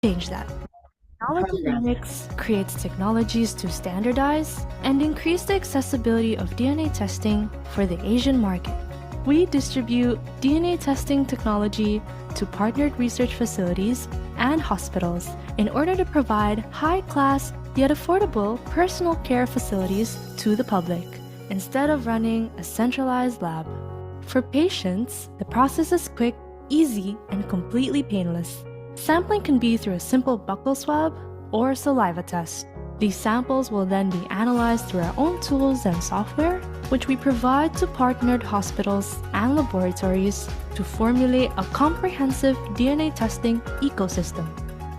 change that. Knowledge creates technologies to standardize and increase the accessibility of DNA testing for the Asian market. We distribute DNA testing technology to partnered research facilities and hospitals in order to provide high-class yet affordable personal care facilities to the public, instead of running a centralized lab. For patients, the process is quick, easy, and completely painless. Sampling can be through a simple buccal swab or saliva test. These samples will then be analyzed through our own tools and software, which we provide to partnered hospitals and laboratories to formulate a comprehensive DNA testing ecosystem.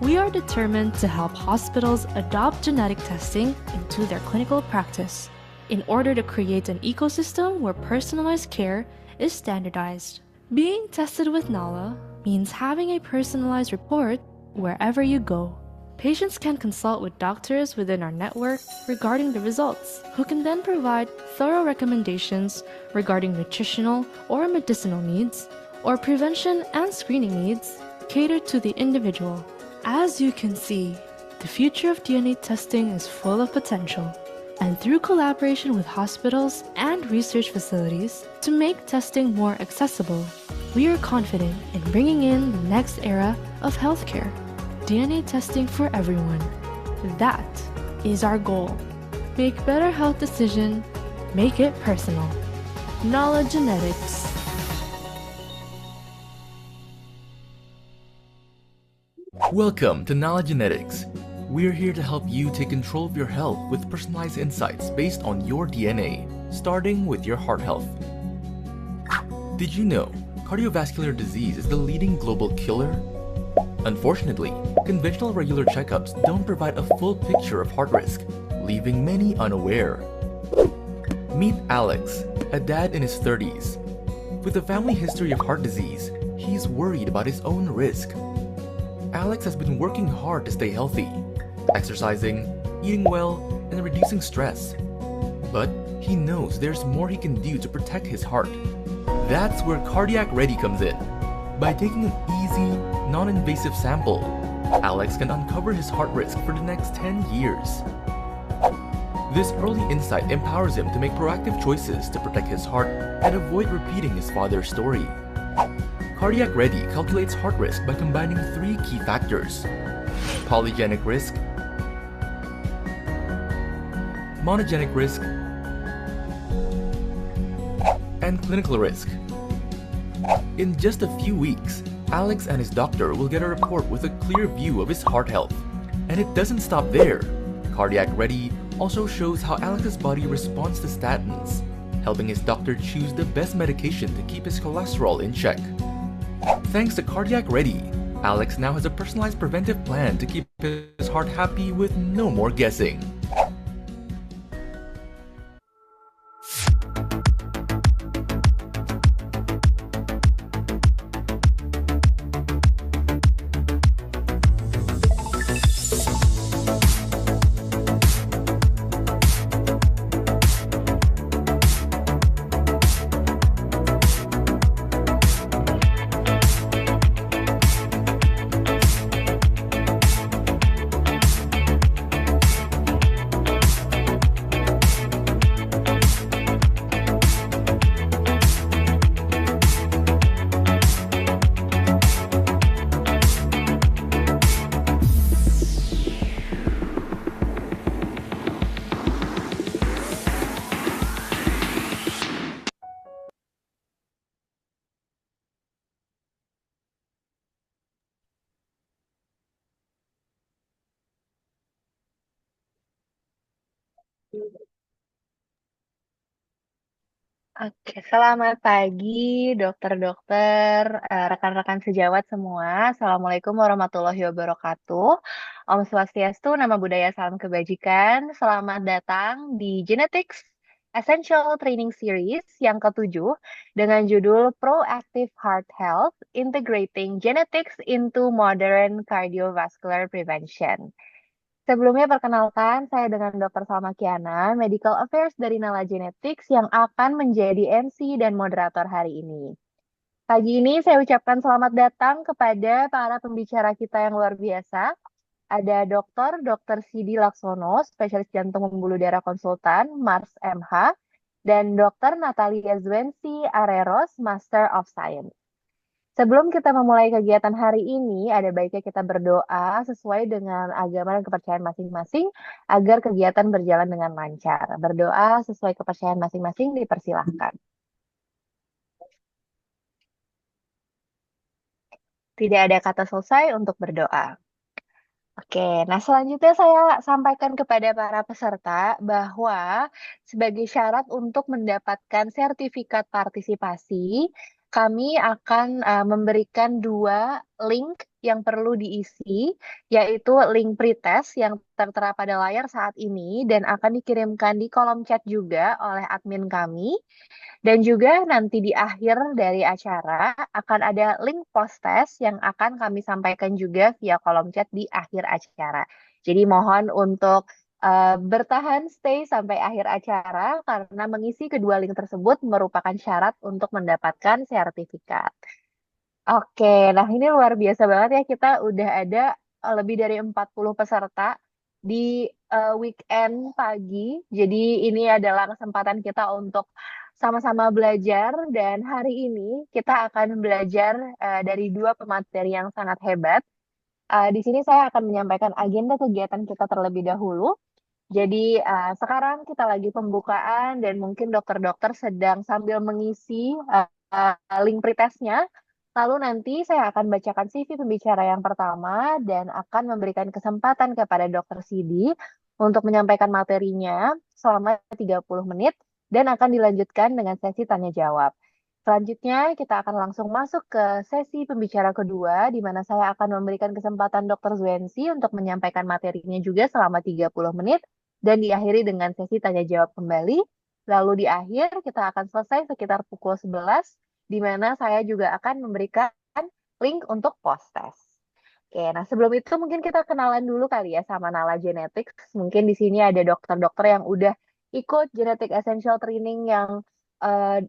We are determined to help hospitals adopt genetic testing into their clinical practice in order to create an ecosystem where personalized care is standardized. Being tested with NALA means having a personalized report wherever you go. Patients can consult with doctors within our network regarding the results, who can then provide thorough recommendations regarding nutritional or medicinal needs, or prevention and screening needs catered to the individual. As you can see, the future of DNA testing is full of potential, and through collaboration with hospitals and research facilities to make testing more accessible, we are confident in bringing in the next era of healthcare. DNA testing for everyone. That is our goal. Make better health decisions, make it personal. Knowledge Genetics. Welcome to Knowledge Genetics. We're here to help you take control of your health with personalized insights based on your DNA, starting with your heart health. Did you know cardiovascular disease is the leading global killer? Unfortunately, conventional regular checkups don't provide a full picture of heart risk, leaving many unaware. Meet Alex, a dad in his 30s. With a family history of heart disease, he's worried about his own risk. Alex has been working hard to stay healthy, exercising, eating well, and reducing stress. But he knows there's more he can do to protect his heart. That's where Cardiac Ready comes in. By taking an easy, non-invasive sample, Alex can uncover his heart risk for the next 10 years. This early insight empowers him to make proactive choices to protect his heart and avoid repeating his father's story. Cardiac Ready calculates heart risk by combining 3 key factors: polygenic risk, monogenic risk, and clinical risk. In just a few weeks, Alex and his doctor will get a report with a clear view of his heart health. And it doesn't stop there. Cardiac Ready also shows how Alex's body responds to statins, helping his doctor choose the best medication to keep his cholesterol in check. Thanks to Cardiac Ready, Alex now has a personalized preventive plan to keep his heart happy with no more guessing. Oke, selamat pagi dokter-dokter, rekan-rekan sejawat semua. Assalamualaikum warahmatullahi wabarakatuh. Om Swastiastu, Nama Budaya, Salam Kebajikan. Selamat datang di Genetics Essential Training Series yang ke-7 dengan judul Proactive Heart Health, Integrating Genetics into Modern Cardiovascular Prevention. Sebelumnya perkenalkan, saya dengan Dr. Salma Kiana, Medical Affairs dari Nala Genetics yang akan menjadi MC dan moderator hari ini. Pagi ini saya ucapkan selamat datang kepada para pembicara kita yang luar biasa. Ada Dr. Sidi Laksono, spesialis jantung pembuluh darah konsultan, Mars MH, dan Dr. Natalia Zwensi Areros, Master of Science. Sebelum kita memulai kegiatan hari ini, ada baiknya kita berdoa sesuai dengan agama dan kepercayaan masing-masing agar kegiatan berjalan dengan lancar. Berdoa sesuai kepercayaan masing-masing dipersilahkan. Tidak ada kata selesai untuk berdoa. Oke, nah selanjutnya saya sampaikan kepada para peserta bahwa sebagai syarat untuk mendapatkan sertifikat partisipasi, kami akan memberikan dua link yang perlu diisi, yaitu link pretest yang tertera pada layar saat ini dan akan dikirimkan di kolom chat juga oleh admin kami. Dan juga nanti di akhir dari acara akan ada link post test yang akan kami sampaikan juga via kolom chat di akhir acara. Jadi mohon untuk bertahan stay sampai akhir acara karena mengisi kedua link tersebut merupakan syarat untuk mendapatkan sertifikat. Oke, nah ini luar biasa banget ya, kita udah ada lebih dari 40 peserta di weekend pagi. Jadi ini adalah kesempatan kita untuk sama-sama belajar dan hari ini kita akan belajar dari dua pemateri yang sangat hebat. Di sini saya akan menyampaikan agenda kegiatan kita terlebih dahulu. Jadi sekarang kita lagi pembukaan dan mungkin dokter-dokter sedang sambil mengisi link pretestnya. Lalu nanti saya akan bacakan CV pembicara yang pertama dan akan memberikan kesempatan kepada Dokter Sidi untuk menyampaikan materinya selama 30 menit dan akan dilanjutkan dengan sesi tanya jawab. Selanjutnya kita akan langsung masuk ke sesi pembicara kedua di mana saya akan memberikan kesempatan Dokter Zwensi untuk menyampaikan materinya juga selama 30 menit dan diakhiri dengan sesi tanya jawab kembali. Lalu di akhir kita akan selesai sekitar pukul 11 di mana saya juga akan memberikan link untuk post test. Oke, nah sebelum itu mungkin kita kenalan dulu kali ya sama Nala Genetics. Mungkin di sini ada dokter-dokter yang udah ikut Genetic Essential Training yang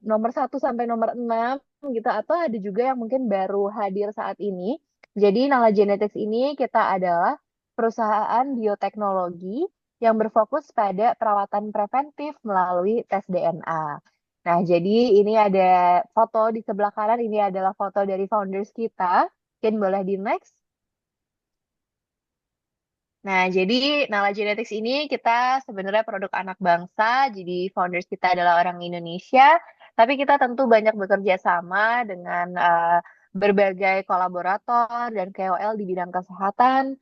nomor 1 sampai nomor 6 gitu, atau ada juga yang mungkin baru hadir saat ini. Jadi Nala Genetics ini kita adalah perusahaan bioteknologi yang berfokus pada perawatan preventif melalui tes DNA. Nah, jadi ini ada foto di sebelah kanan, ini adalah foto dari founders kita. Mungkin boleh di next. Nah, jadi Nala Genetics ini kita sebenarnya produk anak bangsa, jadi founders kita adalah orang Indonesia, tapi kita tentu banyak bekerja sama dengan berbagai kolaborator dan KOL di bidang kesehatan,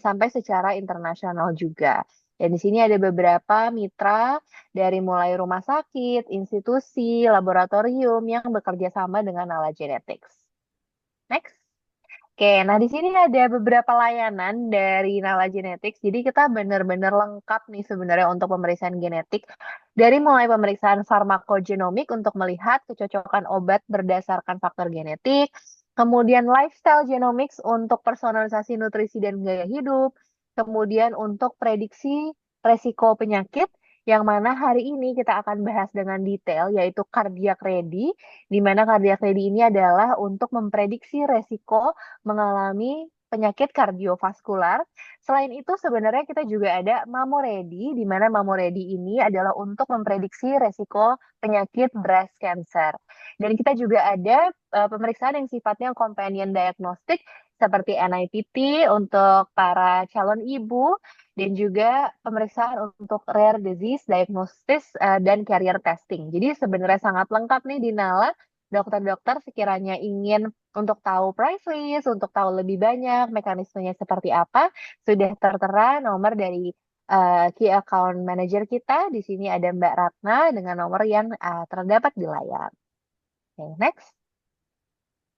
sampai secara internasional juga. Dan di sini ada beberapa mitra dari mulai rumah sakit, institusi, laboratorium yang bekerja sama dengan Nala Genetics. Next. Oke, nah di sini ada beberapa layanan dari Nala Genetics. Jadi kita benar-benar lengkap nih sebenarnya untuk pemeriksaan genetik. Dari mulai pemeriksaan farmakogenomik untuk melihat kecocokan obat berdasarkan faktor genetik. Kemudian lifestyle genomics untuk personalisasi nutrisi dan gaya hidup. Kemudian untuk prediksi resiko penyakit. Yang mana hari ini kita akan bahas dengan detail yaitu cardiac ready, di mana cardiac ready ini adalah untuk memprediksi resiko mengalami penyakit kardiovaskular. Selain itu sebenarnya kita juga ada Mamoredi, di mana Mamoredi ini adalah untuk memprediksi resiko penyakit breast cancer. Dan kita juga ada pemeriksaan yang sifatnya companion diagnostic seperti NIPT untuk para calon ibu dan juga pemeriksaan untuk rare disease diagnosis dan carrier testing. Jadi sebenarnya sangat lengkap nih di Nala. Dokter-dokter sekiranya ingin untuk tahu price list, untuk tahu lebih banyak mekanismenya seperti apa, sudah tertera nomor dari Key Account Manager kita. Di sini ada Mbak Ratna dengan nomor yang terdapat di layar. Oke, next.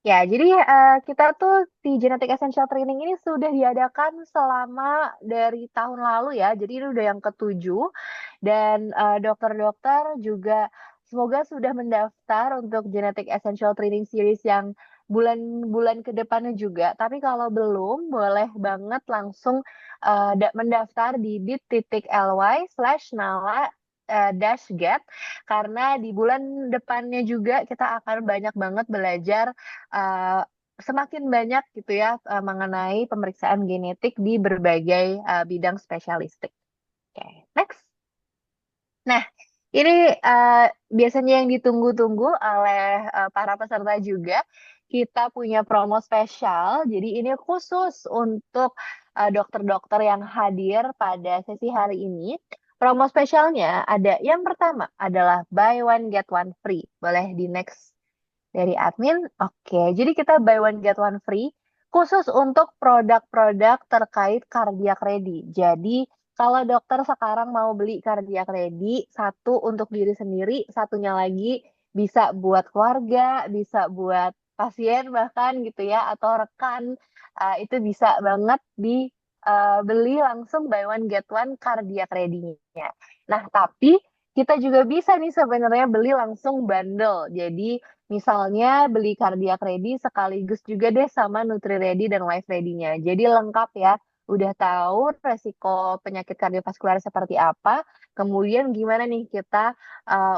Ya, jadi kita tuh di Genetic Essential Training ini sudah diadakan selama dari tahun lalu ya. Jadi ini udah yang ketujuh. Dan dokter-dokter juga semoga sudah mendaftar untuk Genetic Essential Training Series yang bulan-bulan ke depannya juga. Tapi kalau belum, boleh banget langsung mendaftar di bit.ly/nala dash get, karena di bulan depannya juga kita akan banyak banget belajar uh, semakin banyak gitu ya mengenai pemeriksaan genetik di berbagai bidang spesialistik. Oke, next. Nah, ini biasanya yang ditunggu-tunggu oleh para peserta juga. Kita punya promo spesial, jadi ini khusus untuk dokter-dokter yang hadir pada sesi hari ini. Promo spesialnya ada yang pertama adalah buy one get one free. Boleh di next dari admin. Oke, jadi kita buy one get one free khusus untuk produk-produk terkait cardiac ready. Jadi kalau dokter sekarang mau beli cardiac ready, satu untuk diri sendiri, satunya lagi bisa buat keluarga, bisa buat pasien bahkan gitu ya, atau rekan, itu bisa banget dibeli langsung buy one get one cardiac ready-nya. Nah, tapi kita juga bisa nih sebenarnya beli langsung bundle. Jadi misalnya beli cardiac ready sekaligus juga deh sama Nutri Ready dan Life Ready-nya. Jadi lengkap ya. Udah tahu resiko penyakit kardiovaskular seperti apa, kemudian gimana nih kita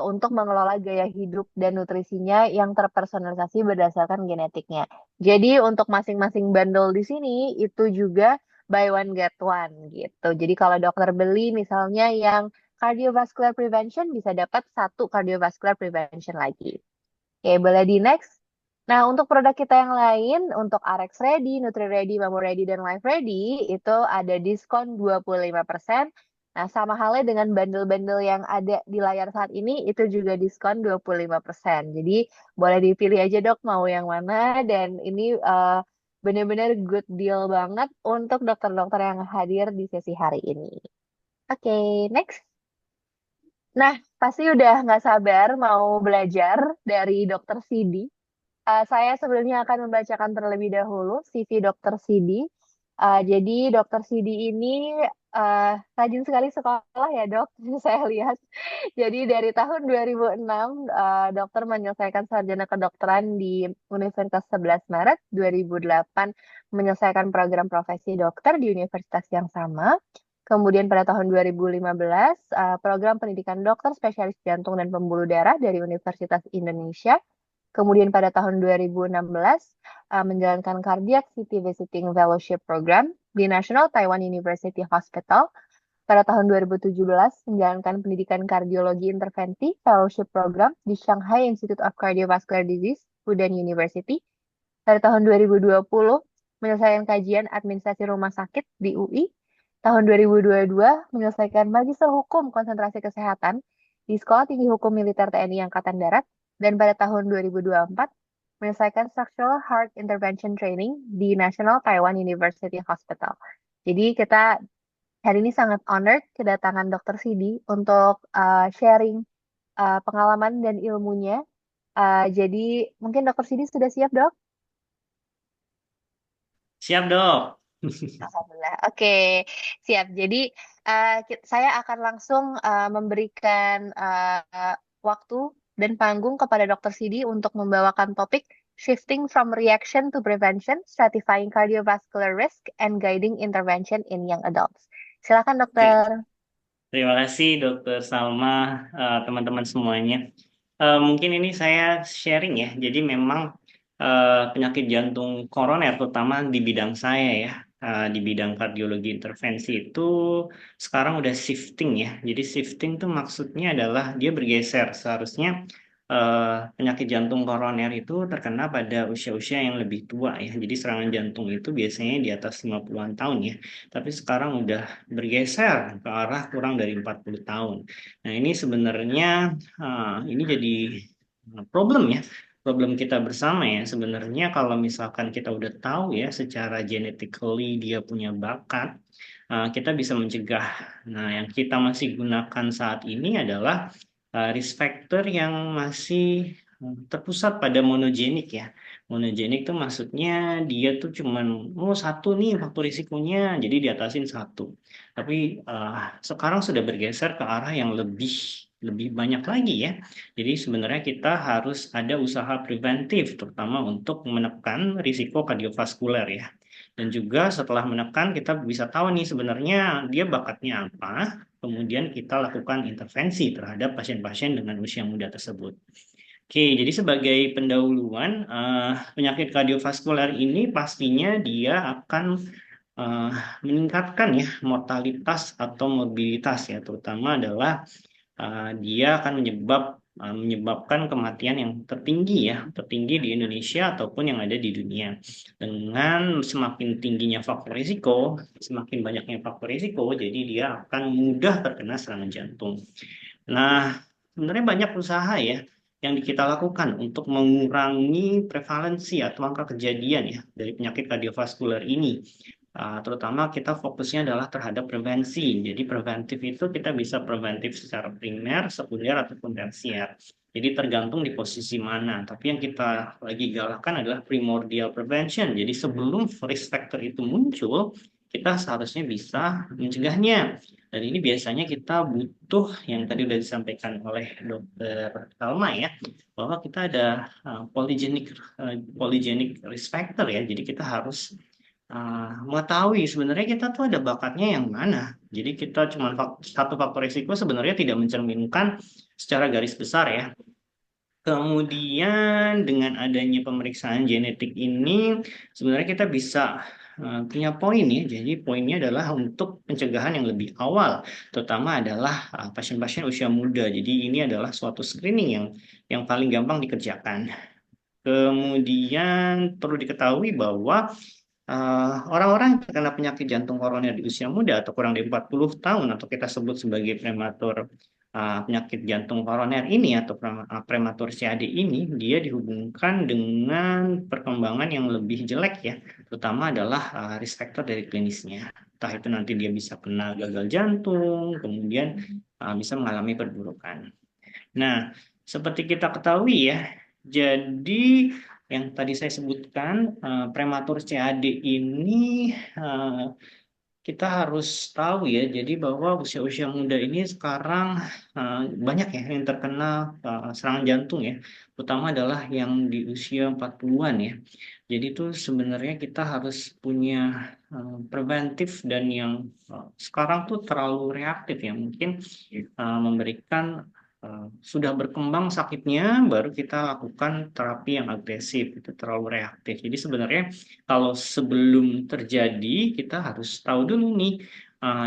untuk mengelola gaya hidup dan nutrisinya yang terpersonalisasi berdasarkan genetiknya. Jadi untuk masing-masing bundle di sini itu juga buy one get one gitu. Jadi kalau dokter beli misalnya yang cardiovascular prevention bisa dapat satu cardiovascular prevention lagi. Oke, boleh di next. Nah, untuk produk kita yang lain, untuk RX Ready, Nutri Ready, Mamo Ready, dan Life Ready, itu ada diskon 25%. Nah, sama halnya dengan bundle-bundle yang ada di layar saat ini, itu juga diskon 25%. Jadi, boleh dipilih aja dok mau yang mana, dan ini benar-benar good deal banget untuk dokter-dokter yang hadir di sesi hari ini. Oke, next. Nah, pasti udah nggak sabar mau belajar dari Dokter Sidi. Saya sebelumnya akan membacakan terlebih dahulu CV Dokter Sidi. Jadi Dokter Sidi ini rajin sekali sekolah ya dok, saya lihat. Jadi dari tahun 2006, dokter menyelesaikan sarjana kedokteran di Universitas 11 Maret, 2008 menyelesaikan program profesi dokter di universitas yang sama. Kemudian pada tahun 2015, program pendidikan dokter spesialis jantung dan pembuluh darah dari Universitas Indonesia. Kemudian pada tahun 2016, menjalankan Cardiac City Visiting Fellowship Program di National Taiwan University Hospital. Pada tahun 2017, menjalankan pendidikan kardiologi intervensi Fellowship Program di Shanghai Institute of Cardiovascular Disease, Fudan University. Pada tahun 2020, menyelesaikan kajian administrasi rumah sakit di UI. Tahun 2022, menyelesaikan Magister Hukum Konsentrasi Kesehatan di Sekolah Tinggi Hukum Militer TNI Angkatan Darat. Dan pada tahun 2024, menyelesaikan Structural Heart Intervention Training di National Taiwan University Hospital. Jadi kita hari ini sangat honored kedatangan Dr. Sidi untuk sharing pengalaman dan ilmunya. Jadi mungkin Dr. Sidi sudah siap, Dok? Siap, Dok. Alhamdulillah. Oke, siap. Jadi saya akan langsung memberikan waktu dan panggung kepada Dr. Sidi untuk membawakan topik Shifting from Reaction to Prevention, Stratifying Cardiovascular Risk, and Guiding Intervention in Young Adults. Silakan, Oke. Dokter. Terima kasih, Dokter Salma, teman-teman semuanya. Mungkin ini saya sharing ya. Jadi memang penyakit jantung koroner, terutama di bidang saya ya, di bidang kardiologi intervensi itu sekarang udah shifting ya. Jadi shifting tuh maksudnya adalah dia bergeser. Seharusnya penyakit jantung koroner itu terkena pada usia-usia yang lebih tua ya. Jadi serangan jantung itu biasanya di atas 50-an tahun ya. Tapi sekarang udah bergeser ke arah kurang dari 40 tahun. Nah, ini sebenarnya ini jadi problem ya. Problem kita bersama ya. Sebenarnya kalau misalkan kita udah tahu ya secara genetically dia punya bakat, kita bisa mencegah. Nah, yang kita masih gunakan saat ini adalah risk factor yang masih terpusat pada monogenik ya. Monogenik tuh maksudnya dia tuh cuman satu nih faktor risikonya, jadi diatasin satu. Tapi sekarang sudah bergeser ke arah yang lebih banyak lagi ya. Jadi sebenarnya kita harus ada usaha preventif, terutama untuk menekan risiko kardiovaskuler ya. Dan juga setelah menekan kita bisa tahu nih sebenarnya dia bakatnya apa, kemudian kita lakukan intervensi terhadap pasien-pasien dengan usia muda tersebut. Oke, jadi sebagai pendahuluan, penyakit kardiovaskular ini pastinya dia akan eh, meningkatkan ya mortalitas atau mobilitas ya, terutama adalah dia akan menyebabkan kematian yang tertinggi di Indonesia ataupun yang ada di dunia. Dengan semakin tingginya faktor risiko, semakin banyaknya faktor risiko, jadi dia akan mudah terkena serangan jantung. Nah, sebenarnya banyak usaha ya yang kita lakukan untuk mengurangi prevalensi atau angka kejadian ya dari penyakit kardiovaskular ini. Terutama kita fokusnya adalah terhadap prevensi. Jadi preventif itu kita bisa preventif secara primer, sekunder, ataupun tersier. Jadi tergantung di posisi mana. Tapi yang kita lagi galakkan adalah primordial prevention. Jadi sebelum risk factor itu muncul, kita seharusnya bisa mencegahnya. Dan ini biasanya kita butuh yang tadi sudah disampaikan oleh Dr. Salma ya, bahwa kita ada polygenic risk factor ya. Jadi kita harus mengetahui sebenarnya kita tuh ada bakatnya yang mana. Jadi kita cuma satu faktor risiko sebenarnya tidak mencerminkan secara garis besar ya. Kemudian dengan adanya pemeriksaan genetik ini sebenarnya kita bisa punya poin ya. Jadi poinnya adalah untuk pencegahan yang lebih awal, terutama adalah pasien-pasien usia muda. Jadi ini adalah suatu screening yang paling gampang dikerjakan. Kemudian perlu diketahui bahwa orang-orang yang terkena penyakit jantung koroner di usia muda atau kurang dari 40 tahun atau kita sebut sebagai prematur penyakit jantung koroner ini atau prematur CAD ini dia dihubungkan dengan perkembangan yang lebih jelek ya, terutama adalah risk factor dari klinisnya. Entah itu nanti dia bisa kena gagal jantung, kemudian bisa mengalami perburukan. Nah, seperti kita ketahui ya, jadi yang tadi saya sebutkan prematur CAD ini kita harus tahu ya, jadi bahwa usia-usia muda ini sekarang banyak ya yang terkena serangan jantung ya, terutama adalah yang di usia 40-an ya. Jadi itu sebenarnya kita harus punya preventif dan yang sekarang tuh terlalu reaktif ya, mungkin memberikan sudah berkembang sakitnya, baru kita lakukan terapi yang agresif, itu terlalu reaktif. Jadi sebenarnya kalau sebelum terjadi, kita harus tahu dulu nih,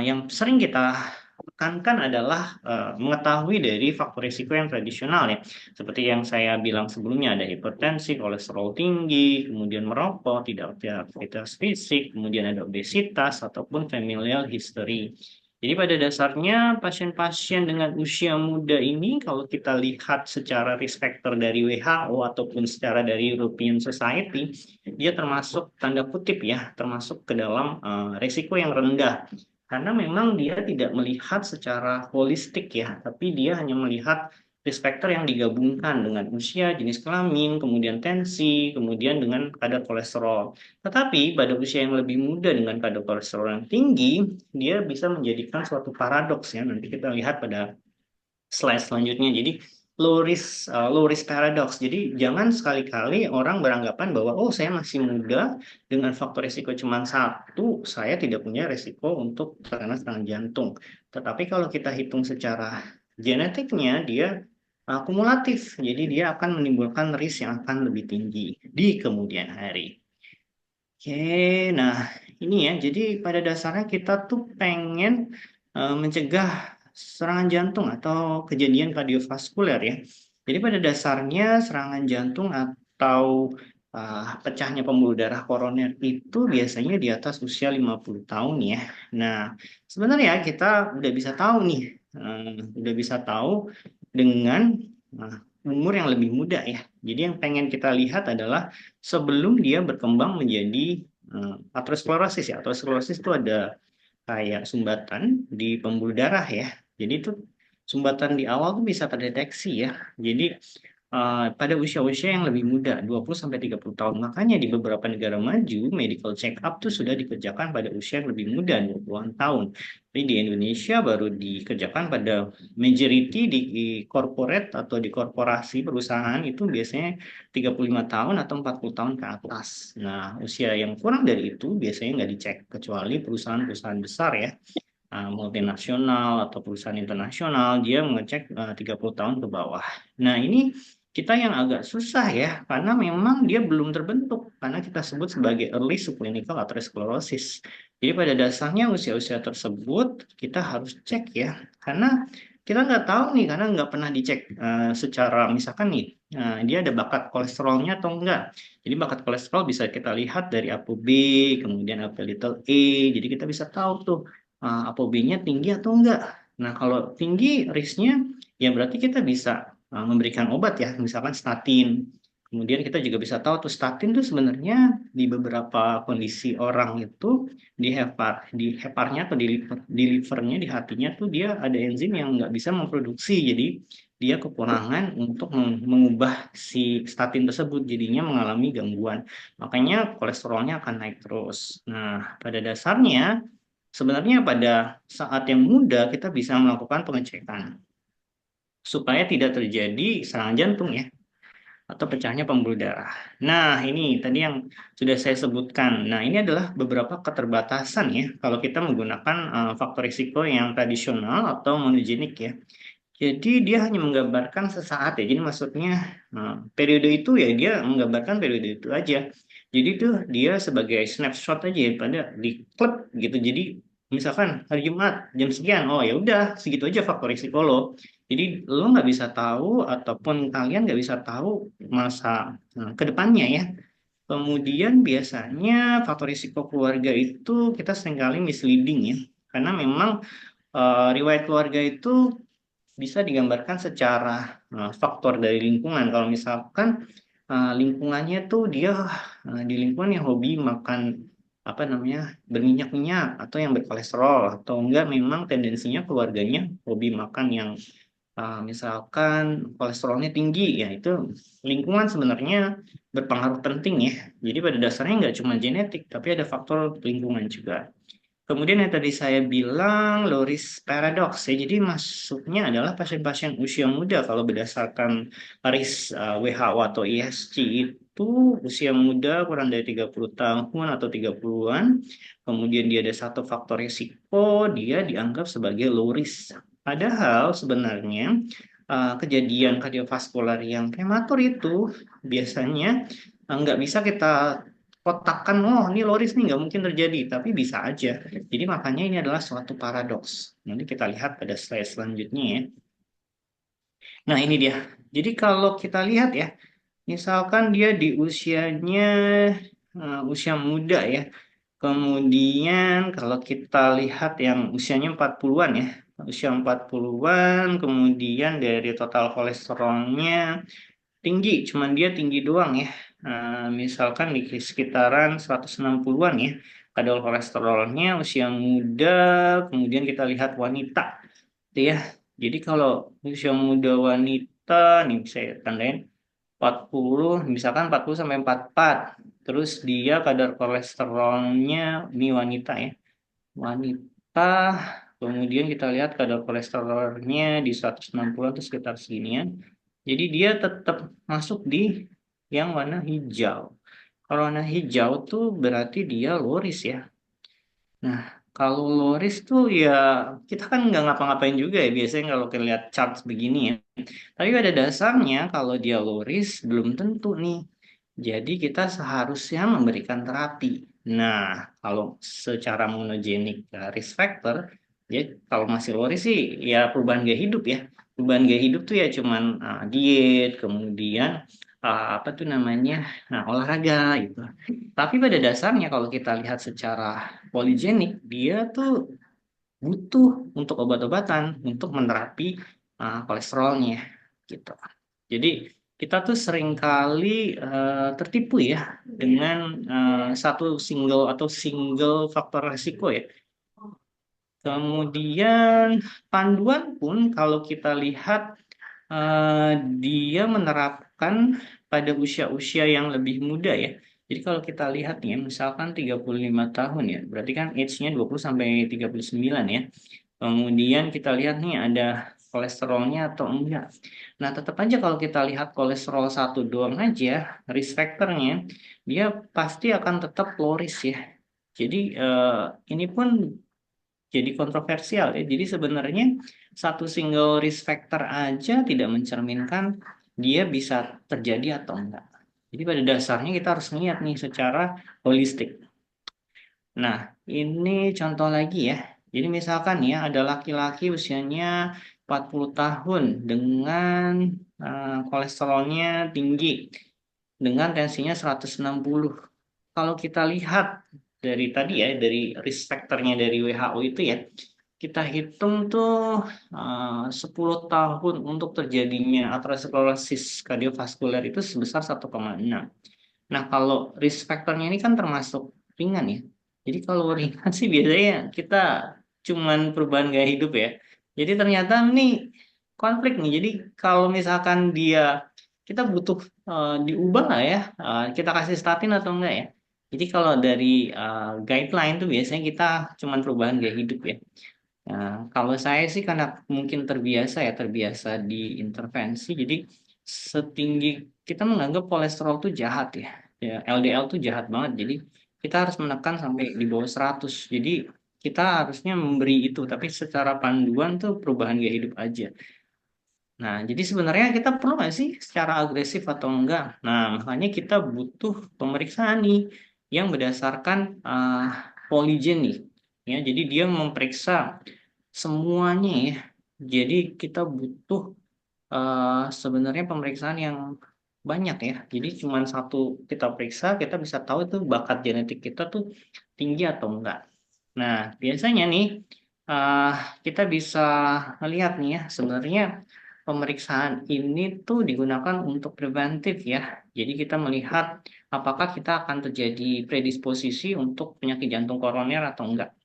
yang sering kita tekankan adalah mengetahui dari faktor risiko yang tradisional ya. Seperti yang saya bilang sebelumnya, ada hipertensi, kolesterol tinggi, kemudian merokok, tidak aktivitas fisik, kemudian ada obesitas, ataupun familial history. Jadi pada dasarnya pasien-pasien dengan usia muda ini kalau kita lihat secara risk factor dari WHO ataupun secara dari European Society, dia termasuk tanda kutip ya, termasuk ke dalam risiko yang rendah. Karena memang dia tidak melihat secara holistik ya, tapi dia hanya melihat risk factor yang digabungkan dengan usia, jenis kelamin, kemudian tensi, kemudian dengan kadar kolesterol. Tetapi pada usia yang lebih muda dengan kadar kolesterol yang tinggi, dia bisa menjadikan suatu paradoks ya. Nanti kita lihat pada slide selanjutnya. Jadi low risk paradox. Jadi jangan sekali-kali orang beranggapan bahwa oh saya masih muda dengan faktor risiko cuma satu, saya tidak punya risiko untuk terkena serangan jantung. Tetapi kalau kita hitung secara genetiknya dia kumulatif. Jadi dia akan menimbulkan risk yang akan lebih tinggi di kemudian hari. Oke, nah ini ya, jadi pada dasarnya kita tuh pengen mencegah serangan jantung atau kejadian kardiovaskuler ya. Jadi pada dasarnya serangan jantung atau pecahnya pembuluh darah koroner itu biasanya di atas usia 50 tahun ya. Nah, sebenarnya kita udah bisa tahu nih, udah bisa tahu dengan umur yang lebih muda ya. Jadi yang pengen kita lihat adalah sebelum dia berkembang menjadi aterosklerosis ya. Aterosklerosis itu ada kayak sumbatan di pembuluh darah ya. Jadi itu sumbatan di awal tuh bisa terdeteksi ya. Jadi pada usia-usia yang lebih muda, 20-30 tahun. Makanya di beberapa negara maju, medical check up tuh sudah dikerjakan pada usia yang lebih muda, 20-an tahun. Tapi di Indonesia baru dikerjakan pada majority di corporate atau di korporasi perusahaan itu biasanya 35 tahun atau 40 tahun ke atas. Nah, usia yang kurang dari itu biasanya nggak dicek, kecuali perusahaan-perusahaan besar ya, multinasional atau perusahaan internasional, dia mengecek 30 tahun ke bawah. Nah, ini kita yang agak susah ya, karena memang dia belum terbentuk, karena kita sebut sebagai early subclinical atherosclerosis. Jadi pada dasarnya usia-usia tersebut kita harus cek ya, karena kita nggak tahu nih, karena nggak pernah dicek secara misalkan nih, dia ada bakat kolesterolnya atau enggak. Jadi bakat kolesterol bisa kita lihat dari ApoB, kemudian ApoB little a, jadi kita bisa tahu tuh ApoB-nya tinggi atau enggak. Nah, kalau tinggi risknya, ya berarti kita bisa memberikan obat ya, misalkan statin. Kemudian kita juga bisa tahu tuh statin tuh sebenarnya di beberapa kondisi orang itu di heparnya atau di livernya, di hatinya tuh dia ada enzim yang nggak bisa memproduksi. Jadi dia kekurangan untuk mengubah si statin tersebut, jadinya mengalami gangguan. Makanya kolesterolnya akan naik terus. Nah, pada dasarnya sebenarnya pada saat yang muda kita bisa melakukan pengecekan supaya tidak terjadi serangan jantung ya atau pecahnya pembuluh darah. Nah, ini tadi yang sudah saya sebutkan. Nah, ini adalah beberapa keterbatasan ya kalau kita menggunakan faktor risiko yang tradisional atau monogenik ya. Jadi dia hanya menggambarkan sesaat ya. Jadi maksudnya periode itu ya dia menggambarkan periode itu aja. Jadi tuh dia sebagai snapshot aja ya, pada di klub gitu. Jadi misalkan hari Jumat jam sekian, oh ya udah segitu aja faktor risiko lo. Jadi lo nggak bisa tahu ataupun kalian nggak bisa tahu masa ke depannya ya. Kemudian biasanya faktor risiko keluarga itu kita seringkali misleading ya. Karena memang riwayat keluarga itu bisa digambarkan secara faktor dari lingkungan. Kalau misalkan lingkungannya tuh dia di lingkungan yang hobi makan apa namanya berminyak-minyak atau yang berkolesterol, atau enggak memang tendensinya keluarganya hobi makan yang misalkan kolesterolnya tinggi, ya itu lingkungan sebenarnya berpengaruh penting ya. Jadi pada dasarnya nggak cuma genetik, tapi ada faktor lingkungan juga. Kemudian yang tadi saya bilang low risk paradox ya, jadi maksudnya adalah pasien-pasien usia muda kalau berdasarkan risk WHO atau ISC itu usia muda kurang dari 30 tahun atau 30-an, kemudian dia ada satu faktor risiko, dia dianggap sebagai low risk. Padahal sebenarnya kejadian kardiovaskular yang prematur itu biasanya nggak bisa kita kotakkan, oh ini low risk nih nggak mungkin terjadi, tapi bisa aja. Jadi makanya ini adalah suatu paradoks. Nanti kita lihat pada slide selanjutnya ya. Nah ini dia. Jadi kalau kita lihat ya, misalkan dia di usianya usia muda ya. Kemudian kalau kita lihat yang usianya 40-an ya, usia 40-an, kemudian dari total kolesterolnya tinggi, cuman dia tinggi doang ya. Misalkan di sekitaran 160-an ya, kadar kolesterolnya usia muda, kemudian kita lihat wanita, gitu ya. Jadi kalau usia muda wanita, nih saya tandain 40, misalkan 40 sampai 44. Terus dia kadar kolesterolnya, ini wanita ya. Wanita, kemudian kita lihat kadar kolesterolnya di 160 atau sekitar seginian. Jadi dia tetap masuk di yang warna hijau. Kalau warna hijau tuh berarti dia low risk ya. Nah, kalau low risk tuh ya kita kan nggak ngapa-ngapain juga ya biasanya kalau kita lihat chart begini ya. Tapi pada dasarnya kalau dia low risk belum tentu nih. Jadi kita seharusnya memberikan terapi. Nah, kalau secara monogenik risk factor, ya kalau masih low risk sih ya perubahan gaya hidup ya. Perubahan gaya hidup tuh ya cuman diet, kemudian apa tuh namanya, olahraga gitu. Tapi pada dasarnya kalau kita lihat secara poligenik, dia tuh butuh untuk obat-obatan untuk menerapi kolesterolnya gitu. Jadi kita tuh seringkali tertipu ya dengan satu single faktor risiko ya. Kemudian panduan pun kalau kita lihat dia menerapkan pada usia-usia yang lebih muda ya. Jadi kalau kita lihat nih, misalkan 35 tahun ya, berarti kan age-nya 20 sampai 39 ya. Kemudian kita lihat nih ada kolesterolnya atau enggak. Nah, tetap aja kalau kita lihat kolesterol satu doang aja, risk factor-nya, dia pasti akan tetap low risk ya. Jadi ini pun jadi kontroversial ya. Jadi sebenarnya satu single risk factor aja tidak mencerminkan dia bisa terjadi atau enggak. Jadi pada dasarnya kita harus lihat nih secara holistik. Nah, ini contoh lagi ya. Jadi misalkan ya ada laki-laki usianya 40 tahun dengan kolesterolnya tinggi, dengan tensinya 160. Kalau kita lihat dari tadi ya, dari risk factor-nya dari WHO itu ya, kita hitung tuh 10 tahun untuk terjadinya aterosklerosis kardiovaskuler itu sebesar 1,6. Nah, kalau risk factor-nya ini kan termasuk ringan ya. Jadi kalau ringan sih biasanya kita cuman perubahan gaya hidup ya. Jadi ternyata nih konflik nih. Jadi kalau misalkan kita butuh diubah lah ya, kita kasih statin atau enggak ya. Jadi kalau dari guideline tuh biasanya kita cuman perubahan gaya hidup ya. Nah, kalau saya sih karena mungkin terbiasa diintervensi, jadi setinggi kita menganggap kolesterol tuh jahat ya. Ya, LDL tuh jahat banget. Jadi kita harus menekan sampai di bawah 100. Jadi kita harusnya memberi itu, tapi secara panduan tuh perubahan gaya hidup aja. Nah, jadi sebenarnya kita perlu nggak sih secara agresif atau enggak? Nah, makanya kita butuh pemeriksaan nih yang berdasarkan poligenik. Ya, jadi dia memeriksa semuanya ya. Jadi kita butuh sebenarnya pemeriksaan yang banyak ya. Jadi cuma satu kita periksa, kita bisa tahu itu bakat genetik kita tuh tinggi atau enggak. Nah, biasanya nih eh, kita bisa melihat nih ya, sebenarnya pemeriksaan ini tuh digunakan untuk preventif ya. Jadi kita melihat apakah kita akan terjadi predisposisi untuk penyakit jantung koroner atau enggak.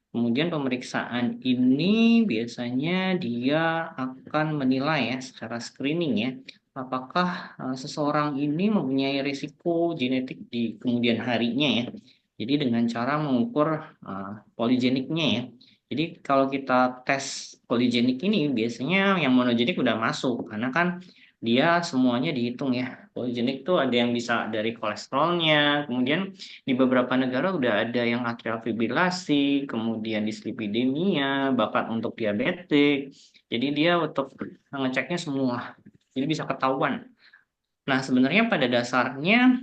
Kemudian pemeriksaan ini biasanya dia akan menilai ya secara screening ya, apakah seseorang ini mempunyai risiko genetik di kemudian harinya ya. Jadi dengan cara mengukur poligeniknya ya. Jadi kalau kita tes poligenik ini biasanya yang monogenik udah masuk karena kan dia semuanya dihitung ya. Poligenik tuh ada yang bisa dari kolesterolnya, kemudian di beberapa negara udah ada yang atrial fibrilasi, kemudian dislipidemia, bakat untuk diabetik. Jadi dia untuk ngeceknya semua. Jadi bisa ketahuan. Nah, sebenarnya pada dasarnya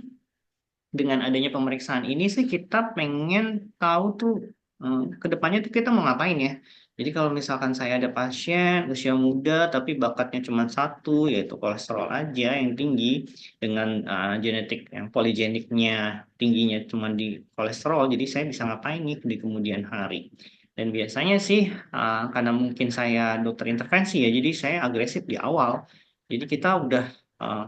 dengan adanya pemeriksaan ini sih kita pengen tahu tuh ke depannya tuh kita mau ngapain ya. Jadi kalau misalkan saya ada pasien usia muda tapi bakatnya cuma satu yaitu kolesterol aja yang tinggi dengan genetik yang poligeniknya tingginya cuma di kolesterol, jadi saya bisa ngapain nih di kemudian hari. Dan biasanya sih karena mungkin saya dokter intervensi ya, jadi saya agresif di awal. Jadi kita udah uh,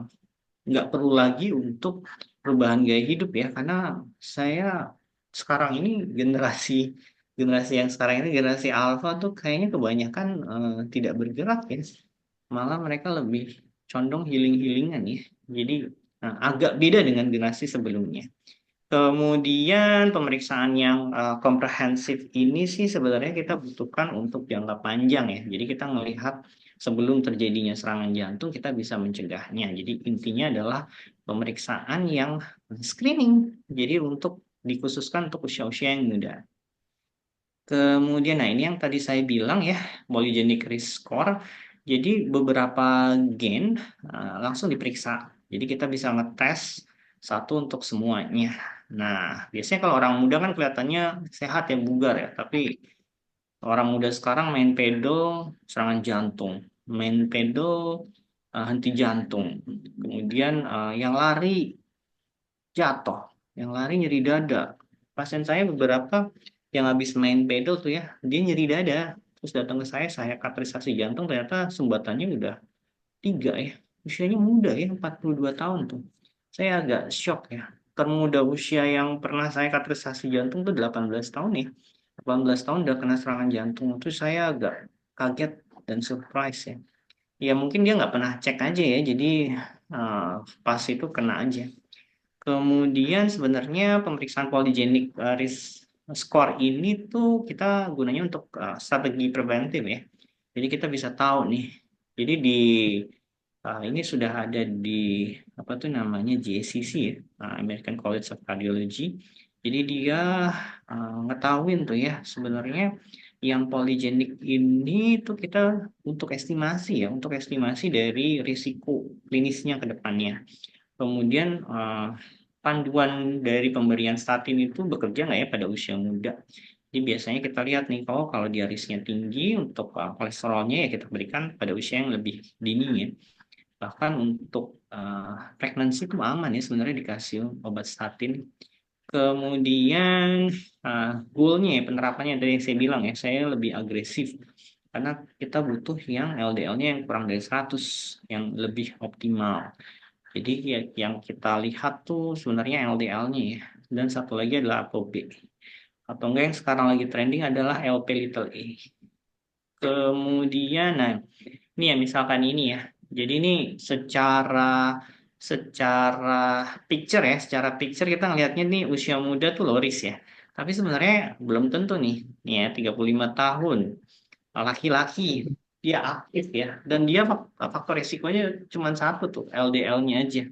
nggak perlu lagi untuk perubahan gaya hidup ya, karena saya sekarang ini generasi generasi yang sekarang ini generasi alpha tuh kayaknya kebanyakan tidak bergerak ya, malah mereka lebih condong healing-healingan ya. Jadi agak beda dengan generasi sebelumnya. Kemudian pemeriksaan yang komprehensif ini sih sebenarnya kita butuhkan untuk jangka panjang ya. Jadi kita melihat sebelum terjadinya serangan jantung kita bisa mencegahnya. Jadi intinya adalah pemeriksaan yang screening. Jadi untuk dikhususkan untuk usia-usia yang muda. Kemudian, nah ini yang tadi saya bilang ya, polygenic risk score. Jadi beberapa gen langsung diperiksa. Jadi kita bisa ngetes satu untuk semuanya. Nah, biasanya kalau orang muda kan kelihatannya sehat ya, bugar ya. Tapi orang muda sekarang main pedal, serangan jantung. Main pedal, henti jantung. Kemudian yang lari jatuh, yang lari nyeri dada. Pasien saya beberapa yang habis main pedal tuh ya, dia nyeri dada. Terus datang ke saya kateterisasi jantung, ternyata sumbatannya udah 3 ya. Usianya muda ya, 42 tahun tuh. Saya agak shock ya. Termuda usia yang pernah saya kateterisasi jantung tuh 18 tahun ya. 18 tahun udah kena serangan jantung. Terus saya agak kaget dan surprise ya. ya mungkin dia nggak pernah cek aja ya, jadi pas itu kena aja. Kemudian sebenarnya pemeriksaan polygenic risk score ini tuh kita gunanya untuk strategi preventif ya. Jadi kita bisa tahu nih. Jadi ini sudah ada di apa tuh namanya JCC ya, American College of Cardiology. Jadi dia ngetahuin tuh ya sebenarnya yang polygenic ini tuh kita untuk estimasi dari risiko klinisnya ke depannya. Kemudian panduan dari pemberian statin itu bekerja nggak ya pada usia muda. Jadi biasanya kita lihat nih, kalau dia risknya tinggi untuk kolesterolnya ya kita berikan pada usia yang lebih dini ya. Bahkan untuk pregnancy itu aman ya sebenarnya dikasih obat statin. Kemudian goalnya ya penerapannya dari yang saya bilang ya, saya lebih agresif karena kita butuh yang LDL-nya yang kurang dari 100 yang lebih optimal. Jadi ya, yang kita lihat tuh sebenarnya LDL-nya ya. Dan satu lagi adalah ApoB. Atau enggak yang sekarang lagi trending adalah LP little a. Kemudian, nah ini ya misalkan ini ya. Jadi ini secara secara picture kita ngelihatnya nih usia muda tuh low risk ya. Tapi sebenarnya belum tentu nih. Nih ya 35 tahun laki-laki dia aktif ya dan dia faktor resikonya cuma satu tuh LDL-nya aja.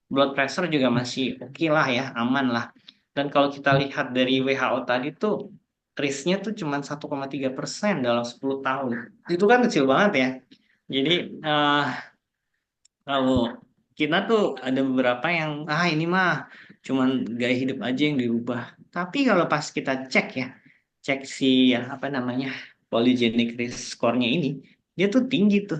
Blood pressure juga masih oke lah ya, aman lah. Dan kalau kita lihat dari WHO tadi tuh risknya tuh cuma 1,3% dalam 10 tahun. Itu kan kecil banget ya. Jadi kalau kita tuh ada beberapa yang ini mah cuman gaya hidup aja yang dirubah. Tapi kalau pas kita cek ya, cek si ya, apa namanya polygenic risk score-nya ini, dia tuh tinggi tuh.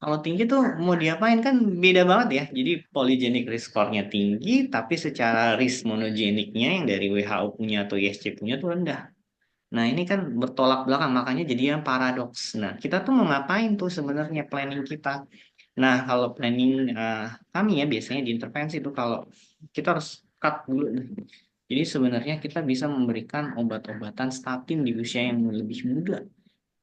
Kalau tinggi tuh mau diapain kan beda banget ya. Jadi polygenic risk score-nya tinggi, tapi secara risk monogeniknya yang dari WHO punya atau ISC punya tuh rendah. Nah ini kan bertolak belakang, makanya jadi yang paradoks. Nah kita tuh mau ngapain tuh sebenarnya planning kita? Nah kalau planning kami ya biasanya di intervensi tuh kalau kita harus cut dulu. Jadi sebenarnya kita bisa memberikan obat-obatan statin di usia yang lebih muda.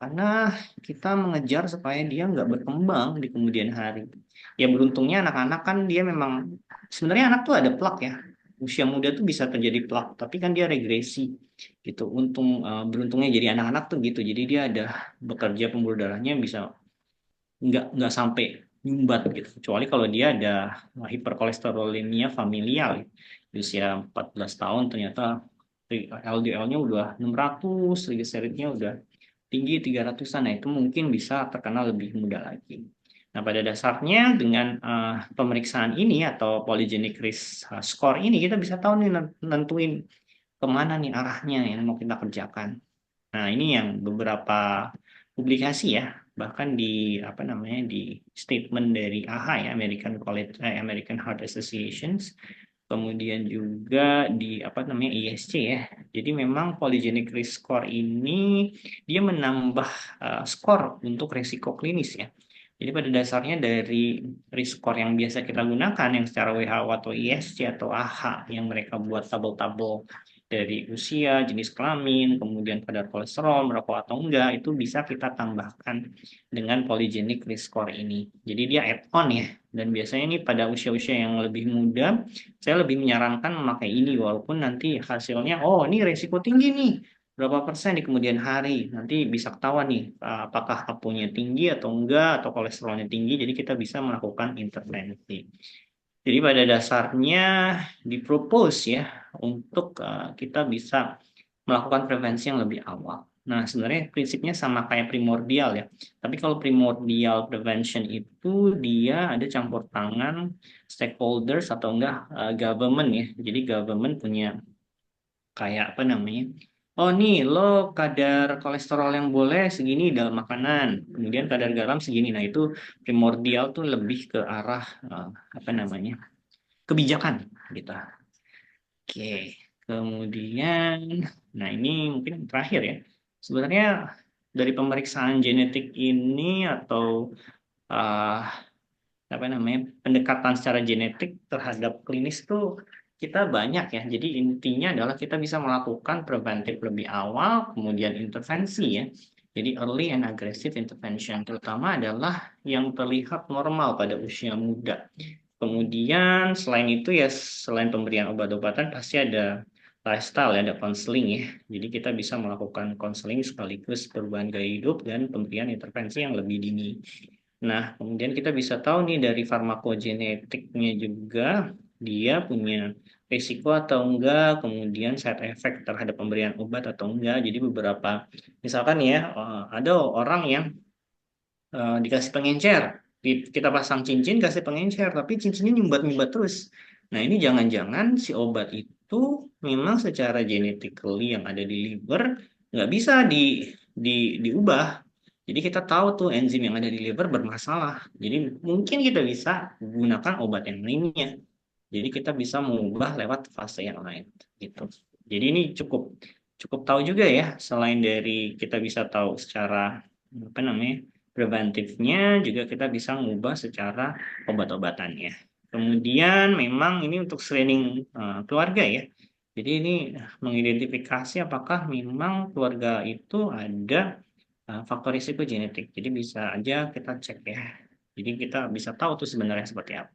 Karena kita mengejar supaya dia nggak berkembang di kemudian hari. Ya beruntungnya anak-anak kan dia memang, sebenarnya anak tuh ada plak ya. Usia muda tuh bisa terjadi plak, tapi kan dia regresi gitu. Beruntungnya jadi anak-anak tuh gitu. Jadi dia ada bekerja pembuluh darahnya bisa nggak sampai nyumbat gitu. Kecuali kalau dia ada hiperkolesterolemia familial di usia 14 tahun ternyata LDL-nya udah 600, triglyceridnya udah tinggi 300-an. Nah, itu mungkin bisa terkena lebih mudah lagi. Nah, pada dasarnya dengan pemeriksaan ini atau polygenic risk score ini kita bisa tahu nih nentuin kemana nih arahnya yang mau kita kerjakan. Nah, ini yang beberapa publikasi ya, bahkan di apa namanya di statement dari AHA ya, American Heart Associations, kemudian juga di apa namanya ISC ya. Jadi memang polygenic risk score ini dia menambah skor untuk resiko klinis ya. Jadi pada dasarnya dari risk score yang biasa kita gunakan yang secara WHO atau ISC atau AHA yang mereka buat tabel-tabel dari usia, jenis kelamin, kemudian kadar kolesterol, merokok atau enggak, itu bisa kita tambahkan dengan polygenic risk score ini. Jadi dia add-on ya. Dan biasanya ini pada usia-usia yang lebih muda, saya lebih menyarankan memakai ini walaupun nanti hasilnya, oh ini resiko tinggi nih, berapa persen di kemudian hari. Nanti bisa ketahuan nih, apakah aponya tinggi atau enggak, atau kolesterolnya tinggi, jadi kita bisa melakukan intervensi. Jadi pada dasarnya dipropose ya untuk kita bisa melakukan prevensi yang lebih awal. Nah, sebenarnya prinsipnya sama kayak primordial ya. Tapi kalau primordial prevention itu dia ada campur tangan stakeholders atau enggak government ya. Jadi government punya kayak apa namanya? Oh nih, lo kadar kolesterol yang boleh segini dalam makanan, kemudian kadar garam segini. Nah itu primordial tuh lebih ke arah apa namanya? Kebijakan gitu. Oke, kemudian, nah ini mungkin terakhir ya. Sebenarnya dari pemeriksaan genetik ini atau uh, apa namanya pendekatan secara genetik terhadap klinis itu kita banyak ya. Jadi intinya adalah kita bisa melakukan preventif lebih awal, kemudian intervensi ya. Jadi early and aggressive intervention terutama adalah yang terlihat normal pada usia muda. Kemudian selain itu ya selain pemberian obat-obatan pasti ada lifestyle ya, ada konseling ya. Jadi kita bisa melakukan konseling sekaligus perubahan gaya hidup dan pemberian intervensi yang lebih dini. Nah, kemudian kita bisa tahu nih dari farmakogenetiknya juga dia punya risiko atau enggak, kemudian side effect terhadap pemberian obat atau enggak. Jadi beberapa, misalkan ya, ada orang yang dikasih pengencer, kita pasang cincin, kasih pengencer, tapi cincinnya nyumbat-nyumbat terus. Nah, ini jangan-jangan si obat itu memang secara genetically yang ada di liver nggak bisa diubah. Jadi kita tahu tuh enzim yang ada di liver bermasalah. Jadi mungkin kita bisa gunakan obat yang lainnya. Jadi kita bisa mengubah lewat fase yang lain gitu. Jadi ini cukup cukup tahu juga ya, selain dari kita bisa tahu secara apa namanya preventifnya, juga kita bisa mengubah secara obat-obatannya. Kemudian memang ini untuk screening keluarga ya. Jadi ini mengidentifikasi apakah memang keluarga itu ada faktor risiko genetik. Jadi bisa aja kita cek ya. Jadi kita bisa tahu tuh sebenarnya seperti apa.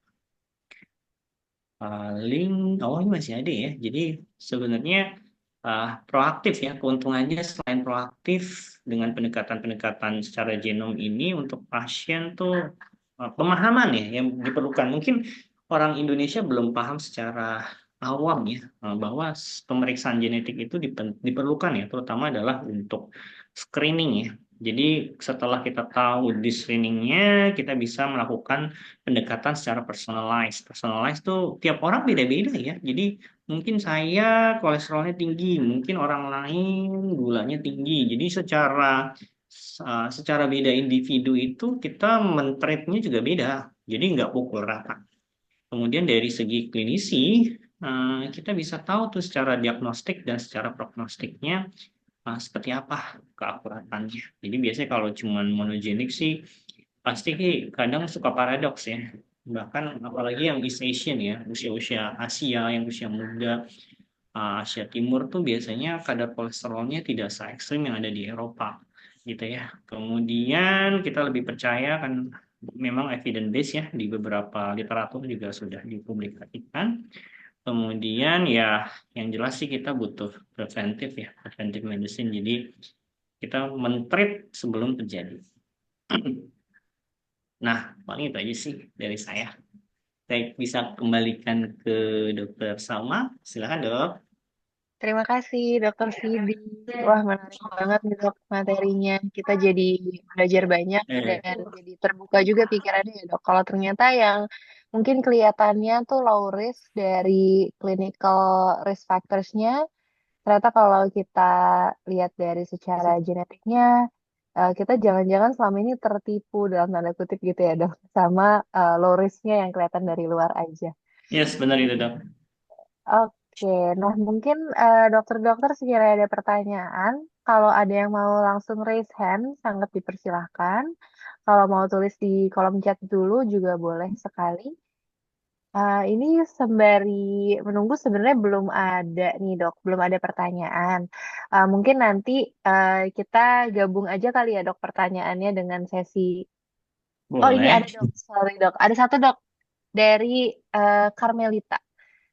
Paling, oh ini masih ada ya. Jadi sebenarnya proaktif ya, keuntungannya selain proaktif dengan pendekatan-pendekatan secara genom ini untuk pasien tuh pemahaman ya yang diperlukan. Mungkin orang Indonesia belum paham secara awam ya bahwa pemeriksaan genetik itu diperlukan ya, terutama adalah untuk screening ya. Jadi setelah kita tahu di screeningnya, kita bisa melakukan pendekatan secara personalized. Personalized tuh tiap orang beda-beda ya. Jadi mungkin saya kolesterolnya tinggi, mungkin orang lain gulanya tinggi. Jadi secara beda individu itu kita men-treatnya juga beda. Jadi nggak pukul rata. Kemudian dari segi klinisi, kita bisa tahu tuh secara diagnostik dan secara prognostiknya seperti apa keakuratannya. Jadi biasanya kalau cuma monogenik sih pasti kadang suka paradoks ya. Bahkan apalagi yang East Asian ya, usia-usia Asia, yang usia muda, Asia Timur tuh biasanya kadar kolesterolnya tidak se-ekstrim yang ada di Eropa gitu ya. Kemudian kita lebih percaya kan memang evidence base ya, di beberapa literatur juga sudah dipublikasikan. Kemudian ya yang jelas sih kita butuh preventif ya, preventive medicine. Jadi kita men-treat sebelum terjadi. Nah, paling itu aja sih dari saya. Saya bisa kembalikan ke Dokter Salma. Silakan, Dok. Terima kasih, Dokter Sidi. Wah, menarik banget nih, Dok, materinya. Kita jadi belajar banyak dan jadi terbuka juga pikirannya ya, Dok. Kalau ternyata yang mungkin kelihatannya tuh low risk dari clinical risk factors-nya, ternyata kalau kita lihat dari secara genetiknya, kita jangan-jangan selama ini tertipu dalam tanda kutip gitu ya, Dok, sama low risk-nya yang kelihatan dari luar aja. Yes, benar itu, Dok. Oke, nah mungkin dokter-dokter sekiranya ada pertanyaan, kalau ada yang mau langsung raise hand, sangat dipersilahkan. Kalau mau tulis di kolom chat dulu juga boleh sekali. Ini sembari menunggu sebenarnya belum ada nih dok, belum ada pertanyaan. Mungkin nanti kita gabung aja kali ya dok pertanyaannya dengan sesi. Oh ini Boleh. ada dok, sorry dok, ada satu dok dari Carmelita.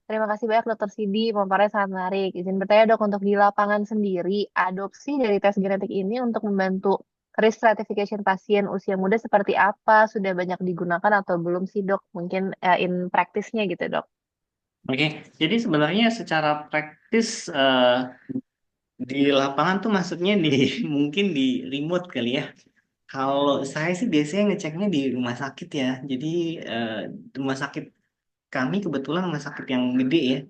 Terima kasih banyak Dokter Sidi, pemaparannya sangat menarik. Izin bertanya dok, untuk di lapangan sendiri, adopsi dari tes genetik ini untuk membantu risk stratification pasien usia muda seperti apa? Sudah banyak digunakan atau belum sih dok? Mungkin in practice-nya gitu dok. Oke, jadi sebenarnya secara praktis di lapangan tuh maksudnya mungkin di remote kali ya. Kalau saya sih biasanya ngeceknya di rumah sakit ya. Jadi eh, rumah sakit kami kebetulan rumah sakit yang gede ya.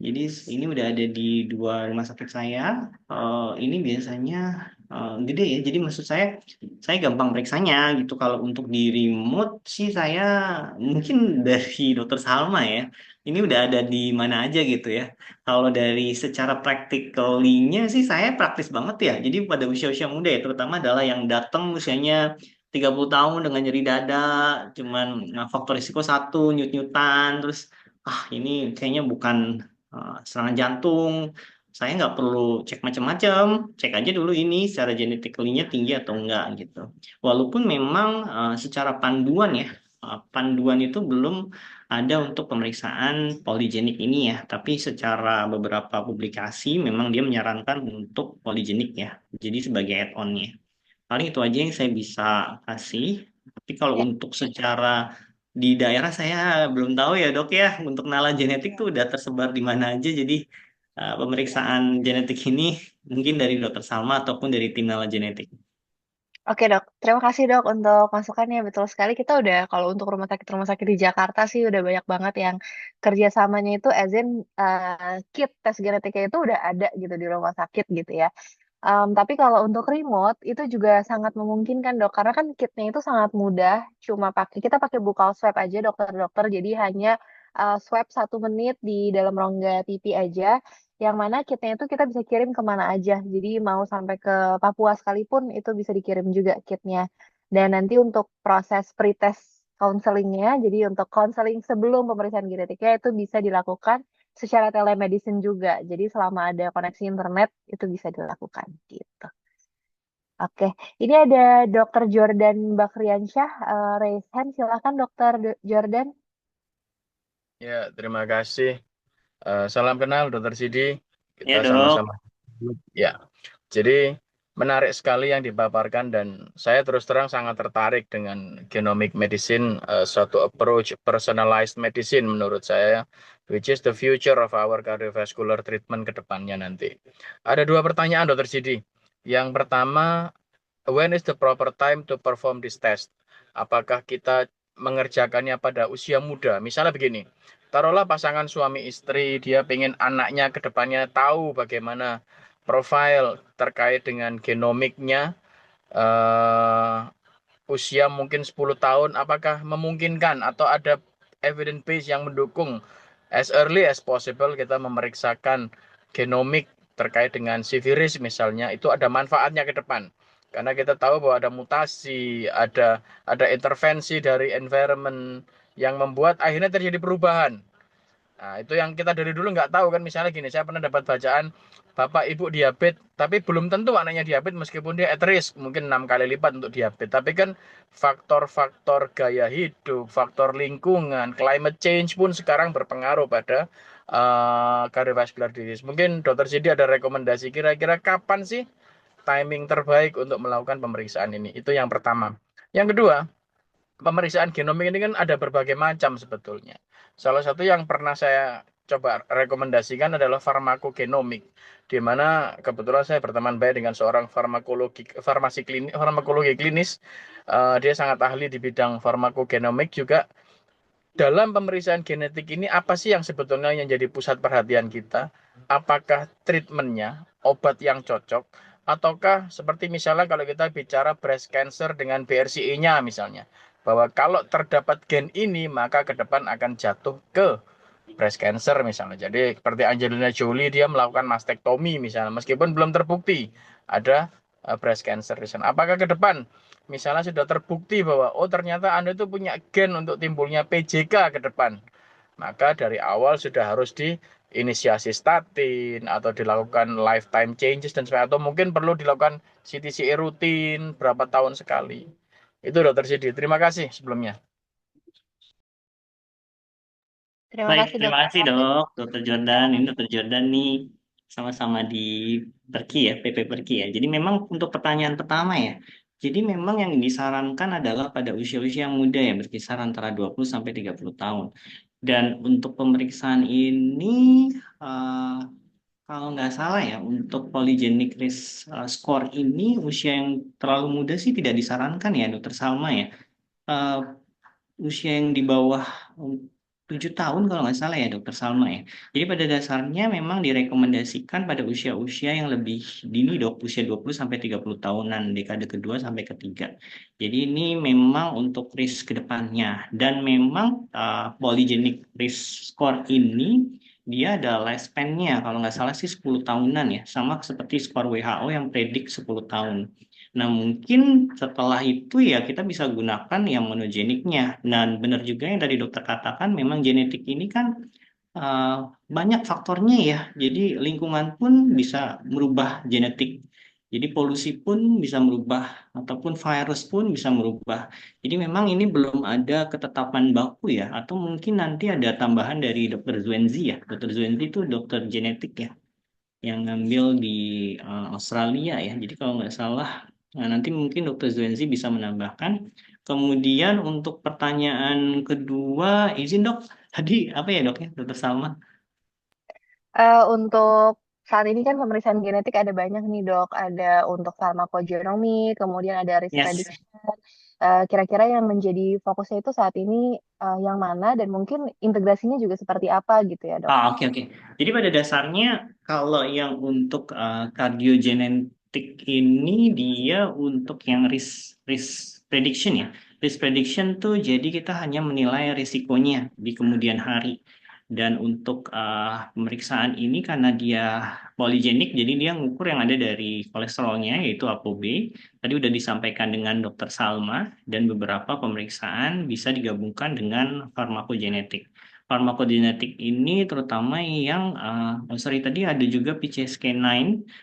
Jadi ini udah ada di dua rumah sakit saya. Ini biasanya gede ya. Jadi maksud saya gampang periksanya gitu. Kalau untuk di remote sih saya mungkin dari Dokter Salma ya. Ini udah ada di mana aja gitu ya. Kalau dari secara practically-nya sih saya praktis banget ya. Jadi pada usia-usia muda ya, terutama adalah yang datang usianya 30 tahun dengan nyeri dada, cuman faktor risiko satu, nyut-nyutan, terus ini kayaknya bukan serangan jantung, saya nggak perlu cek macam-macam, cek aja dulu ini secara genetically-nya tinggi atau enggak gitu. Walaupun memang secara panduan ya, panduan itu belum ada untuk pemeriksaan poligenik ini ya, tapi secara beberapa publikasi memang dia menyarankan untuk poligenik ya, jadi sebagai add-on-nya. Paling itu aja yang saya bisa kasih. Tapi kalau Ya. untuk secara di daerah saya belum tahu ya dok ya, untuk kenalan genetik tuh udah tersebar di mana aja, jadi pemeriksaan genetik ini mungkin dari dokter Salma ataupun dari tim nalar genetik. Oke dok, terima kasih dok untuk masukannya. Betul sekali kita udah kalau untuk rumah sakit di Jakarta sih udah banyak banget yang kerjasamanya itu as in kit tes genetiknya itu udah ada gitu di rumah sakit gitu ya. Tapi kalau untuk remote itu juga sangat memungkinkan dok, karena kan kitnya itu sangat mudah, cuma kita pakai buccal swab aja dokter-dokter, jadi hanya swab 1 menit di dalam rongga pipi aja, yang mana kitnya itu kita bisa kirim kemana aja, jadi mau sampai ke Papua sekalipun itu bisa dikirim juga kitnya. Dan nanti untuk proses pretest counselingnya, jadi untuk counseling sebelum pemeriksaan genetiknya itu bisa dilakukan secara telemedicine juga. Jadi selama ada koneksi internet itu bisa dilakukan gitu. Oke, ini ada Dr. Jordan Bakriansyah, raise hand. Silakan Dr. Jordan. Ya, terima kasih. Salam kenal, Dokter Sidi. Kita Ya dok. sama-sama. Ya, jadi menarik sekali yang dipaparkan dan saya terus terang sangat tertarik dengan genomic medicine, suatu approach personalized medicine menurut saya, which is the future of our cardiovascular treatment ke depannya nanti. Ada 2 pertanyaan, Dokter Sidi. Yang pertama, when is the proper time to perform this test? Apakah kita mengerjakannya pada usia muda? Misalnya begini, taruhlah pasangan suami istri, dia pengen anaknya ke depannya tahu bagaimana profil terkait dengan genomiknya, usia mungkin 10 tahun, apakah memungkinkan atau ada evidence base yang mendukung as early as possible kita memeriksakan genomik terkait dengan siviris misalnya, itu ada manfaatnya ke depan. Karena kita tahu bahwa ada mutasi, ada intervensi dari environment yang membuat akhirnya terjadi perubahan. Nah, itu yang kita dari dulu nggak tahu kan. Misalnya gini, saya pernah dapat bacaan bapak ibu diabetes, tapi belum tentu anaknya diabetes meskipun dia at risk mungkin 6 kali lipat untuk diabetes. Tapi kan faktor-faktor gaya hidup, faktor lingkungan, climate change pun sekarang berpengaruh pada cardiovascular disease. Mungkin Dokter Sidi ada rekomendasi kira-kira kapan sih timing terbaik untuk melakukan pemeriksaan ini? Itu yang pertama. Yang kedua, pemeriksaan genomik ini kan ada berbagai macam sebetulnya. Salah satu yang pernah saya coba rekomendasikan adalah farmakogenomik, di mana kebetulan saya berteman baik dengan seorang farmakologi klinis. Dia sangat ahli di bidang farmakogenomik juga. Dalam pemeriksaan genetik ini apa sih yang sebetulnya yang jadi pusat perhatian kita? Apakah treatmentnya, obat yang cocok, ataukah seperti misalnya kalau kita bicara breast cancer dengan BRCA-nya misalnya, bahwa kalau terdapat gen ini maka ke depan akan jatuh ke breast cancer misalnya. Jadi seperti Angelina Jolie dia melakukan mastektomi misalnya, meskipun belum terbukti ada breast cancer di sana. Apakah ke depan misalnya sudah terbukti bahwa oh ternyata Anda itu punya gen untuk timbulnya PJK ke depan, maka dari awal sudah harus diinisiasi statin atau dilakukan lifetime changes dan sebagainya, atau mungkin perlu dilakukan CTCA rutin berapa tahun sekali. Itu Dokter Sidi. Terima kasih sebelumnya. Terima Baik, kasih terima Dr. kasih Raffi. dok, Dokter Jordan. Ini Dokter Jordan nih sama-sama di Perki ya, PP Perki ya. Jadi memang untuk pertanyaan pertama ya. Jadi memang yang disarankan adalah pada usia-usia yang muda ya, berkisar antara 20 sampai 30 tahun. Dan untuk pemeriksaan ini eh, kalau nggak salah ya, untuk polygenic risk score ini usia yang terlalu muda sih tidak disarankan ya, Dokter Salma ya. Eh, Usia yang di bawah 7 tahun kalau nggak salah ya Dokter Salma ya. Jadi pada dasarnya memang direkomendasikan pada usia-usia yang lebih dini dok, usia 20 sampai 30 tahunan, dekade kedua sampai ketiga. Jadi ini memang untuk risk ke depannya dan memang polygenic risk score ini dia ada lifespan-nya kalau nggak salah sih 10 tahunan ya, sama seperti skor WHO yang predik 10 tahun. Nah, mungkin setelah itu ya kita bisa gunakan yang monogeniknya. Dan benar juga yang tadi dokter katakan, memang genetik ini kan banyak faktornya ya. Jadi lingkungan pun bisa merubah genetik. Jadi polusi pun bisa merubah ataupun virus pun bisa merubah. Jadi memang ini belum ada ketetapan baku ya, atau mungkin nanti ada tambahan dari Dr. Zwenzi ya. Dr. Zwenzi itu dokter genetik ya, yang ngambil di Australia ya. Jadi kalau nggak salah, nanti mungkin Dr. Zwenzi bisa menambahkan. Kemudian untuk pertanyaan kedua, izin dok, tadi apa ya dok ya, Dr. Salma? Untuk saat ini kan pemeriksaan genetik ada banyak nih dok, ada untuk farmakogenomik, kemudian ada risk Yes. prediction. Kira-kira yang menjadi fokusnya itu saat ini yang mana dan mungkin integrasinya juga seperti apa gitu ya dok? Oke oke. Jadi pada dasarnya kalau yang untuk kardiogenetik ini dia untuk yang risk prediction ya. Risk prediction tuh jadi kita hanya menilai risikonya di kemudian hari. Dan untuk pemeriksaan ini karena dia poligenik, jadi dia ngukur yang ada dari kolesterolnya yaitu ApoB. Tadi udah disampaikan dengan Dr. Salma dan beberapa pemeriksaan bisa digabungkan dengan farmakogenetik. Farmakogenetik ini terutama yang sorry tadi ada juga PCSK9.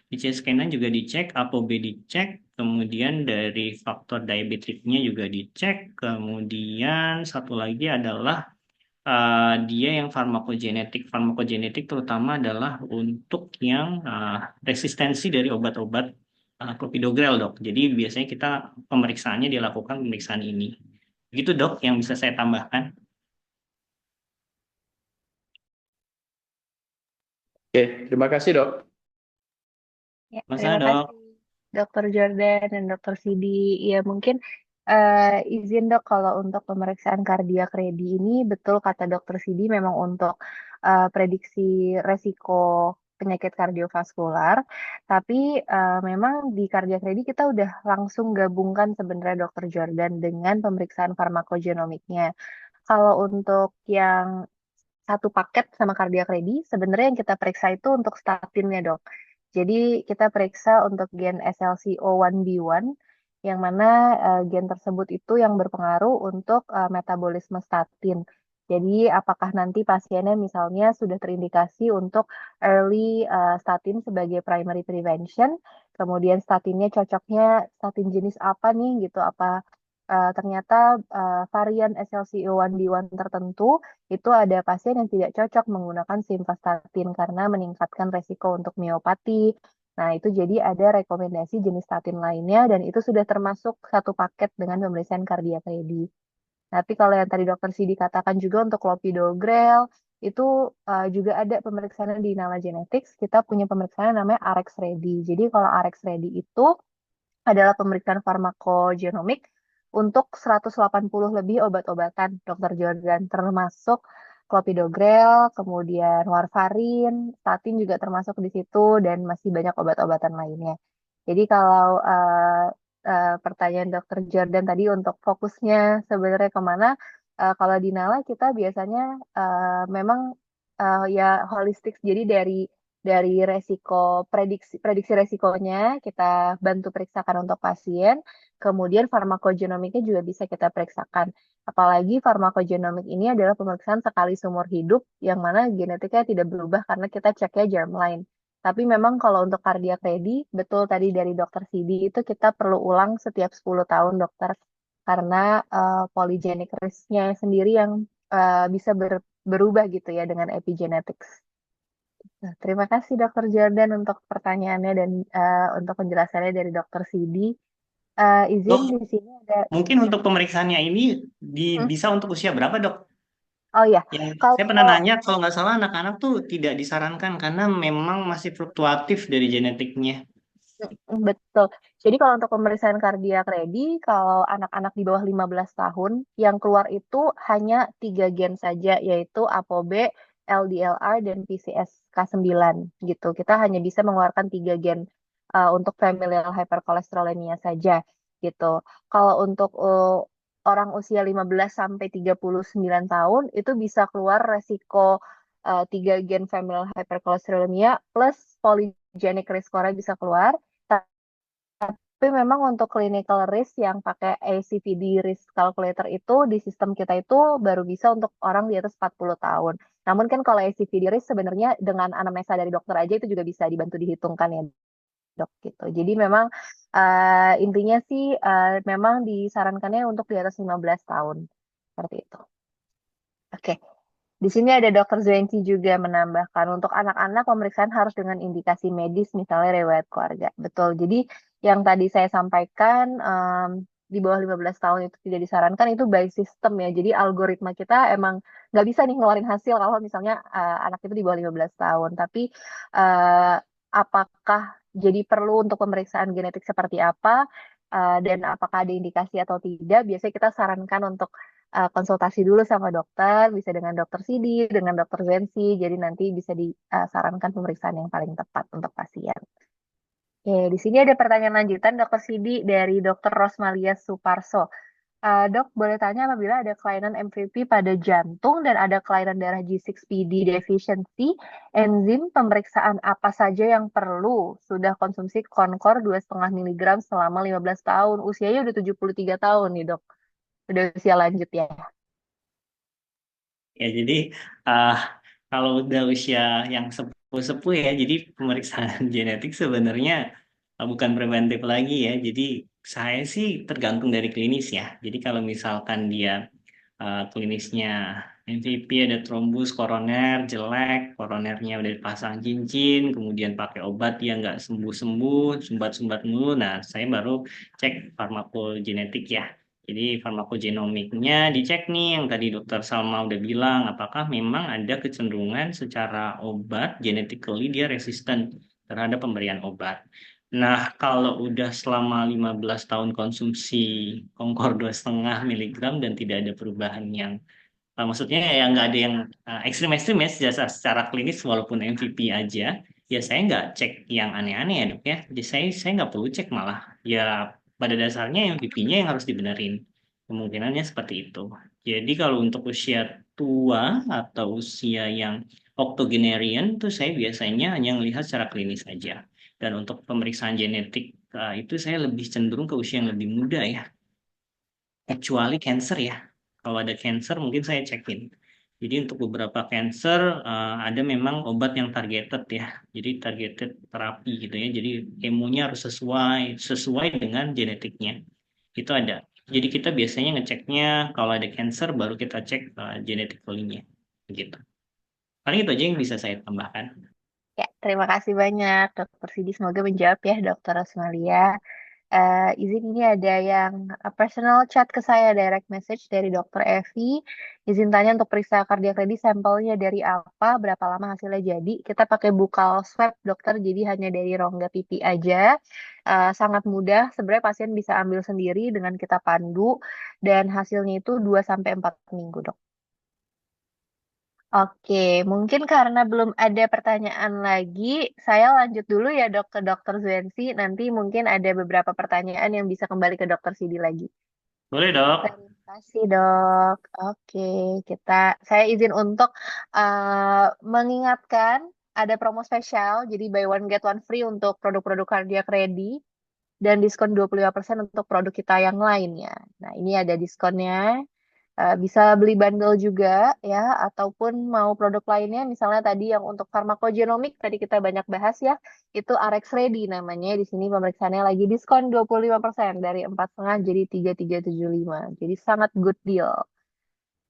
PCSK9 juga dicek, ApoB dicek, kemudian dari faktor diabetiknya juga dicek, kemudian satu lagi adalah dia yang farmakogenetik. Farmakogenetik terutama adalah untuk yang resistensi dari obat-obat clopidogrel dok. Jadi biasanya kita pemeriksaannya dilakukan pemeriksaan ini. Begitu dok yang bisa saya tambahkan. Oke, terima kasih dok. Ya, Masa terima dok? kasih Dokter Jordan dan Dokter Sidi. Ya mungkin izin dok kalau untuk pemeriksaan kardiak ready ini betul kata Dokter Sidi memang untuk prediksi resiko penyakit kardiovaskular. Tapi memang di kardiak ready kita udah langsung gabungkan sebenarnya Dokter Jordan dengan pemeriksaan farmakogenomiknya. Kalau untuk yang satu paket sama kardiak ready, sebenarnya yang kita periksa itu untuk statinnya dok. Jadi kita periksa untuk gen SLCO1B1, yang mana gen tersebut itu yang berpengaruh untuk metabolisme statin. Jadi apakah nanti pasiennya misalnya sudah terindikasi untuk early statin sebagai primary prevention, kemudian statinnya cocoknya statin jenis apa nih gitu, apa ternyata varian SLCO1B1 tertentu itu ada pasien yang tidak cocok menggunakan simvastatin karena meningkatkan resiko untuk miopati. Nah, itu jadi ada rekomendasi jenis statin lainnya dan itu sudah termasuk satu paket dengan pemeriksaan kardiak ready. Tapi kalau yang tadi dokter Sidi katakan juga untuk clopidogrel, itu juga ada pemeriksaan di Nala Genetics. Kita punya pemeriksaan namanya RX Ready. Jadi kalau RX Ready itu adalah pemeriksaan farmakogenomik untuk 180 lebih obat-obatan dokter Jordan, termasuk clopidogrel, kemudian warfarin, statin juga termasuk di situ, dan masih banyak obat-obatan lainnya. Jadi kalau pertanyaan dokter Jordan tadi untuk fokusnya sebenarnya kemana, kalau di Nala kita biasanya memang ya holistik, jadi dari resiko prediksi resikonya kita bantu periksakan untuk pasien, kemudian farmakogenomiknya juga bisa kita periksakan. Apalagi farmakogenomik ini adalah pemeriksaan sekali seumur hidup yang mana genetiknya tidak berubah karena kita ceknya germline. Tapi memang kalau untuk cardiac ready, betul tadi dari dokter Sidi itu kita perlu ulang setiap 10 tahun dokter karena polygenic risk-nya sendiri yang bisa berubah gitu ya dengan epigenetics. Nah, terima kasih Dokter Jordan untuk pertanyaannya dan untuk penjelasannya dari Dokter Sidi. Izin Dok, di sini ada. mungkin untuk pemeriksaannya ini Hmm? bisa untuk usia berapa dok? Oh ya, Yang saya pernah kalau nanya, kalau nggak salah anak-anak tuh tidak disarankan karena memang masih fluktuatif dari genetiknya. betul. Jadi kalau untuk pemeriksaan kardiak ready, kalau anak-anak di bawah 15 tahun, yang keluar itu hanya 3 gen saja, yaitu ApoB, LDLR, dan PCSK9 gitu. Kita hanya bisa mengeluarkan 3 gen untuk familial hypercholesterolemia saja gitu. Kalau untuk orang usia 15 sampai 39 tahun, itu bisa keluar resiko 3 gen familial hypercholesterolemia plus polygenic risk score bisa keluar. Tapi memang untuk clinical risk yang pakai ACVD risk calculator itu di sistem kita itu baru bisa untuk orang di atas 40 tahun. Namun kan kalau ACVD risk sebenarnya dengan anamnesa dari dokter aja itu juga bisa dibantu dihitungkan ya dok gitu. Jadi memang intinya sih memang disarankannya untuk di atas 15 tahun. Seperti itu. Oke. Di sini ada Dokter Zuenci juga menambahkan untuk anak-anak pemeriksaan harus dengan indikasi medis misalnya riwayat keluarga. Betul. Jadi yang tadi saya sampaikan di bawah 15 tahun itu tidak disarankan itu by system ya. Jadi algoritma kita emang nggak bisa nih ngeluarin hasil kalau misalnya anak itu di bawah 15 tahun. Tapi eh, apakah jadi perlu untuk pemeriksaan genetik seperti apa dan apakah ada indikasi atau tidak? Biasanya kita sarankan untuk konsultasi dulu sama dokter, bisa dengan dokter CD, dengan dokter Zensi, jadi nanti bisa disarankan pemeriksaan yang paling tepat untuk pasien. Oke, di sini ada pertanyaan lanjutan dokter CD dari dokter Rosmalia Suparso. Dok, boleh tanya apabila ada kelainan MVP pada jantung dan ada kelainan darah G6PD deficiency, enzim pemeriksaan apa saja yang perlu? Sudah konsumsi Concor 2,5 mg selama 15 tahun, usianya udah 73 tahun nih dok, udah usia lanjut ya. Ya, jadi uh, kalau udah usia yang sepuh-sepuh ya, jadi pemeriksaan genetik sebenarnya bukan preventif lagi ya. Jadi saya sih tergantung dari klinis ya. Jadi kalau misalkan dia klinisnya MVP ada trombus koroner jelek, koronernya udah dipasang cincin, kemudian pakai obat yang nggak sembuh-sembuh, sumbat-sumbat mulu. Nah, saya baru cek farmakogenetik ya. Jadi farmakogenomiknya dicek nih yang tadi Dokter Salma udah bilang, apakah memang ada kecenderungan secara obat genetically dia resisten terhadap pemberian obat. Nah, kalau udah selama 15 tahun konsumsi Concor 2,5 mg dan tidak ada perubahan yang maksudnya ya nggak ada yang ekstrim-ekstrim ya secara klinis walaupun MVP aja, ya saya nggak cek yang aneh-aneh ya dok ya. Jadi saya nggak perlu cek malah. Ya pada dasarnya MVP-nya yang harus dibenerin. Kemungkinannya seperti itu. Jadi kalau untuk usia tua atau usia yang octogenarian tuh saya biasanya hanya melihat secara klinis aja. Dan untuk pemeriksaan genetik itu saya lebih cenderung ke usia yang lebih muda ya. Kecuali cancer ya. Kalau ada cancer mungkin saya cekin. Jadi untuk beberapa cancer ada memang obat yang targeted ya. Jadi targeted terapi gitu ya. Jadi kemonya harus sesuai dengan genetiknya. Itu ada. Jadi kita biasanya ngeceknya kalau ada cancer baru kita cek genetically-nya. Begitu. Paling itu aja yang bisa saya tambahkan. Ya, terima kasih banyak Dokter Sidi. Semoga menjawab ya Dokter Rosmalia. Izin ini ada yang personal chat ke saya direct message dari Dokter Evi. Izin tanya untuk periksa kardiak ready sampelnya dari apa, berapa lama hasilnya jadi. Kita pakai bukal swab dokter, jadi hanya dari rongga pipi aja. Sangat mudah, sebenarnya pasien bisa ambil sendiri dengan kita pandu dan hasilnya itu 2 sampai 4 minggu dok. Oke, mungkin karena belum ada pertanyaan lagi, saya lanjut dulu ya dok ke Dokter Zuensi. Nanti mungkin ada beberapa pertanyaan yang bisa kembali ke Dokter Sidi lagi. Boleh dok. Terima kasih dok. Oke, saya izin untuk mengingatkan ada promo spesial, jadi buy one get one free untuk produk-produk cardiac ready dan diskon 25% untuk produk kita yang lainnya. Nah, ini ada diskonnya. Bisa beli bundle juga ya, ataupun mau produk lainnya, misalnya tadi yang untuk farmakogenomik tadi kita banyak bahas ya, itu RX Ready namanya. Di sini pemeriksaannya lagi diskon 25% dari 4,5 jadi 3,375. Jadi sangat good deal.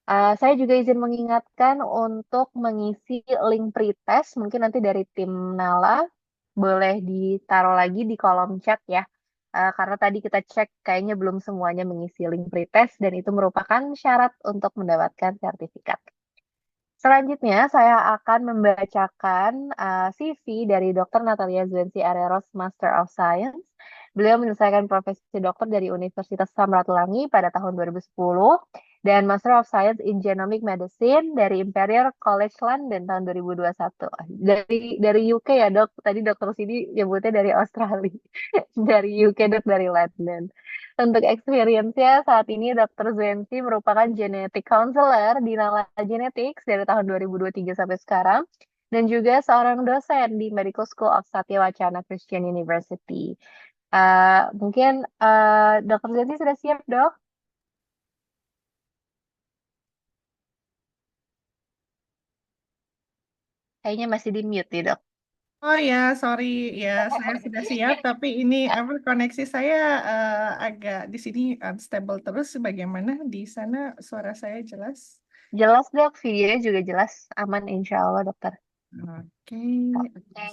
Saya juga izin mengingatkan untuk mengisi link pretest, mungkin nanti dari tim Nala boleh ditaruh lagi di kolom chat ya. Karena tadi kita cek kayaknya belum semuanya mengisi link pretest dan itu merupakan syarat untuk mendapatkan sertifikat. Selanjutnya, saya akan membacakan CV dari Dr. Natalia Zuensi Areros, Master of Science. Beliau menyelesaikan profesi dokter dari Universitas Samratulangi pada tahun 2010 dan Master of Science in Genomic Medicine dari Imperial College London tahun 2021. Dari UK ya dok, tadi dokter sini nyebutnya dari Australia, dari UK dok, dari London. Untuk experience-nya saat ini Dr. Zuensi merupakan genetic counselor di Nala Genetics dari tahun 2023 sampai sekarang dan juga seorang dosen di Medical School of Satya Wacana Christian University. Mungkin Dokter Zenti sudah siap, Dok? Kayaknya masih di mute nih, Dok. Oh ya, sorry ya, saya sudah siap, tapi ini apa koneksi saya agak di sini unstable terus. Bagaimana di sana suara saya jelas? Jelas, Dok. Videonya juga jelas. Aman, insya Allah, Dokter. Oke, Oke.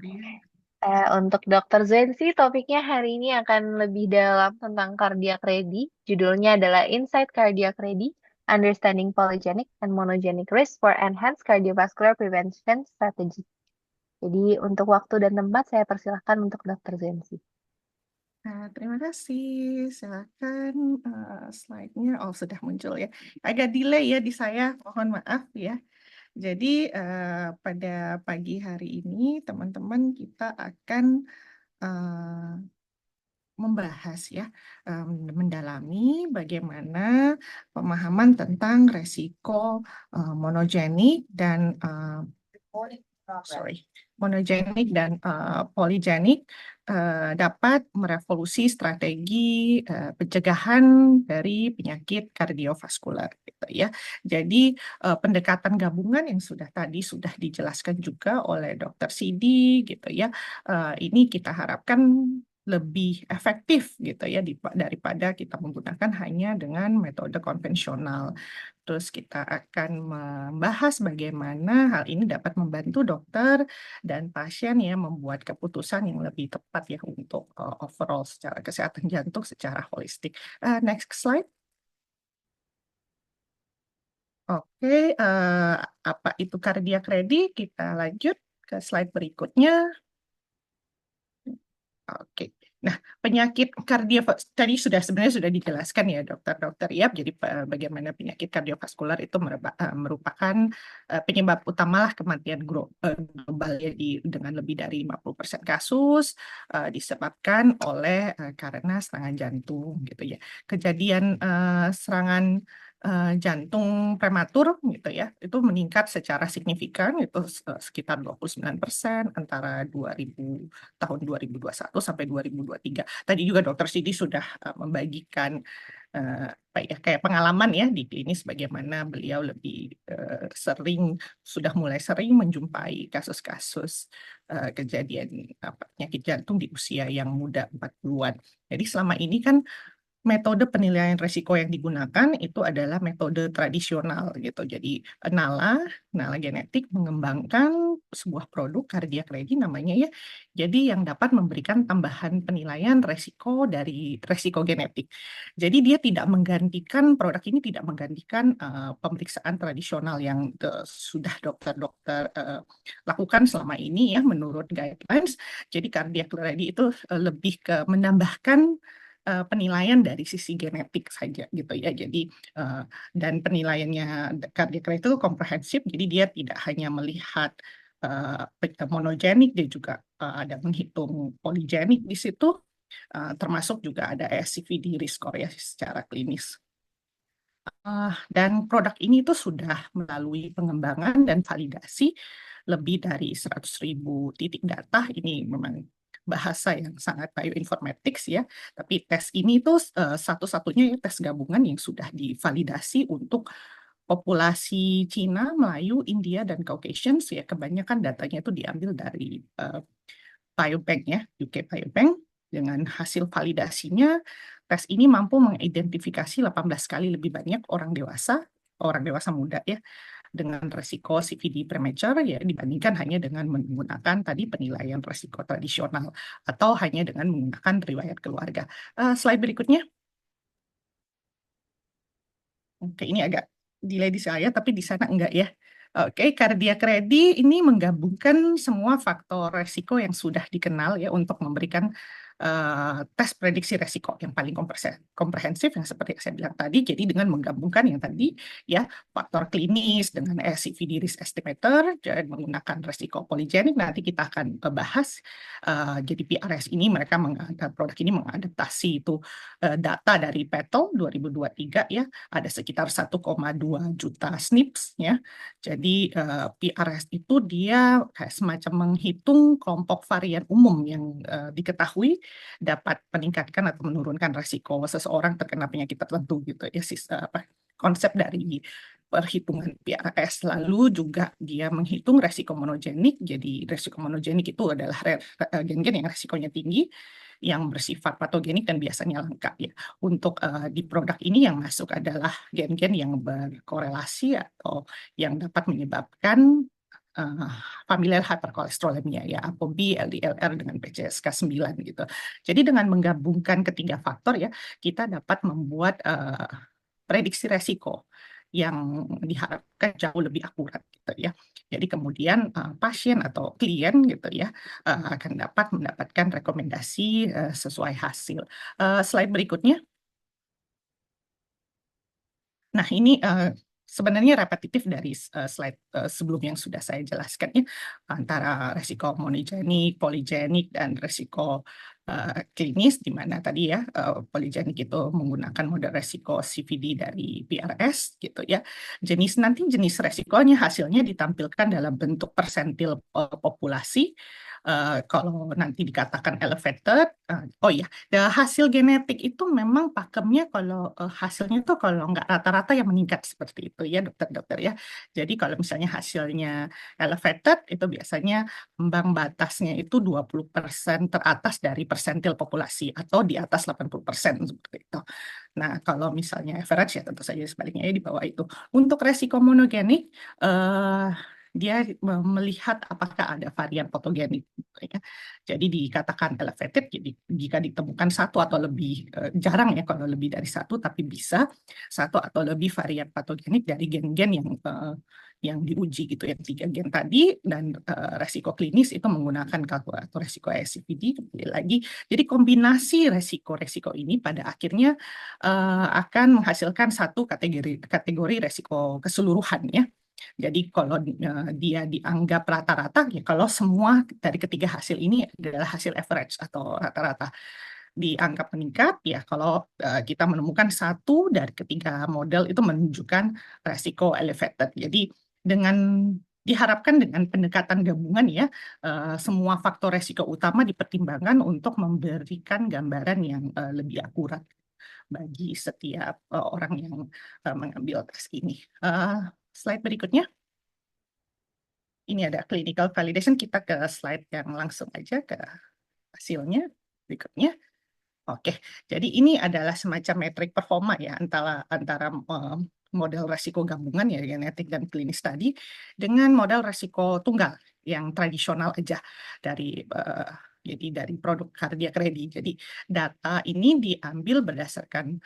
ya. Untuk Dokter Zensi, topiknya hari ini akan lebih dalam tentang cardiac ready. Judulnya adalah Insight Cardiac Ready, Understanding Polygenic and Monogenic Risk for Enhanced Cardiovascular Prevention Strategy. Jadi untuk waktu dan tempat saya persilahkan untuk Dokter Zensi. Terima kasih. Silakan slide-nya. Oh, sudah muncul ya. Agak delay ya di saya, mohon maaf ya. Jadi pada pagi hari ini teman-teman kita akan membahas ya, mendalami bagaimana pemahaman tentang resiko monogenik dan poligenik dapat merevolusi strategi pencegahan dari penyakit kardiovaskular gitu ya. Jadi pendekatan gabungan yang sudah dijelaskan juga oleh Dr. Sidi gitu ya. Ini kita harapkan lebih efektif gitu ya daripada kita menggunakan hanya dengan metode konvensional. Terus kita akan membahas bagaimana hal ini dapat membantu dokter dan pasien ya membuat keputusan yang lebih tepat ya untuk overall secara kesehatan jantung secara holistik. Next slide. Oke, apa itu cardiac ready? Kita lanjut ke slide berikutnya. Oke. Nah, penyakit tadi sebenarnya sudah dijelaskan ya dokter ya. Jadi bagaimana penyakit kardiovaskular itu merupakan penyebab utamalah kematian global ya dengan lebih dari 50% kasus disebabkan oleh karena serangan jantung gitu ya. Kejadian serangan jantung prematur gitu ya, itu meningkat secara signifikan itu sekitar 29% antara tahun 2021 sampai 2023. Tadi juga Dokter Sidi sudah membagikan kayak pengalaman ya di klinis bagaimana beliau lebih sudah mulai sering menjumpai kasus-kasus kejadian penyakit jantung di usia yang muda 40-an. Jadi selama ini kan metode penilaian risiko yang digunakan itu adalah metode tradisional gitu. Jadi Nala Genetik mengembangkan sebuah produk cardiac ready namanya ya. Jadi yang dapat memberikan tambahan penilaian risiko dari risiko genetik. Jadi dia tidak menggantikan produk ini tidak menggantikan pemeriksaan tradisional yang sudah dokter-dokter lakukan selama ini ya menurut guidelines. Jadi cardiac ready itu lebih ke menambahkan penilaian dari sisi genetik saja gitu ya. Jadi dan penilaiannya cardiac rate itu komprehensif. Jadi dia tidak hanya melihat monogenik, dia juga ada menghitung poligenik di situ, termasuk juga ada SCVD risk score ya secara klinis. Dan produk ini itu sudah melalui pengembangan dan validasi lebih dari 100.000 titik data. Ini memang bahasa yang sangat bioinformatics ya, tapi tes ini itu satu-satunya ya, tes gabungan yang sudah divalidasi untuk populasi Cina, Melayu, India, dan Caucasians ya. Kebanyakan datanya itu diambil dari Biobank ya, UK Biobank. Dengan hasil validasinya, tes ini mampu mengidentifikasi 18 kali lebih banyak orang dewasa muda ya, dengan resiko CVD premature ya dibandingkan hanya dengan menggunakan tadi penilaian resiko tradisional atau hanya dengan menggunakan riwayat keluarga. Slide berikutnya. Oke, ini agak delay di saya, tapi di sana enggak ya. Oke, cardiac ready ini menggabungkan semua faktor resiko yang sudah dikenal ya untuk memberikan tes prediksi resiko yang paling komprehensif yang seperti yang saya bilang tadi. Jadi dengan menggabungkan yang tadi ya faktor klinis dengan SCVD risk estimator dan menggunakan resiko poligenik nanti kita akan bahas. Jadi PRS ini produk ini mengadaptasi itu data dari PETL 2023 ya, ada sekitar 1,2 juta SNPs ya. Jadi PRS itu dia kayak semacam menghitung kelompok varian umum yang diketahui dapat meningkatkan atau menurunkan risiko seseorang terkena penyakit tertentu gitu ya, konsep dari perhitungan PRS. Lalu juga dia menghitung resiko monogenik. Jadi resiko monogenik itu adalah gen-gen yang resikonya tinggi, yang bersifat patogenik dan biasanya langka ya. Untuk di produk ini yang masuk adalah gen-gen yang berkorelasi atau yang dapat menyebabkan familial hyperkolesterolemia ya, ApoB, LDLR dengan PCSK9 gitu. Jadi dengan menggabungkan ketiga faktor ya, kita dapat membuat prediksi resiko yang diharapkan jauh lebih akurat gitu ya. Jadi kemudian pasien atau klien gitu ya akan dapat mendapatkan rekomendasi sesuai hasil. Slide berikutnya. Nah, ini sebenarnya repetitif dari slide sebelum yang sudah saya jelaskan ya, antara resiko monogenik, poligenik, dan resiko klinis, di mana tadi ya poligenik itu menggunakan model resiko CVD dari PRS gitu ya. Nanti jenis resikonya hasilnya ditampilkan dalam bentuk persentil populasi. Kalau nanti dikatakan elevated, oh iya, hasil genetik itu memang pakemnya kalau hasilnya tuh kalau nggak rata-rata yang meningkat seperti itu ya dokter-dokter ya. Jadi kalau misalnya hasilnya elevated itu biasanya ambang batasnya itu 20% teratas dari persentil populasi atau di atas 80% seperti itu. Nah, kalau misalnya average ya tentu saja sebaliknya ya di bawah itu. Untuk resiko monogenik, dia melihat apakah ada varian patogenik. Ya. Jadi dikatakan elevated, jadi jika ditemukan satu atau lebih, jarang ya kalau lebih dari satu, tapi bisa satu atau lebih varian patogenik dari gen-gen yang diuji gitu ya, 3 gen tadi, dan resiko klinis itu menggunakan kalkulator resiko ASCVD kembali lagi. Jadi kombinasi resiko-resiko ini pada akhirnya akan menghasilkan satu kategori resiko keseluruhan ya. Jadi kalau dia dianggap rata-rata, ya kalau semua dari ketiga hasil ini adalah hasil average atau rata-rata dianggap meningkat, ya kalau kita menemukan satu dari ketiga model itu menunjukkan resiko elevated. Jadi diharapkan dengan pendekatan gabungan ya, semua faktor resiko utama dipertimbangkan untuk memberikan gambaran yang lebih akurat bagi setiap orang yang mengambil tes ini. Slide berikutnya. Ini ada clinical validation. Kita ke slide yang langsung aja ke hasilnya berikutnya. Oke, jadi ini adalah semacam metrik performa ya antara model resiko gabungan ya genetik dan klinis tadi dengan model resiko tunggal yang tradisional aja dari produk cardiac ready. Jadi data ini diambil berdasarkan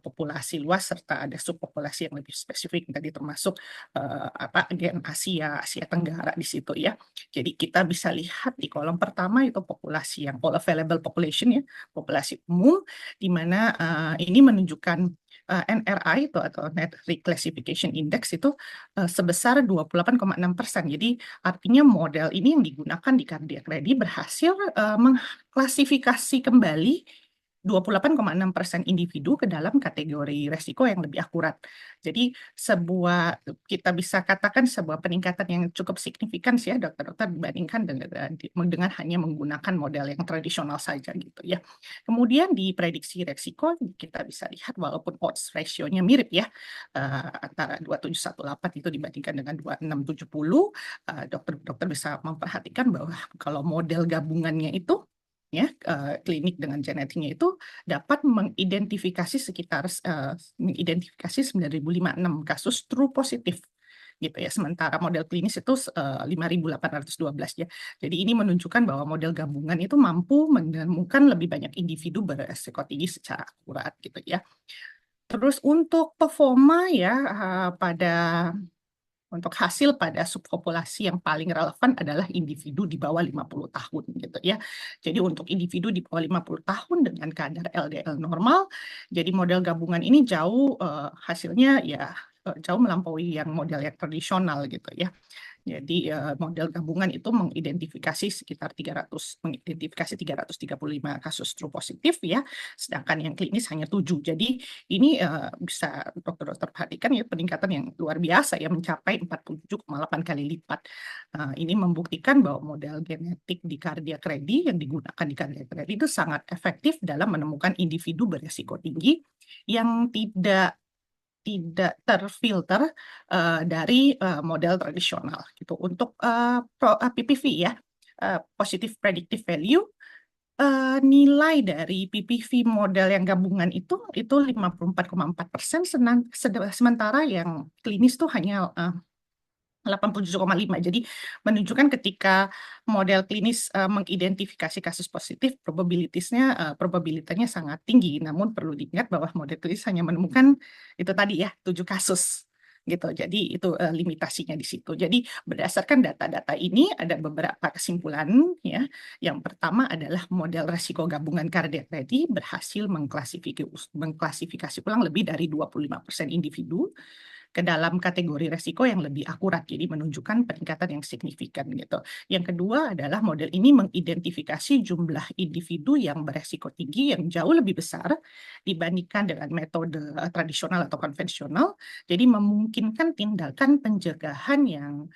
populasi luas serta ada subpopulasi yang lebih spesifik tadi termasuk gen Asia Tenggara di situ ya. Jadi kita bisa lihat di kolom pertama itu populasi yang all available population ya, populasi umum, di mana ini menunjukkan NRI itu atau Net Reclassification Index itu sebesar 28,6%. Jadi artinya model ini yang digunakan di Cardiac Ready berhasil mengklasifikasi kembali 28,6% individu ke dalam kategori resiko yang lebih akurat. Jadi kita bisa katakan sebuah peningkatan yang cukup signifikan sih ya dokter-dokter dibandingkan dengan hanya menggunakan model yang tradisional saja gitu ya. Kemudian di prediksi resiko kita bisa lihat walaupun odds ratio-nya mirip ya, antara 2718 itu dibandingkan dengan 2670, dokter-dokter bisa memperhatikan bahwa kalau model gabungannya itu ya, klinik dengan genetiknya itu dapat mengidentifikasi 9.056 kasus true positif gitu ya. Sementara model klinis itu 5.812 ya. Jadi ini menunjukkan bahwa model gabungan itu mampu menemukan lebih banyak individu beresiko tinggi secara akurat gitu ya. Terus untuk performa ya untuk hasil pada subpopulasi yang paling relevan adalah individu di bawah 50 tahun gitu ya. Jadi untuk individu di bawah 50 tahun dengan kadar LDL normal, jadi model gabungan ini jauh hasilnya ya jauh melampaui yang model yang tradisional gitu ya. Jadi model gabungan itu mengidentifikasi 335 kasus true positif ya, sedangkan yang klinis hanya 7. Jadi ini bisa dokter-dokter perhatikan ya peningkatan yang luar biasa ya, mencapai 47,8 kali lipat. Ini membuktikan bahwa model genetik di cardiac ready yang digunakan di cardiac ready itu sangat efektif dalam menemukan individu beresiko tinggi yang tidak terfilter dari model tradisional gitu. Untuk PPV ya, positive predictive value, nilai dari PPV model yang gabungan itu 54,4%, sementara yang klinis tuh hanya 87,5. Jadi menunjukkan ketika model klinis mengidentifikasi kasus positif, probabilitasnya sangat tinggi. Namun perlu diingat bahwa model klinis hanya menemukan itu tadi ya 7 kasus gitu. Jadi itu limitasinya di situ. Jadi berdasarkan data-data ini ada beberapa kesimpulan ya. Yang pertama adalah model resiko gabungan cardiac ready berhasil mengklasifikasi ulang lebih dari 25% individu ke dalam kategori resiko yang lebih akurat, jadi menunjukkan peningkatan yang signifikan gitu. Yang kedua adalah model ini mengidentifikasi jumlah individu yang beresiko tinggi yang jauh lebih besar dibandingkan dengan metode tradisional atau konvensional, jadi memungkinkan tindakan pencegahan yang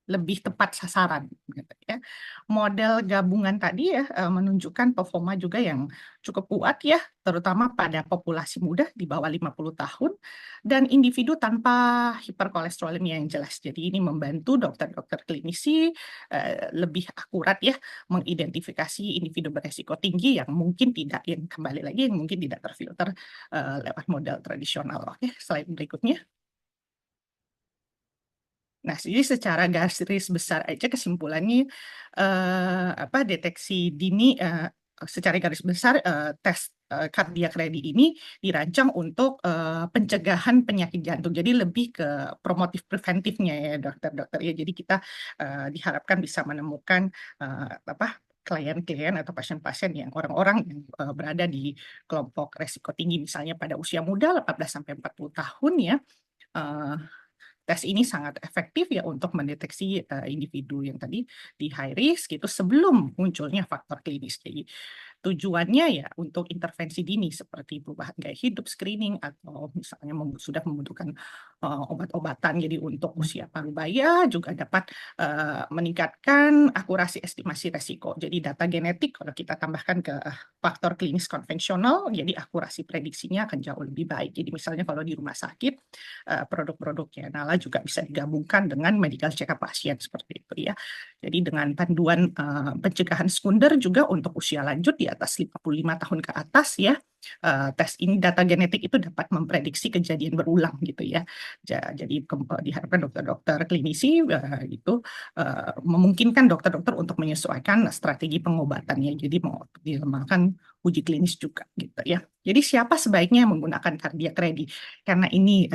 lebih tepat sasaran gitu ya. Model gabungan tadi ya menunjukkan performa juga yang cukup kuat ya, terutama pada populasi muda di bawah 50 tahun dan individu tanpa hiperkolesterolemia yang jelas. Jadi ini membantu dokter-dokter klinisi lebih akurat ya mengidentifikasi individu beresiko tinggi yang mungkin tidak, yang kembali lagi yang mungkin tidak terfilter lewat model tradisional. Oke, slide berikutnya. Nah, jadi secara garis besar aja kesimpulannya deteksi dini secara garis besar tes cardiac ready ini dirancang untuk pencegahan penyakit jantung. Jadi lebih ke promotif preventifnya ya dokter-dokter ya. Jadi kita diharapkan bisa menemukan klien-klien atau pasien-pasien yang orang-orang yang berada di kelompok resiko tinggi misalnya pada usia muda 18 sampai 40 tahun ya. Tes ini sangat efektif ya untuk mendeteksi individu yang tadi di high risk gitu sebelum munculnya faktor klinis. Jadi tujuannya ya untuk intervensi dini seperti perubahan gaya hidup, screening, atau misalnya sudah membutuhkan obat-obatan. Jadi untuk usia parubaya juga dapat meningkatkan akurasi estimasi resiko. Jadi data genetik kalau kita tambahkan ke faktor klinis konvensional, jadi akurasi prediksinya akan jauh lebih baik. Jadi misalnya kalau di rumah sakit, produk-produknya Nala juga bisa digabungkan dengan medical check-up pasien seperti itu ya. Jadi dengan panduan pencegahan sekunder juga untuk usia lanjut di atas 55 tahun ke atas ya. Tes ini data genetik itu dapat memprediksi kejadian berulang gitu ya. Jadi diharapkan dokter-dokter klinisi itu memungkinkan dokter-dokter untuk menyesuaikan strategi pengobatannya. Jadi mau dikembangkan uji klinis juga gitu ya. Jadi siapa sebaiknya menggunakan cardiac ready? Karena ini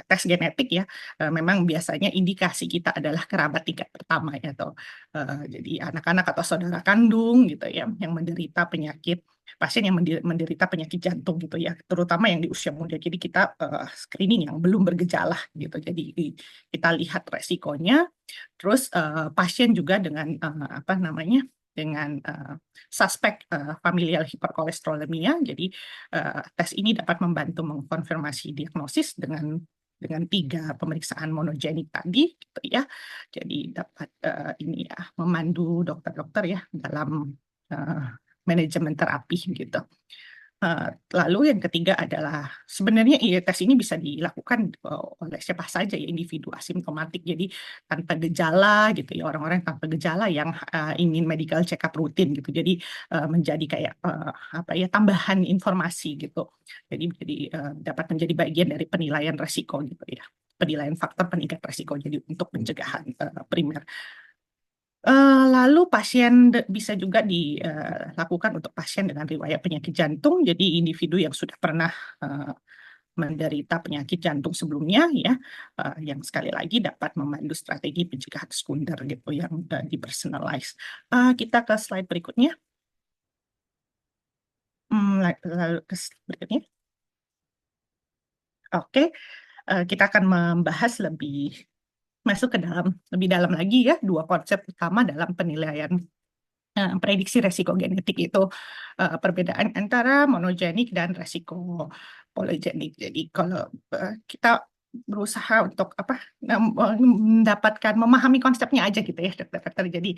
tes genetik ya, memang biasanya indikasi kita adalah kerabat tingkat pertama ya, atau jadi anak-anak atau saudara kandung gitu ya, yang menderita penyakit, pasien yang menderita penyakit jantung gitu ya, terutama yang di usia muda. Jadi kita screening yang belum bergejala gitu. Jadi kita lihat resikonya, terus pasien juga dengan dengan suspek familial hiperkolesterolemia. Jadi tes ini dapat membantu mengkonfirmasi diagnosis dengan 3 pemeriksaan monogenik tadi gitu ya. Jadi dapat ini ya memandu dokter-dokter ya dalam manajemen terapi gitu. Lalu yang ketiga adalah sebenarnya tes ini bisa dilakukan oleh siapa saja ya, individu asimptomatik, jadi tanpa gejala gitu ya, orang-orang tanpa gejala yang ingin medical check up rutin gitu. Jadi menjadi kayak tambahan informasi gitu. Jadi dapat menjadi bagian dari penilaian resiko gitu ya. Penilaian faktor peningkat resiko jadi untuk pencegahan primer. Lalu pasien bisa juga dilakukan untuk pasien dengan riwayat penyakit jantung, jadi individu yang sudah pernah menderita penyakit jantung sebelumnya ya, yang sekali lagi dapat memandu strategi pencegahan sekunder gitu yang dipersonalize. Kita ke slide berikutnya. Lalu ke slide berikutnya. Oke, kita akan membahas lebih masuk ke dalam lebih dalam lagi ya dua konsep utama dalam penilaian prediksi resiko genetik itu perbedaan antara monogenik dan resiko poligenik. Jadi kalau kita berusaha untuk mendapatkan memahami konsepnya aja gitu ya dokter. Jadi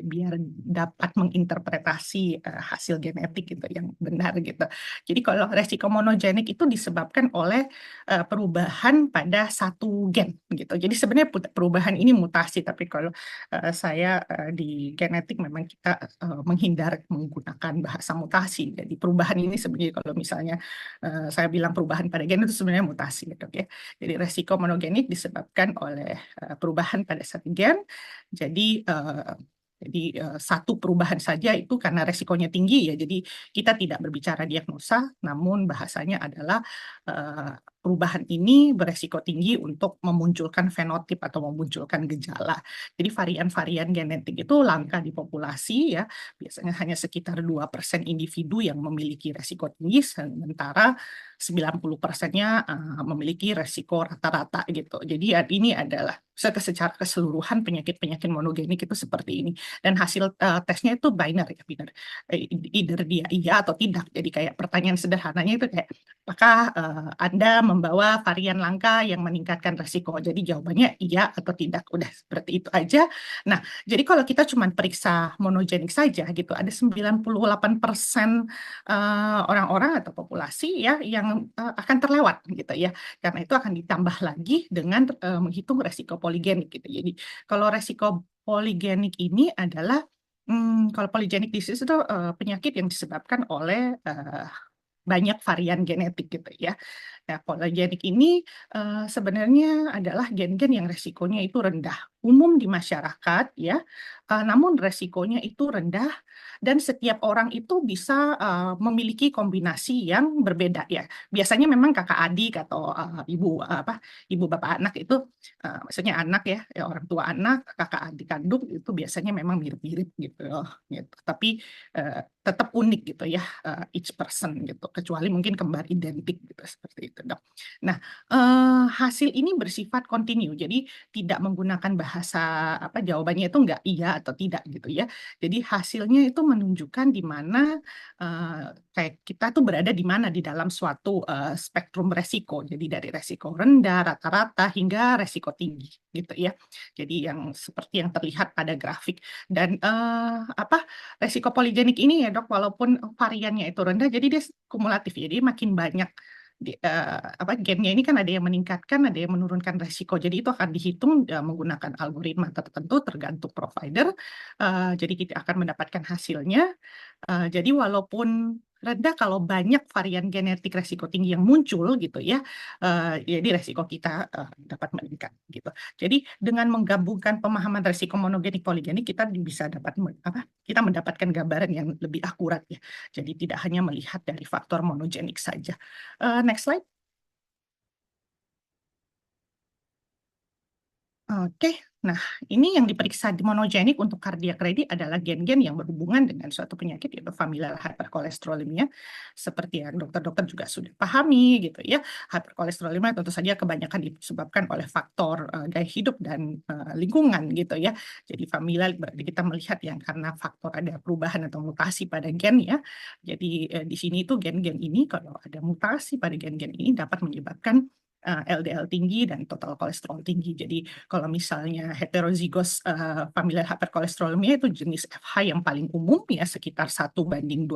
biar dapat menginterpretasi hasil genetik gitu yang benar gitu. Jadi kalau resiko monogenik itu disebabkan oleh perubahan pada satu gen gitu. Jadi sebenarnya perubahan ini mutasi, tapi kalau saya di genetik memang kita menghindar menggunakan bahasa mutasi. Jadi perubahan ini sebenarnya kalau misalnya saya bilang perubahan pada gen itu sebenarnya mutasi gitu ya. Jadi resiko monogenik disebabkan oleh perubahan pada satu gen. Jadi satu perubahan saja itu karena resikonya tinggi ya. Jadi kita tidak berbicara diagnosa, namun bahasanya adalah perubahan ini beresiko tinggi untuk memunculkan fenotip atau memunculkan gejala. Jadi varian-varian genetik itu langka di populasi ya. Biasanya hanya sekitar 2% individu yang memiliki resiko tinggi, sementara 90%-nya memiliki resiko rata-rata gitu. Jadi ini adalah secara keseluruhan penyakit-penyakit monogenik itu seperti ini. Dan hasil tesnya itu binary ya, benar. Either dia iya atau tidak. Jadi kayak pertanyaan sederhananya itu kayak, apakah Anda membawa varian langka yang meningkatkan resiko? Jadi jawabannya iya atau tidak. Udah seperti itu aja. Nah, jadi kalau kita cuma periksa monogenik saja gitu, ada 98% orang-orang atau populasi ya yang akan terlewat gitu ya. Karena itu akan ditambah lagi dengan menghitung resiko poligenik gitu. Jadi kalau resiko poligenik ini adalah kalau polygenic disease itu penyakit yang disebabkan oleh banyak varian genetik gitu ya. Nah, polygenic ini sebenarnya adalah gen-gen yang resikonya itu rendah, umum di masyarakat ya, namun resikonya itu rendah dan setiap orang itu bisa memiliki kombinasi yang berbeda ya. Biasanya memang kakak adik atau ibu bapak anak itu maksudnya anak ya orang tua anak, kakak adik kandung itu biasanya memang mirip-mirip gitu loh, gitu. Tapi tetap unik gitu ya each person gitu, kecuali mungkin kembar identik gitu seperti itu dok. Nah hasil ini bersifat kontinu, jadi tidak menggunakan bahasa jawabannya itu enggak iya atau tidak gitu ya. Jadi hasilnya itu menunjukkan di mana kayak kita tuh berada di mana di dalam suatu spektrum resiko. Jadi dari resiko rendah, rata-rata hingga resiko tinggi gitu ya. Jadi yang seperti yang terlihat pada grafik dan resiko poligenik ini ya dok, walaupun variannya itu rendah, jadi dia kumulatif, jadi makin banyak gennya ini kan ada yang meningkatkan, ada yang menurunkan resiko. Jadi itu akan dihitung menggunakan algoritma tertentu tergantung provider. Jadi kita akan mendapatkan hasilnya. Jadi walaupun rendah, kalau banyak varian genetik resiko tinggi yang muncul gitu ya, jadi resiko kita dapat meningkat gitu. Jadi dengan menggabungkan pemahaman resiko monogenik poligenik kita bisa kita mendapatkan gambaran yang lebih akurat ya. Jadi tidak hanya melihat dari faktor monogenik saja. Next slide. Oke, nah ini yang diperiksa di monogenik untuk cardiac ready adalah gen-gen yang berhubungan dengan suatu penyakit yaitu familial hyperkolesterolemia, seperti yang dokter-dokter juga sudah pahami gitu ya. Hyperkolesterolemia tentu saja kebanyakan disebabkan oleh faktor gaya hidup dan lingkungan gitu ya. Jadi familial berarti kita melihat yang karena faktor ada perubahan atau mutasi pada gen ya. Jadi di sini itu gen-gen ini kalau ada mutasi pada gen-gen ini dapat menyebabkan LDL tinggi dan total kolesterol tinggi. Jadi kalau misalnya heterozigos familial hyperkolesterolemia itu jenis FH yang paling umum ya sekitar 1:250,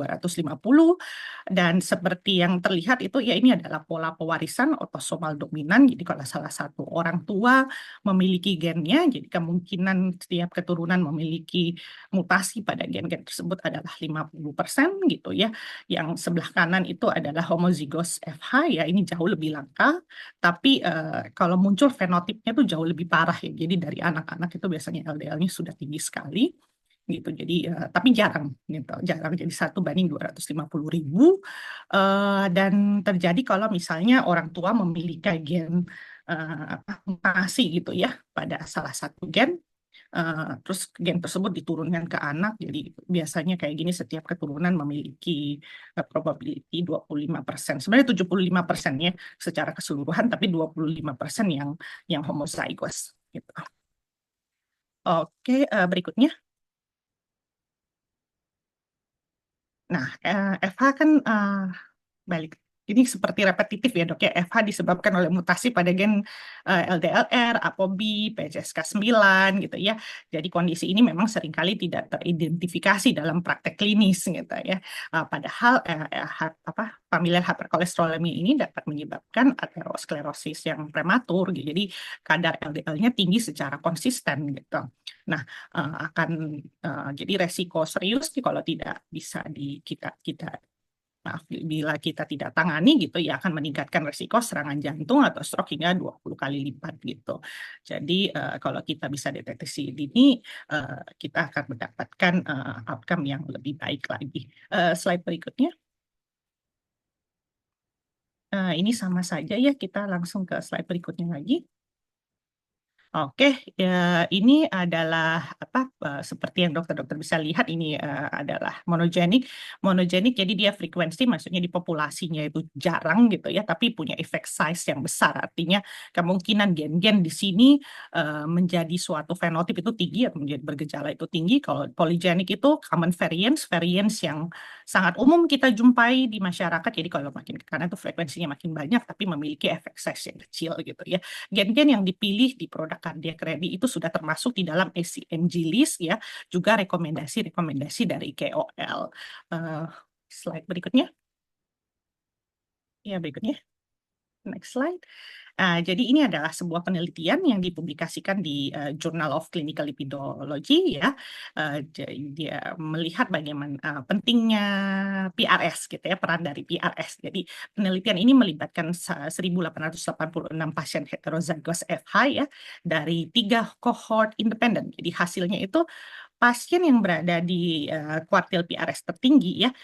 dan seperti yang terlihat itu ya ini adalah pola pewarisan autosomal dominan. Jadi kalau salah satu orang tua memiliki gennya, jadi kemungkinan setiap keturunan memiliki mutasi pada gen-gen tersebut adalah 50% gitu ya. Yang sebelah kanan itu adalah homozigos FH ya, ini jauh lebih langka. Tapi kalau muncul fenotipnya tuh jauh lebih parah ya. Jadi dari anak-anak itu biasanya LDL-nya sudah tinggi sekali gitu. Jadi tapi jarang gitu, jarang. Jadi 1:250.000 dan terjadi kalau misalnya orang tua memiliki gen mutasi gitu ya pada salah satu gen. Terus gen tersebut diturunkan ke anak, jadi biasanya kayak gini setiap keturunan memiliki probability 25%. Sebenarnya 75% ya secara keseluruhan, tapi 25% yang homozygous gitu. Oke, berikutnya. Nah, FH kan balik. Ini seperti repetitif ya dok ya. FH disebabkan oleh mutasi pada gen LDLR, ApoB, PCSK9 gitu ya. Jadi kondisi ini memang seringkali tidak teridentifikasi dalam praktek klinis gitu ya. Padahal familial hyperkolesterolemia ini dapat menyebabkan aterosklerosis yang prematur gitu. Jadi kadar LDL-nya tinggi secara konsisten gitu. Nah, jadi resiko serius nih kalau tidak bisa bila kita tidak tangani gitu ya akan meningkatkan resiko serangan jantung atau stroke hingga 20 kali lipat gitu. Jadi kalau kita bisa deteksi dini, kita akan mendapatkan outcome yang lebih baik lagi. Slide berikutnya. Ini sama saja ya, kita langsung ke slide berikutnya lagi. Oke, ya, ini adalah seperti yang dokter-dokter bisa lihat ini adalah monogenik. Monogenik jadi dia frekuensi maksudnya di populasinya itu jarang gitu ya, tapi punya efek size yang besar. Artinya kemungkinan gen-gen di sini menjadi suatu fenotip itu tinggi atau menjadi bergejala itu tinggi. Kalau polygenik itu common variants yang sangat umum kita jumpai di masyarakat. Jadi kalau makin ke kanan itu frekuensinya makin banyak, tapi memiliki efek size yang kecil gitu ya. Gen-gen yang dipilih di produk kardiak ready itu sudah termasuk di dalam ACMG list ya, juga rekomendasi dari KOL. Slide berikutnya. Ya, berikutnya. Next slide. Jadi ini adalah sebuah penelitian yang dipublikasikan di Journal of Clinical Lipidology ya. Dia melihat bagaimana pentingnya PRS gitu ya, peran dari PRS. Jadi penelitian ini melibatkan 1.886 pasien heterozygous FH ya dari 3 cohort independen. Jadi hasilnya itu pasien yang berada di kuartil PRS tertinggi ya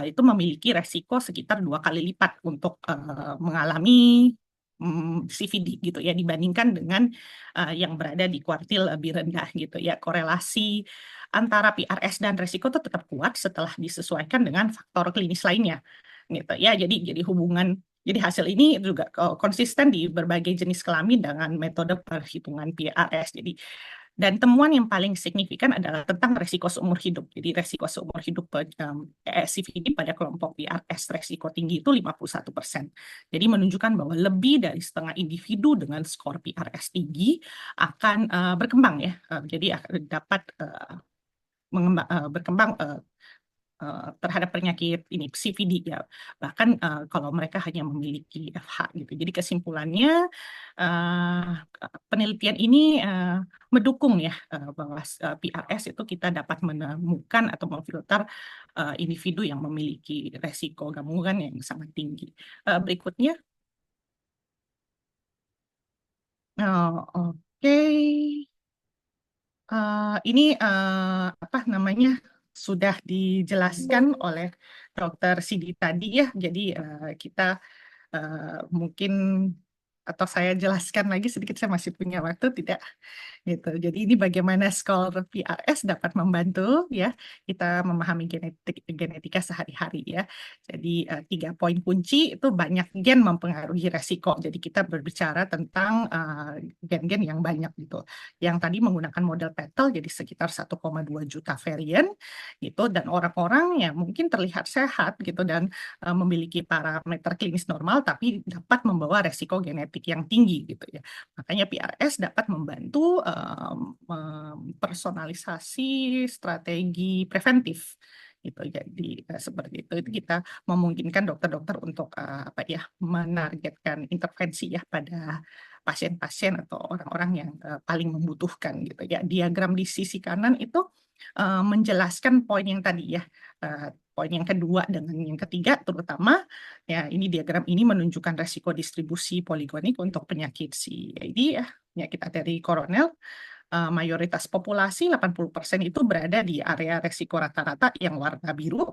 itu memiliki resiko sekitar 2 kali lipat untuk mengalami CVD gitu ya dibandingkan dengan yang berada di kuartil lebih rendah gitu ya. Korelasi antara PRS dan resiko itu tetap kuat setelah disesuaikan dengan faktor klinis lainnya gitu ya. Jadi jadi hasil ini juga konsisten di berbagai jenis kelamin dengan metode perhitungan PRS. Dan temuan yang paling signifikan adalah tentang resiko seumur hidup. Jadi resiko seumur hidup CVD pada kelompok PRS resiko tinggi itu 51%. Jadi menunjukkan bahwa lebih dari setengah individu dengan skor PRS tinggi akan berkembang ya. Jadi dapat berkembang terhadap penyakit ini CVD ya. Bahkan kalau mereka hanya memiliki FH gitu. Jadi kesimpulannya penelitian ini mendukung ya bahwa PRS itu kita dapat menemukan atau memfilter individu yang memiliki resiko gangguan yang sangat tinggi. Berikutnya. Oke. Ini apa namanya sudah dijelaskan oleh Dokter Sidi tadi ya. Jadi kita mungkin atau saya jelaskan lagi sedikit, saya masih punya waktu tidak gitu. Jadi ini bagaimana skor PRS dapat membantu ya kita memahami genetika sehari-hari ya. Jadi 3 poin kunci itu banyak gen mempengaruhi resiko. Jadi kita berbicara tentang gen-gen yang banyak gitu. Yang tadi menggunakan model Petal jadi sekitar 1,2 juta varian gitu, dan orang-orang yang mungkin terlihat sehat gitu dan memiliki parameter klinis normal tapi dapat membawa resiko genetik yang tinggi gitu ya. Makanya PRS dapat membantu mempersonalisasi strategi preventif gitu. Jadi seperti itu kita memungkinkan dokter-dokter untuk menargetkan intervensi ya pada pasien-pasien atau orang-orang yang paling membutuhkan gitu ya. Diagram di sisi kanan itu menjelaskan poin yang tadi ya. Poin yang kedua dengan yang ketiga terutama ya, ini diagram ini menunjukkan resiko distribusi poligonik untuk penyakit CAD ya, penyakit arteri koroner. Mayoritas populasi 80% itu berada di area resiko rata-rata yang warna biru.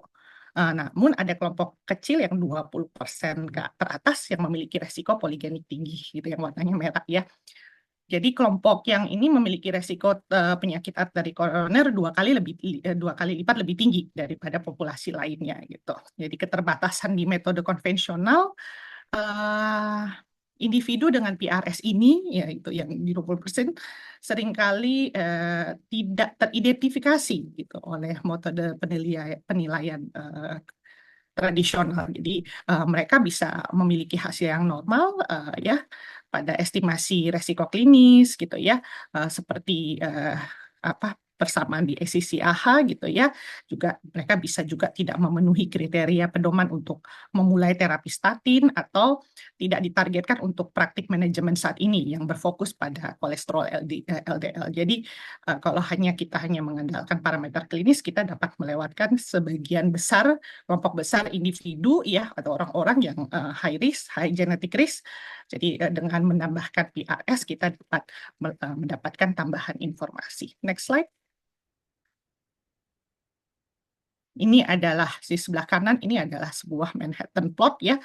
Namun ada kelompok kecil yang 20% ke teratas yang memiliki resiko poligenik tinggi gitu yang warnanya merah ya. Jadi kelompok yang ini memiliki resiko penyakit arteri koroner dua kali lipat lebih tinggi daripada populasi lainnya gitu. Jadi keterbatasan di metode konvensional, individu dengan PRS ini, yaitu yang di 20%, seringkali tidak teridentifikasi gitu oleh metode penilaian tradisional. Jadi mereka bisa memiliki hasil yang normal ya pada estimasi resiko klinis gitu ya, seperti apa persamaan di ACC-AHA gitu ya. Juga mereka bisa juga tidak memenuhi kriteria pedoman untuk memulai terapi statin atau tidak ditargetkan untuk praktik manajemen saat ini yang berfokus pada kolesterol LDL. Jadi kalau kita hanya mengandalkan parameter klinis, kita dapat melewatkan sebagian besar kelompok besar individu ya atau orang-orang yang high risk, high genetic risk. Jadi dengan menambahkan PRS kita dapat mendapatkan tambahan informasi. Next slide. Ini adalah di sebelah kanan, ini adalah sebuah Manhattan plot ya,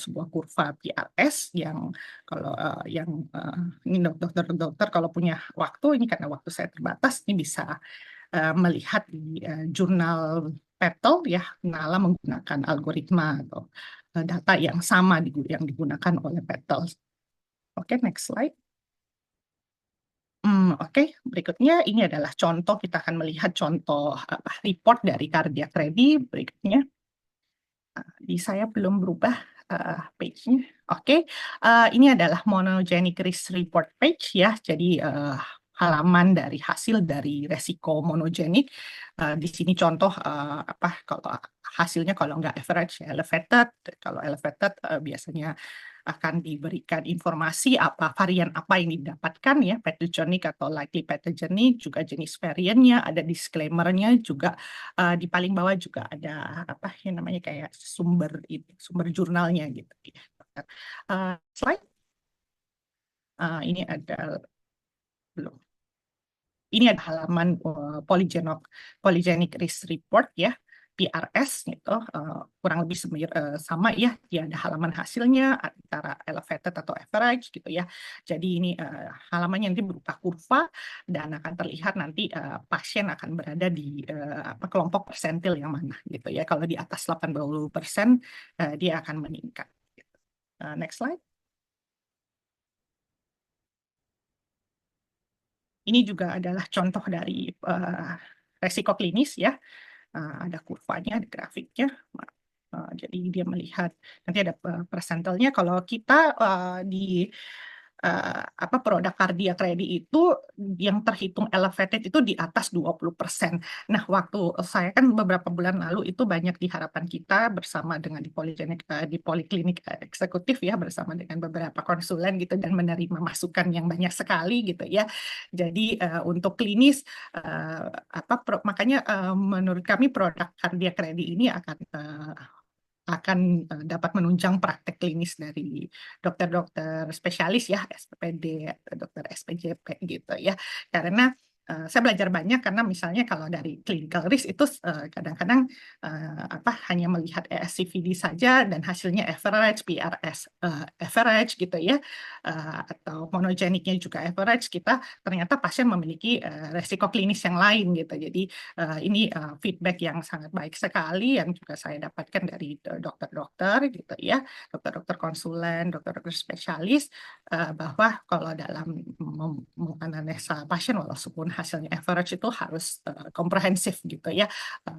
sebuah kurva PRS yang kalau ini dokter-dokter kalau punya waktu, ini karena waktu saya terbatas, ini bisa melihat di jurnal PETL ya, NALA menggunakan algoritma atau data yang sama yang digunakan oleh PETL. Oke, next slide. Oke, berikutnya ini adalah contoh, kita akan melihat contoh report dari Cardiac Ready berikutnya. Saya belum berubah page-nya. Oke, ini adalah monogenic risk report page ya. Jadi halaman dari hasil dari resiko monogenik. Di sini contoh kalau hasilnya kalau nggak average ya elevated. Kalau elevated biasanya akan diberikan informasi varian apa yang didapatkan ya, pathogenic atau likely pathogenic, juga jenis variannya, ada disclaimer-nya juga di paling bawah juga ada yang namanya kayak sumber jurnalnya gitu. Slide. Ini ada belum. Ini ada halaman polygenic risk report ya. PRS gitu, kurang lebih sama ya, dia ada halaman hasilnya antara elevated atau average gitu ya. Jadi ini halamannya nanti berupa kurva dan akan terlihat nanti pasien akan berada di kelompok persentil yang mana gitu ya. Kalau di atas 80% dia akan meningkat. Gitu. Next slide. Ini juga adalah contoh dari resiko klinis ya. Ada kurvanya, ada grafiknya. Jadi dia melihat nanti ada persentilnya. Kalau kita di produk kardiak ready itu yang terhitung elevated itu di atas 20%. Nah, waktu saya kan beberapa bulan lalu itu banyak di Harapan Kita bersama dengan di poliklinik eksekutif ya, bersama dengan beberapa konsulen gitu dan menerima masukan yang banyak sekali gitu ya. Jadi untuk klinis makanya menurut kami produk kardiak ready ini akan dapat menunjang praktek klinis dari dokter-dokter spesialis ya, SPPD, dokter SPJP gitu ya. Karena saya belajar banyak karena misalnya kalau dari clinical risk itu kadang-kadang hanya melihat ESCVD saja dan hasilnya average, PRS average gitu ya, atau monogeniknya juga average, kita ternyata pasien memiliki resiko klinis yang lain gitu. Jadi ini feedback yang sangat baik sekali yang juga saya dapatkan dari dokter-dokter gitu ya, dokter-dokter konsulen, dokter-dokter spesialis, bahwa kalau dalam menganalisa pasien walaupun hasilnya average itu harus komprehensif gitu ya.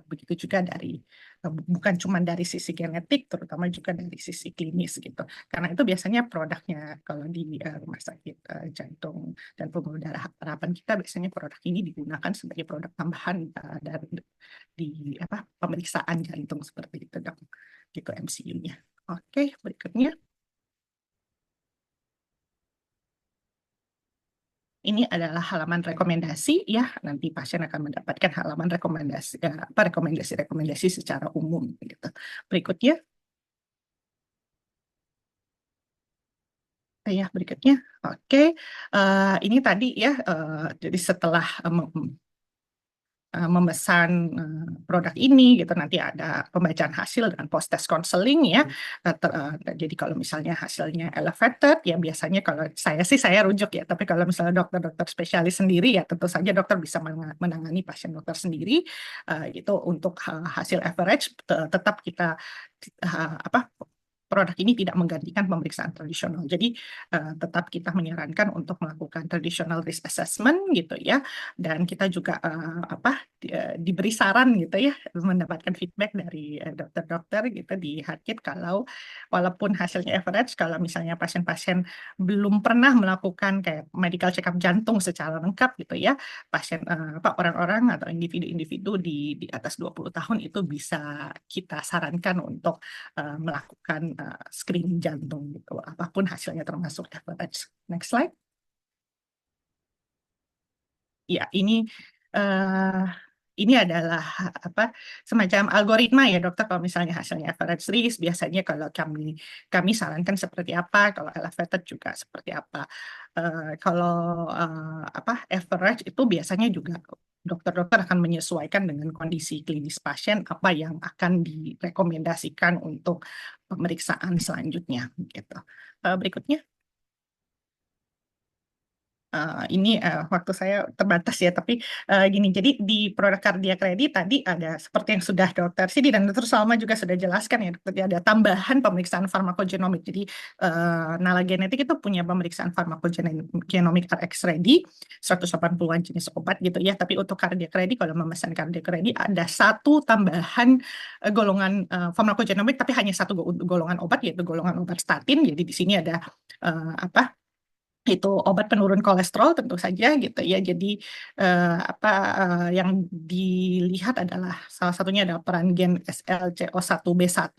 Begitu juga dari bukan cuma dari sisi genetik, terutama juga dari sisi klinis gitu. Karena itu biasanya produknya kalau di rumah sakit jantung dan pembuluh darah Harapan Kita biasanya produk ini digunakan sebagai produk tambahan di pemeriksaan jantung seperti itu dok, gitu MCU-nya. Oke, berikutnya. Ini adalah halaman rekomendasi ya. Nanti pasien akan mendapatkan halaman rekomendasi secara umum gitu. Berikutnya. Ya, berikutnya. Oke. Ini tadi ya. Jadi setelah memesan produk ini gitu, nanti ada pembacaan hasil dengan post test counseling ya. Jadi kalau misalnya hasilnya elevated ya biasanya kalau saya rujuk ya, tapi kalau misalnya dokter-dokter spesialis sendiri ya tentu saja dokter bisa menangani pasien dokter sendiri gitu. Untuk hasil average tetap kita produk ini tidak menggantikan pemeriksaan tradisional. Jadi tetap kita menyarankan untuk melakukan traditional risk assessment gitu ya. Dan kita juga diberi saran gitu ya, mendapatkan feedback dari dokter-dokter gitu di Heartkit kalau walaupun hasilnya average, kalau misalnya pasien-pasien belum pernah melakukan kayak medical check up jantung secara lengkap gitu ya, pasien orang-orang atau individu-individu di atas 20 tahun itu bisa kita sarankan untuk melakukan screening jantung gitu, apapun hasilnya termasuk average. Next slide. Ya, ini adalah semacam algoritma ya dokter. Kalau misalnya hasilnya average risk, biasanya kalau kami sarankan seperti apa, kalau elevated juga seperti apa. Kalau average itu biasanya juga dokter-dokter akan menyesuaikan dengan kondisi klinis pasien apa yang akan direkomendasikan untuk pemeriksaan selanjutnya gitu. Berikutnya. Ini waktu saya terbatas ya, tapi gini, jadi di produk kardiak ready tadi ada seperti yang sudah dokter Sidi dan dokter Salma juga sudah jelaskan ya, dokter, ada tambahan pemeriksaan farmakogenomik. Jadi Nala Genetik itu punya pemeriksaan farmakogenomik RX ready, 180-an jenis obat gitu ya, tapi untuk kardiak ready, kalau memesan kardiak ready ada satu tambahan golongan farmakogenomik, tapi hanya satu golongan obat, yaitu golongan obat statin. Jadi di sini ada itu obat penurun kolesterol tentu saja gitu ya. Jadi yang dilihat adalah salah satunya adalah peran gen SLCO1B1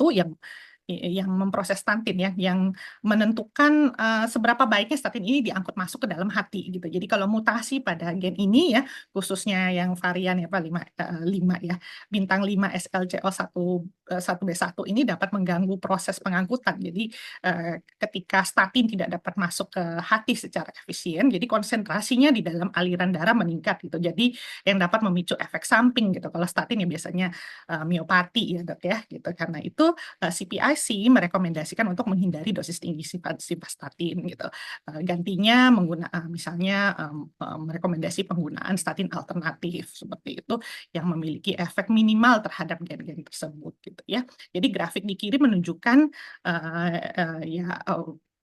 yang memproses statin ya, yang menentukan seberapa baiknya statin ini diangkut masuk ke dalam hati gitu. Jadi kalau mutasi pada gen ini ya, khususnya yang varian ya 5 ya, bintang 5 SLCO1B1 ini dapat mengganggu proses pengangkutan. Jadi ketika statin tidak dapat masuk ke hati secara efisien, jadi konsentrasinya di dalam aliran darah meningkat gitu. Jadi yang dapat memicu efek samping gitu. Kalau statin ya biasanya miopati ya dok ya gitu. Karena itu CPIC merekomendasikan untuk menghindari dosis tinggi statin gitu. Gantinya misalnya merekomendasi penggunaan statin alternatif seperti itu yang memiliki efek minimal terhadap gen-gen tersebut gitu ya. Jadi grafik di kiri menunjukkan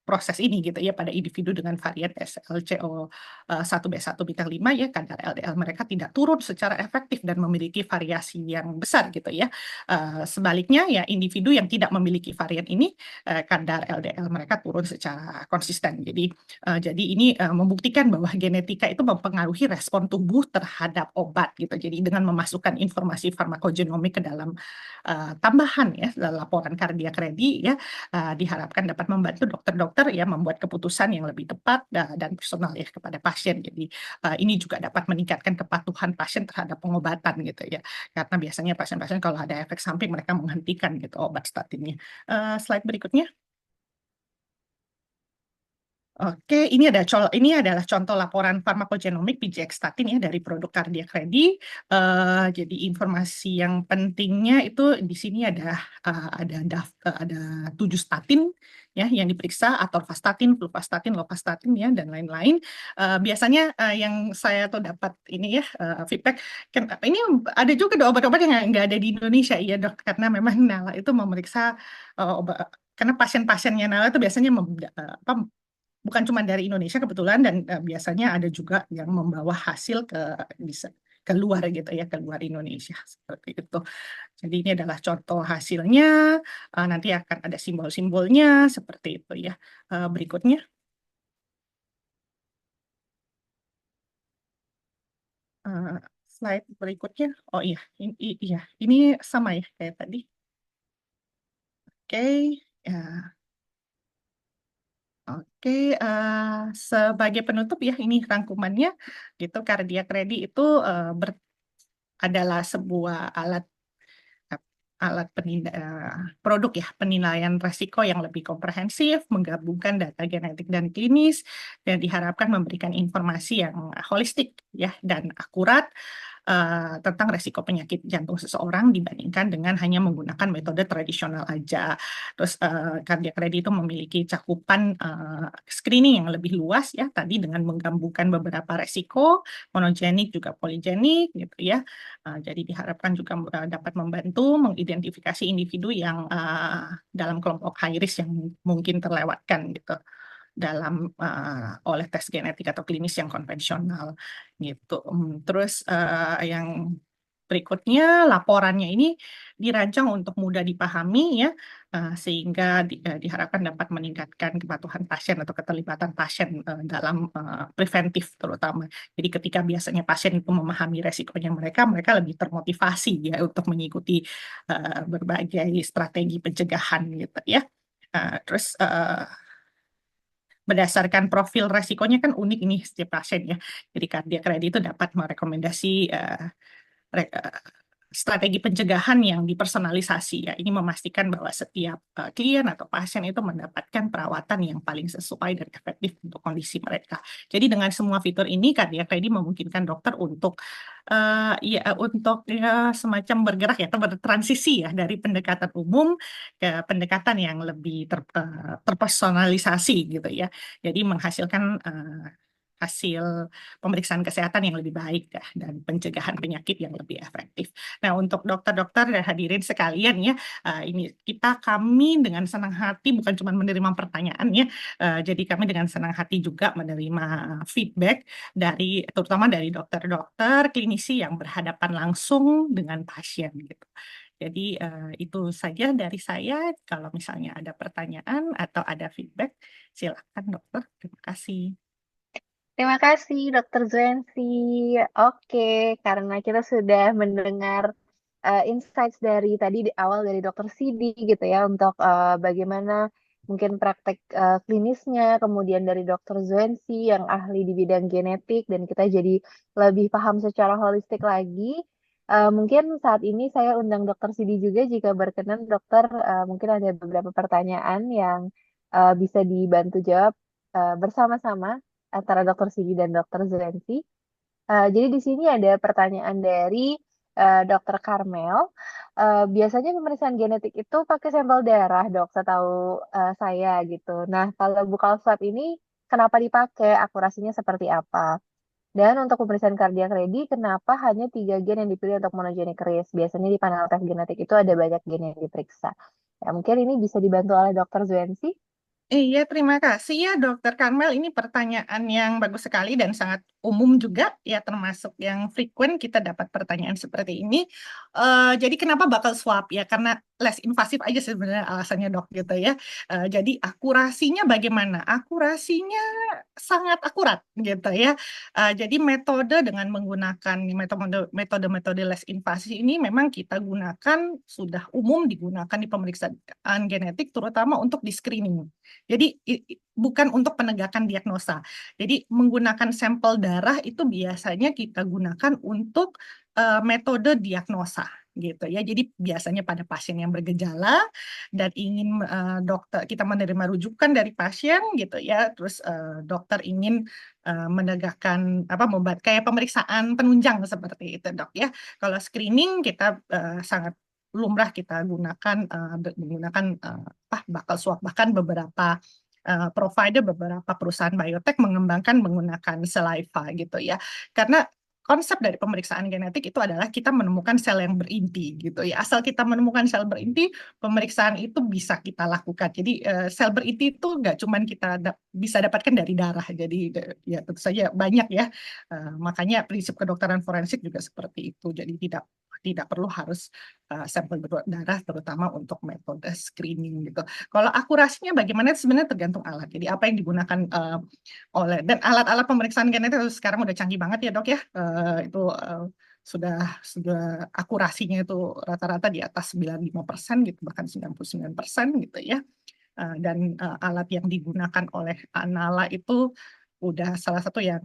proses ini gitu ya pada individu dengan varian SLCO1B1 bintang 5 ya, kadar LDL mereka tidak turun secara efektif dan memiliki variasi yang besar gitu ya. Sebaliknya ya individu yang tidak memiliki varian ini kadar LDL mereka turun secara konsisten. Jadi ini membuktikan bahwa genetika itu mempengaruhi respon tubuh terhadap obat gitu. Jadi dengan memasukkan informasi farmakogenomik ke dalam tambahan ya laporan kardiak ready ya, diharapkan dapat membantu dokter-dokter ya membuat keputusan yang lebih tepat dan personal ya kepada pasien. Jadi ini juga dapat meningkatkan kepatuhan pasien terhadap pengobatan gitu ya. Karena biasanya pasien-pasien kalau ada efek samping mereka menghentikan gitu obat statinnya. Slide berikutnya. Oke, ini adalah contoh laporan farmakogenomik PGX statin ya dari produk kardiak ready. Jadi informasi yang pentingnya itu di sini ada 7 statin ya yang diperiksa, atorvastatin, fluvastatin, lovastatin ya dan lain-lain. Biasanya yang saya tuh dapat ini ya feedback, ini ada juga obat-obat yang nggak ada di Indonesia ya dok, karena memang Nala itu memeriksa obat, karena pasien-pasiennya Nala itu biasanya bukan cuma dari Indonesia kebetulan, dan biasanya ada juga yang membawa hasil ke luar gitu ya, ke luar Indonesia seperti itu. Jadi ini adalah contoh hasilnya, nanti akan ada simbol-simbolnya seperti itu ya. Berikutnya. Slide berikutnya. Oh iya, ini sama ya kayak tadi. Oke, ya. Oke, sebagai penutup ya, ini rangkumannya gitu. Cardiac Ready itu adalah sebuah produk ya penilaian resiko yang lebih komprehensif, menggabungkan data genetik dan klinis, dan diharapkan memberikan informasi yang holistik ya dan akurat tentang resiko penyakit jantung seseorang dibandingkan dengan hanya menggunakan metode tradisional aja. Terus cardiac ready itu memiliki cakupan screening yang lebih luas ya, tadi dengan menggabungkan beberapa resiko, monogenik juga poligenik gitu ya. Jadi diharapkan juga dapat membantu mengidentifikasi individu yang dalam kelompok high risk yang mungkin terlewatkan gitu dalam oleh tes genetik atau klinis yang konvensional gitu. Terus yang berikutnya laporannya ini dirancang untuk mudah dipahami ya, sehingga diharapkan dapat meningkatkan kepatuhan pasien atau keterlibatan pasien dalam preventif terutama. Jadi ketika biasanya pasien itu memahami resikonya mereka lebih termotivasi ya untuk mengikuti berbagai strategi pencegahan gitu ya. Terus berdasarkan profil resikonya kan unik ini setiap pasien ya. Jadi cardiac ready itu dapat merekomendasi strategi pencegahan yang dipersonalisasi ya. Ini memastikan bahwa setiap klien atau pasien itu mendapatkan perawatan yang paling sesuai dan efektif untuk kondisi mereka. Jadi dengan semua fitur ini cardiac ready memungkinkan dokter untuk semacam bergerak ya atau bertransisi ya dari pendekatan umum ke pendekatan yang lebih terpersonalisasi gitu ya. Jadi menghasilkan hasil pemeriksaan kesehatan yang lebih baik ya, dan pencegahan penyakit yang lebih efektif. Nah, untuk dokter-dokter dan hadirin sekalian ya, ini kami dengan senang hati bukan cuma menerima pertanyaan ya, jadi kami dengan senang hati juga menerima feedback terutama dari dokter-dokter klinisi yang berhadapan langsung dengan pasien gitu. Jadi itu saja dari saya. Kalau misalnya ada pertanyaan atau ada feedback, silakan dokter. Terima kasih. Terima kasih, Dokter Zuensi. Oke, karena kita sudah mendengar insights dari tadi di awal dari Dokter Sidi gitu ya untuk bagaimana mungkin praktek klinisnya, kemudian dari Dokter Zuensi yang ahli di bidang genetik dan kita jadi lebih paham secara holistik lagi. Mungkin saat ini saya undang Dokter Sidi juga jika berkenan dokter mungkin ada beberapa pertanyaan yang bisa dibantu jawab bersama-sama antara Dokter Sidi dan Dokter Zuensi. Jadi di sini ada pertanyaan dari Dokter Karmel. Biasanya pemeriksaan genetik itu pakai sampel darah, dok, setahu saya gitu. Nah, kalau bukal swab ini kenapa dipakai? Akurasinya seperti apa? Dan untuk pemeriksaan cardiac ready, kenapa hanya 3 gen yang dipilih untuk monogenic risk? Biasanya di panel tes genetik itu ada banyak gen yang diperiksa. Ya, mungkin ini bisa dibantu oleh Dokter Zuensi. Iya, terima kasih ya Dokter Karmel. Ini pertanyaan yang bagus sekali dan sangat umum juga ya, termasuk yang frequent kita dapat pertanyaan seperti ini. Jadi kenapa bakal swab ya? Karena less invasif aja sebenarnya alasannya dok gitu ya. Jadi akurasinya bagaimana? Akurasinya sangat akurat gitu ya. Jadi metode dengan menggunakan metode less invasif ini memang kita gunakan, sudah umum digunakan di pemeriksaan genetik terutama untuk di screening. Jadi bukan untuk penegakan diagnosa. Jadi menggunakan sampel darah itu biasanya kita gunakan untuk metode diagnosa gitu ya. Jadi biasanya pada pasien yang bergejala dan ingin dokter kita menerima rujukan dari pasien gitu ya. Terus dokter ingin menegakkan membuat kayak pemeriksaan penunjang seperti itu, dok ya. Kalau screening kita sangat lumrah kita gunakan menggunakan bakal swab, bahkan beberapa provider, beberapa perusahaan biotech mengembangkan menggunakan saliva gitu ya. Karena konsep dari pemeriksaan genetik itu adalah kita menemukan sel yang berinti gitu ya. Asal kita menemukan sel berinti, pemeriksaan itu bisa kita lakukan. Jadi sel berinti itu nggak cuma kita bisa dapatkan dari darah. Jadi ya tentu saja banyak ya. Makanya prinsip kedokteran forensik juga seperti itu. Jadi tidak perlu harus sampel darah terutama untuk metode screening gitu. Kalau akurasinya bagaimana sebenarnya tergantung alat. Jadi apa yang digunakan dan alat-alat pemeriksaan genetik sekarang udah canggih banget ya dok ya. Itu sudah akurasinya itu rata-rata di atas 95% gitu, bahkan 99% gitu ya. Dan alat yang digunakan oleh Anala itu udah salah satu yang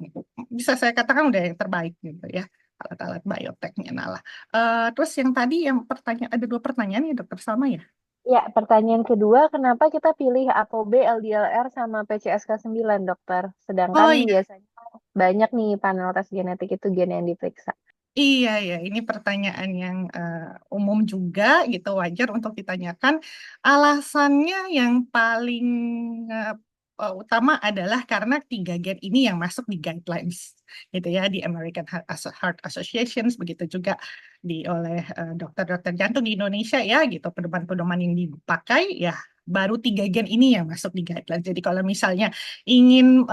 bisa saya katakan udah yang terbaik gitu ya, alat-alat biotechnya Nala. Terus yang tadi ada 2 pertanyaan ya Dokter Salma ya? Ya, pertanyaan kedua, kenapa kita pilih ApoB, LDLR, sama PCSK9, dokter? Sedangkan Oh iya. biasanya banyak nih panel tes genetik itu gen yang diperiksa. Iya, ya, ini pertanyaan yang umum juga gitu, wajar untuk ditanyakan. Alasannya yang paling eh, utama adalah karena 3 gen ini yang masuk di guidelines, gitu ya, di American Heart Association, begitu juga oleh dokter-dokter jantung di Indonesia ya, gitu, pedoman-pedoman yang dipakai ya. Baru 3 gen ini yang masuk di guidelines. Jadi kalau misalnya ingin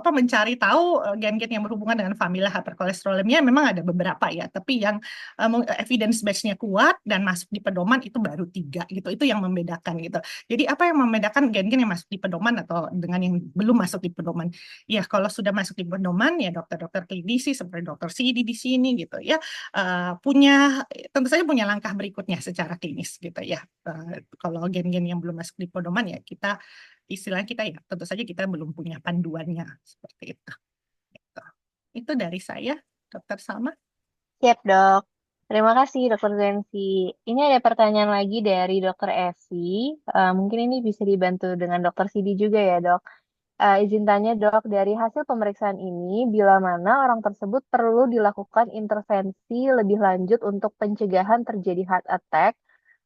mencari tahu gen-gen yang berhubungan dengan familia hyperkolesterolemia memang ada beberapa ya, tapi yang evidence base-nya kuat dan masuk di pedoman itu baru 3 gitu. Itu yang membedakan gitu. Jadi apa yang membedakan gen-gen yang masuk di pedoman atau dengan yang belum masuk di pedoman? Ya kalau sudah masuk di pedoman ya dokter-dokter klinisi seperti dokter Sidi di sini gitu ya, punya tentu saja punya langkah berikutnya secara klinis gitu ya. Kalau gen-gen yang belum masuk di pedoman ya istilah kita ya tentu saja kita belum punya panduannya seperti itu. Gitu. Itu dari saya, Dokter Salma. Siap, Dok. Terima kasih, Dokter Zensi. Ini ada pertanyaan lagi dari Dokter Esi. Mungkin ini bisa dibantu dengan Dokter Sidi juga ya, Dok. Izin tanya, Dok, dari hasil pemeriksaan ini, bila mana orang tersebut perlu dilakukan intervensi lebih lanjut untuk pencegahan terjadi heart attack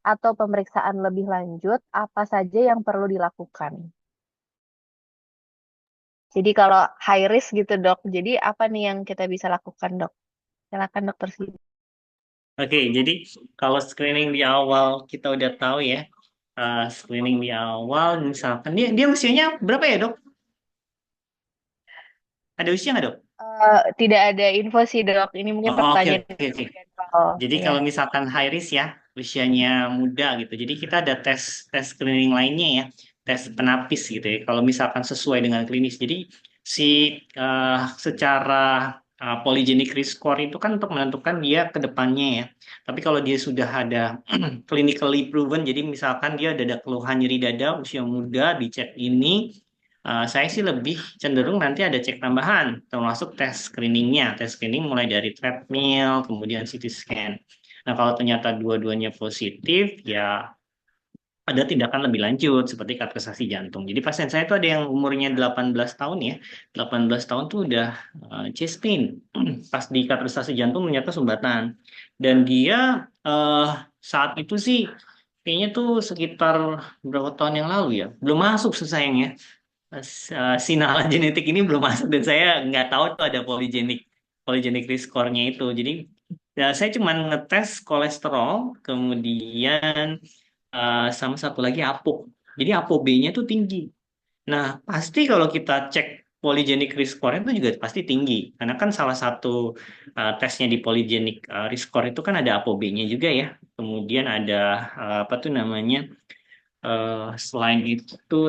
atau pemeriksaan lebih lanjut, apa saja yang perlu dilakukan? Jadi kalau high risk gitu, Dok. Jadi apa nih yang kita bisa lakukan, Dok? Silakan, Dokter Sidi. Oke, jadi kalau screening di awal kita udah tahu ya, screening di awal misalkan dia usianya berapa ya, Dok? Ada usia nggak, Dok? Tidak ada info sih, Dok. Ini mungkin Oh, oke, pertanyaan oke, oke. general. Jadi Iya. kalau misalkan high risk ya, usianya muda gitu. Jadi kita ada tes tes screening lainnya ya, tes penapis gitu ya. Kalau misalkan sesuai dengan klinis. Jadi si secara polygenic risk score itu kan untuk menentukan dia ke depannya ya. Tapi kalau dia sudah ada clinically proven, jadi misalkan dia ada keluhan nyeri dada usia muda, dicek ini, saya sih lebih cenderung nanti ada cek tambahan, termasuk tes screeningnya. Tes screening mulai dari treadmill, kemudian CT scan. Nah, kalau ternyata dua-duanya positif, ya ada tindakan lebih lanjut seperti kateterisasi jantung. Jadi pasien saya itu ada yang umurnya 18 tahun ya. 18 tahun tuh udah chest pain. Pas di kateterisasi jantung ternyata sumbatan. Dan dia saat itu sih kayaknya tuh sekitar berapa tahun yang lalu ya. Belum masuk sih sayangnya. Sinala genetik ini belum masuk dan saya nggak tahu tuh ada polygenic risk score-nya itu. Jadi ya, saya cuma ngetes kolesterol, kemudian sama satu lagi APO. Jadi ApoB-nya tuh tinggi. Nah, pasti kalau kita cek polygenic risk score itu juga pasti tinggi. Karena kan salah satu tesnya di polygenic risk score itu kan ada ApoB-nya juga ya. Kemudian ada apa tuh namanya? Selain itu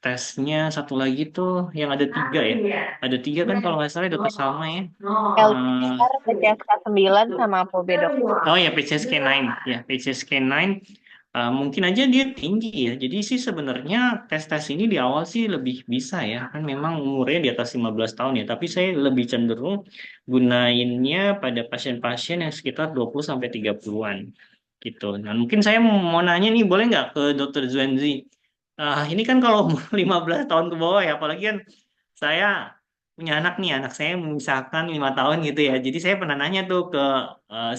tesnya satu lagi tuh yang ada 3 ya. Ada 3 kan kalau nggak salah dokter Salma ya. Eh, LDR, PCSK9 sama ApoB, Dok. oh ya PCSK9 ya PCSK9 mungkin aja dia tinggi ya. Jadi sih sebenarnya tes-tes ini di awal sih lebih bisa ya. Kan memang umurnya di atas 15 tahun ya. Tapi saya lebih cenderung gunainnya pada pasien-pasien yang sekitar 20 sampai 30-an gitu. Nah, mungkin saya mau nanya nih, boleh nggak ke Dokter Zuenzi? Ini kan kalau umur 15 tahun ke bawah ya, apalagi kan saya punya anak nih, anak saya misalkan 5 tahun gitu ya. Jadi saya pernah nanya tuh ke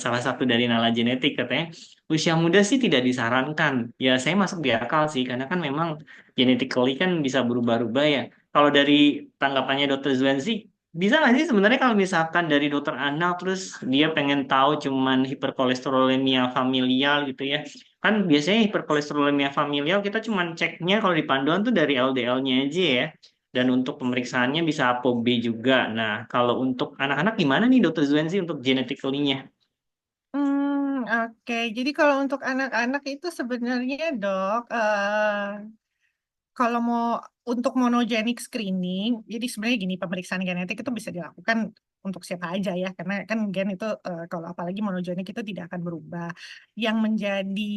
salah satu dari Nala Genetik, katanya usia muda sih tidak disarankan. Ya saya masuk di akal sih, karena kan memang genetically kan bisa berubah-ubah ya. Kalau dari tanggapannya Dokter Zuenzi, bisa nggak sih sebenarnya kalau misalkan dari dokter anak terus dia pengen tahu cuman hiperkolesterolemia familial gitu ya. Kan biasanya hiperkolesterolemia familial kita cuman ceknya kalau di panduan tuh dari LDL-nya aja ya. Dan untuk pemeriksaannya bisa ApoB juga. Nah, kalau untuk anak-anak gimana nih Dokter Zuenzi untuk genetically-nya? Oke. Jadi kalau untuk anak-anak itu sebenarnya dok, kalau mau untuk monogenic screening, jadi sebenarnya gini, pemeriksaan genetik itu bisa dilakukan untuk siapa aja ya, karena kan gen itu kalau apalagi monogenik itu tidak akan berubah. Yang menjadi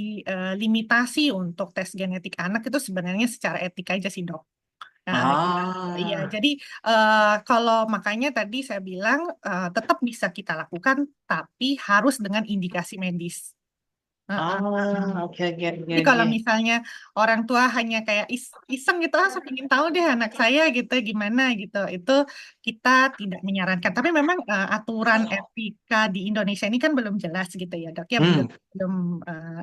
limitasi untuk tes genetik anak itu sebenarnya secara etik aja sih dok. Nah, iya, Ah, jadi kalau makanya tadi saya bilang tetap bisa kita lakukan, tapi harus dengan indikasi medis. Heeh. Oke, oke, oke, Jadi oke. kalau misalnya orang tua hanya kayak iseng gitu, saya ingin tahu deh anak saya gitu gimana gitu, itu kita tidak menyarankan. Tapi memang aturan etika di Indonesia ini kan belum jelas gitu ya dok ya, belum Hmm, belum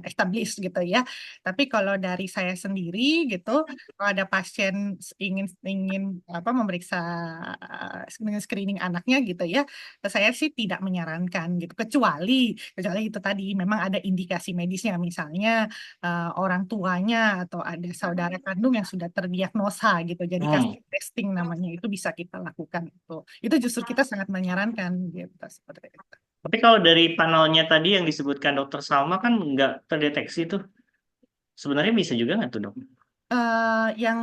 established gitu ya. Tapi kalau dari saya sendiri gitu, kalau ada pasien ingin ingin apa memeriksa screening anaknya gitu ya, saya sih tidak menyarankan gitu, kecuali itu tadi memang ada indikasi medisnya, misalnya orang tuanya atau ada saudara kandung yang sudah terdiagnosa gitu. Jadi hmm. casting testing namanya itu bisa kita lakukan itu. Itu justru kita sangat menyarankan gitu seperti itu. Tapi kalau dari panelnya tadi yang disebutkan Dokter Salma kan nggak terdeteksi tuh. Sebenarnya bisa juga nggak tuh, Dok? Yang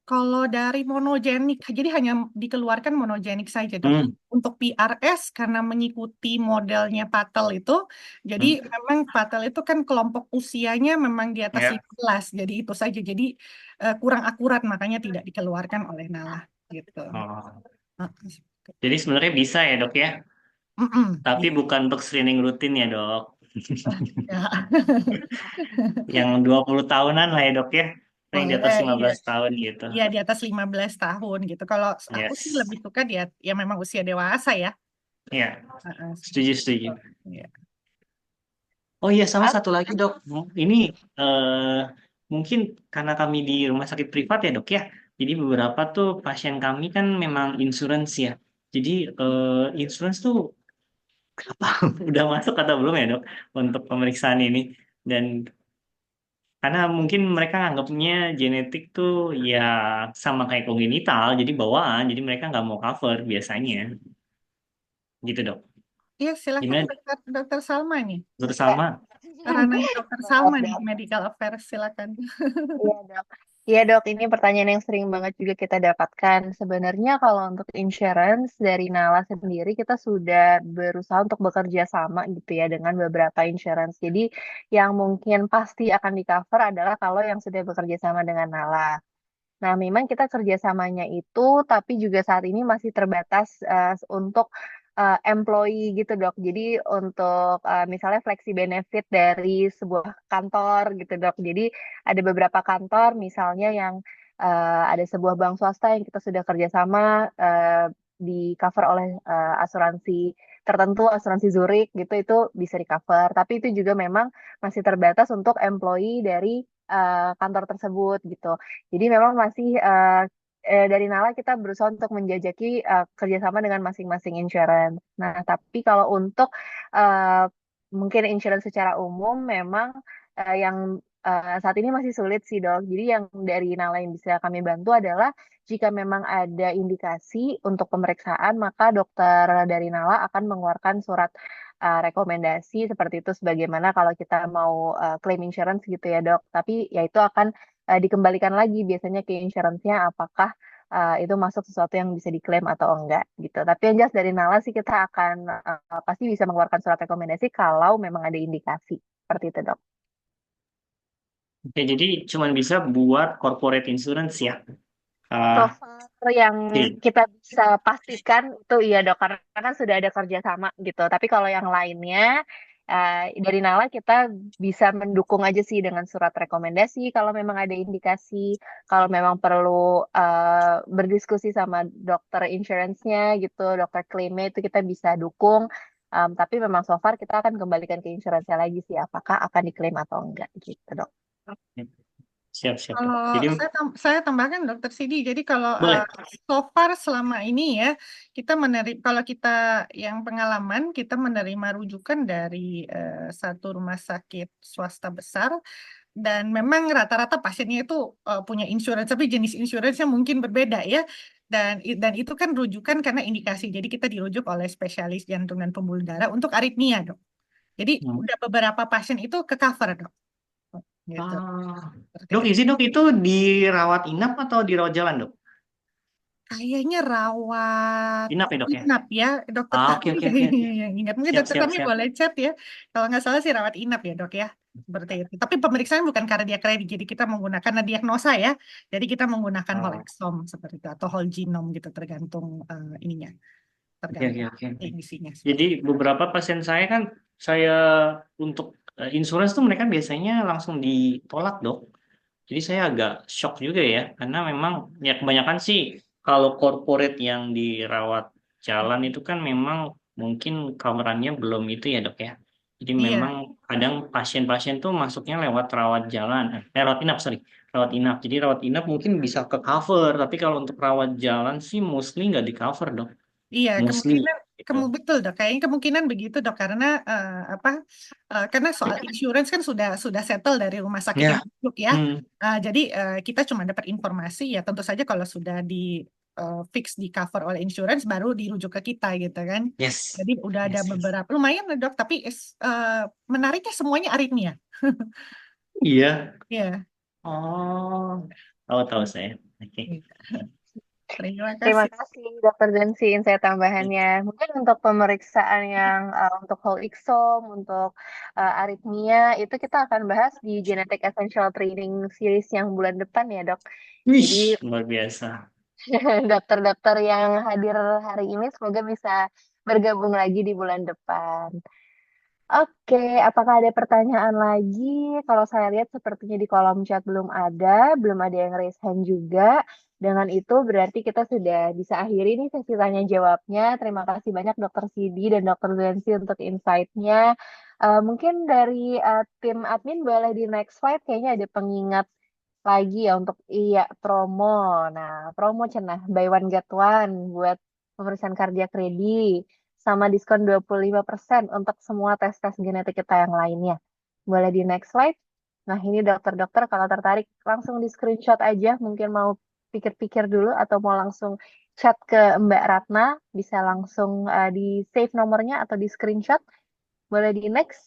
kalau dari monogenik, jadi hanya dikeluarkan monogenik saja dok. Hmm, Untuk PRS karena mengikuti modelnya Patel itu, jadi hmm. memang Patel itu kan kelompok usianya memang di atas Ya. 15, jadi itu saja. Jadi kurang akurat makanya tidak dikeluarkan oleh Nala gitu. Oh. Heeh. Jadi sebenarnya bisa ya, Dok ya? Mm-mm. Tapi bukan untuk screening rutin ya, Dok. Ya, Yang 20 tahunan lah ya, Dok ya. Yang di atas boleh, lima iya. belas tahun gitu. Iya, di atas 15 tahun gitu. Kalau aku sih Yes. lebih suka dia ya memang usia dewasa ya. Ya, Heeh, setuju, seperti setuju. itu. Iya. Oh iya, sama satu lagi, Dok. Ini mungkin karena kami di rumah sakit privat ya, Dok ya. Jadi beberapa tuh pasien kami kan memang insurance ya. Jadi insurance tuh apa udah masuk atau belum ya, Dok, untuk pemeriksaan ini? Dan karena mungkin mereka anggapnya genetik tuh ya sama kayak kongenital, jadi bawaan, jadi mereka nggak mau cover biasanya, gitu, Dok. Iya, silakan Gimana, dokter Salma nih. Dokter Ya, Salma? Ranahnya dokter boleh Salma nih, dok. medical affairs silakan. Iya dok. Iya dok, ini pertanyaan yang sering banget juga kita dapatkan. Sebenarnya kalau untuk insurance dari Nala sendiri kita sudah berusaha untuk bekerja sama gitu ya dengan beberapa insurance. Jadi yang mungkin pasti akan di cover adalah kalau yang sudah bekerja sama dengan Nala. Nah, memang kita kerjasamanya itu, tapi juga saat ini masih terbatas untuk employee gitu dok. Jadi untuk misalnya flexi benefit dari sebuah kantor gitu dok. Jadi ada beberapa kantor misalnya yang ada sebuah bank swasta yang kita sudah kerjasama di cover oleh asuransi tertentu, asuransi Zurich gitu itu bisa di cover. Tapi itu juga memang masih terbatas untuk employee dari kantor tersebut gitu. Jadi memang masih dari Nala kita berusaha untuk menjajaki kerjasama dengan masing-masing insurance. Nah, tapi kalau untuk eh, mungkin insurance secara umum memang yang saat ini masih sulit sih dok. Jadi yang dari Nala yang bisa kami bantu adalah jika memang ada indikasi untuk pemeriksaan, maka dokter dari Nala akan mengeluarkan surat rekomendasi seperti itu sebagaimana kalau kita mau claim insurance gitu ya dok. Tapi ya itu akan dikembalikan lagi biasanya ke insurance-nya apakah itu masuk sesuatu yang bisa diklaim atau enggak gitu. Tapi yang jelas dari Nala sih kita akan pasti bisa mengeluarkan surat rekomendasi kalau memang ada indikasi seperti itu dok. Oke, jadi cuman bisa buat corporate insurance ya. So Ah, far yang oke. kita bisa pastikan itu iya dok karena kan sudah ada kerjasama gitu. Tapi kalau yang lainnya dari Nala kita bisa mendukung aja sih dengan surat rekomendasi kalau memang ada indikasi, kalau memang perlu berdiskusi sama dokter insurance-nya gitu, dokter klaimnya itu kita bisa dukung. Tapi memang so far kita akan kembalikan ke insurance-nya lagi sih apakah akan diklaim atau enggak gitu dok. Siap, siap, Dok. Kalau Jadi saya tambahkan Dokter Sidi, jadi kalau boleh. so far selama ini ya kita menerima, kalau kita yang pengalaman kita menerima rujukan dari satu rumah sakit swasta besar dan memang rata-rata pasiennya itu punya insurance, tapi jenis insurance-nya mungkin berbeda ya. Dan itu kan rujukan karena indikasi. Jadi kita dirujuk oleh spesialis jantung dan pembuluh darah untuk aritmia, Dok. Jadi Hmm. udah beberapa pasien itu ke cover, Dok. Gitu. Ah. Seperti Dok, itu. izin dok, itu dirawat inap atau dirawat jalan, Dok? Kayaknya rawat Inap ya, Dok ya? inap ya, Dokter Ah, oke, Tami oke, oke. yang ingat. Mungkin Siap, Dokter siap, Tami siap. boleh chat ya. Kalau nggak salah sih rawat inap ya dok ya. Seperti itu. Tapi pemeriksaan bukan cardiac ready, jadi kita menggunakan karena diagnosa ya. Jadi kita menggunakan whole Ah, exome seperti itu atau whole genome gitu tergantung ininya, oke, oke, tergantung oke. isinya Jadi seperti itu. beberapa pasien saya kan saya untuk insurance tuh mereka biasanya langsung ditolak, Dok. Jadi saya agak shock juga ya, karena memang ya kebanyakan sih kalau corporate yang dirawat jalan itu kan memang mungkin coverannya belum itu ya, Dok ya. Jadi Iya, memang kadang pasien-pasien tuh masuknya lewat rawat jalan, rawat inap, sorry, rawat inap. Jadi rawat inap mungkin bisa ke cover, tapi kalau untuk rawat jalan sih mostly nggak di cover, Dok. iya, Mostly gitu. betul dok. Kayaknya kemungkinan begitu dok, karena apa? Karena soal insurance kan sudah settle dari rumah sakit yang Ya, masuk ya. hmm, Jadi kita cuma dapat informasi ya. Tentu saja kalau sudah di fix di cover oleh insurance, baru dirujuk ke kita gitu kan. yes, Jadi udah ada yes, yes. beberapa, lumayan dok. Tapi menariknya semuanya aritmia. Iya. Iya. Oh, tahu-tahu saya. Oke. Gitu. Terima Terima kasih. kasih Dokter Zansi insight tambahannya. Mungkin untuk pemeriksaan yang untuk whole exome, untuk aritmia, itu kita akan bahas di Genetic Essential Training Series yang bulan depan ya dok. Wih, Jadi luar biasa. dokter-dokter yang hadir hari ini semoga bisa bergabung lagi di bulan depan. Oke, apakah ada pertanyaan lagi? Kalau saya lihat sepertinya di kolom chat belum ada yang raise hand juga. Dengan itu berarti kita sudah bisa akhiri nih sesi tanya jawabnya. Terima kasih banyak Dokter Sidi dan Dokter Zensi untuk insight-nya. Mungkin dari tim admin boleh di next slide, kayaknya ada pengingat lagi ya untuk iya promo. Nah, promo cenah buy one get one buat pemeriksaan kardiak ready sama diskon 25% untuk semua tes-tes genetik kita yang lainnya. Boleh di next slide. Nah, ini dokter-dokter kalau tertarik langsung di screenshot aja. Mungkin mau pikir-pikir dulu atau mau langsung chat ke Mbak Ratna, bisa langsung di save nomornya atau di screenshot. Boleh di next.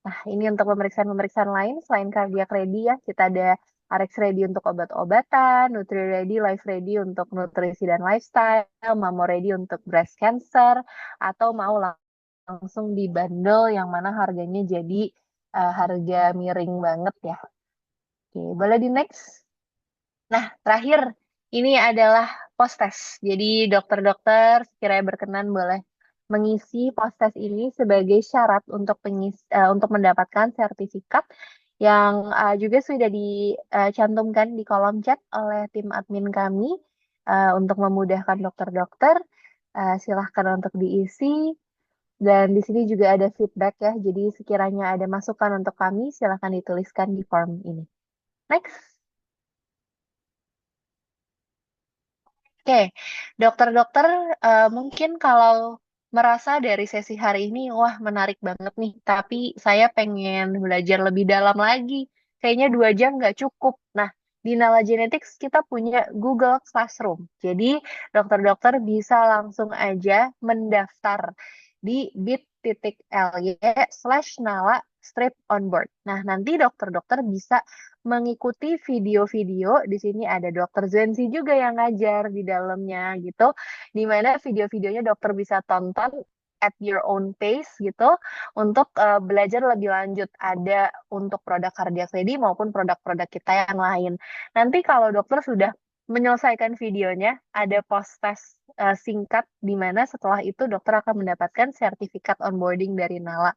Nah, ini untuk pemeriksaan-pemeriksaan lain selain cardiac ready ya. Kita ada RX ready untuk obat-obatan, Nutri ready, Life ready untuk nutrisi dan lifestyle, Mamo ready untuk breast cancer, atau mau langsung di bundle yang mana harganya jadi harga miring banget ya. Oke, boleh di next. Nah, terakhir ini adalah post test. Jadi dokter-dokter sekiranya berkenan boleh mengisi post test ini sebagai syarat untuk untuk mendapatkan sertifikat yang juga sudah dicantumkan di kolom chat oleh tim admin kami untuk memudahkan dokter-dokter. Silahkan untuk diisi. Dan di sini juga ada feedback ya. Jadi sekiranya ada masukan untuk kami, silahkan dituliskan di form ini. Next. Oke, dokter-dokter, mungkin kalau merasa dari sesi hari ini, wah menarik banget nih, tapi saya pengen belajar lebih dalam lagi. Kayaknya 2 jam nggak cukup. Nah, di Nala Genetics kita punya Google Classroom. Jadi, dokter-dokter bisa langsung aja mendaftar di bit.ly/nala strip onboard. Nah, nanti dokter-dokter bisa mengikuti video-video. Di sini ada Dokter Zenzi juga yang ngajar di dalamnya gitu, di mana video-videonya dokter bisa tonton at your own pace gitu untuk belajar lebih lanjut. Ada untuk produk Cardiac Ready maupun produk-produk kita yang lain. Nanti kalau dokter sudah menyelesaikan videonya, ada post test singkat di mana setelah itu dokter akan mendapatkan sertifikat onboarding dari Nala.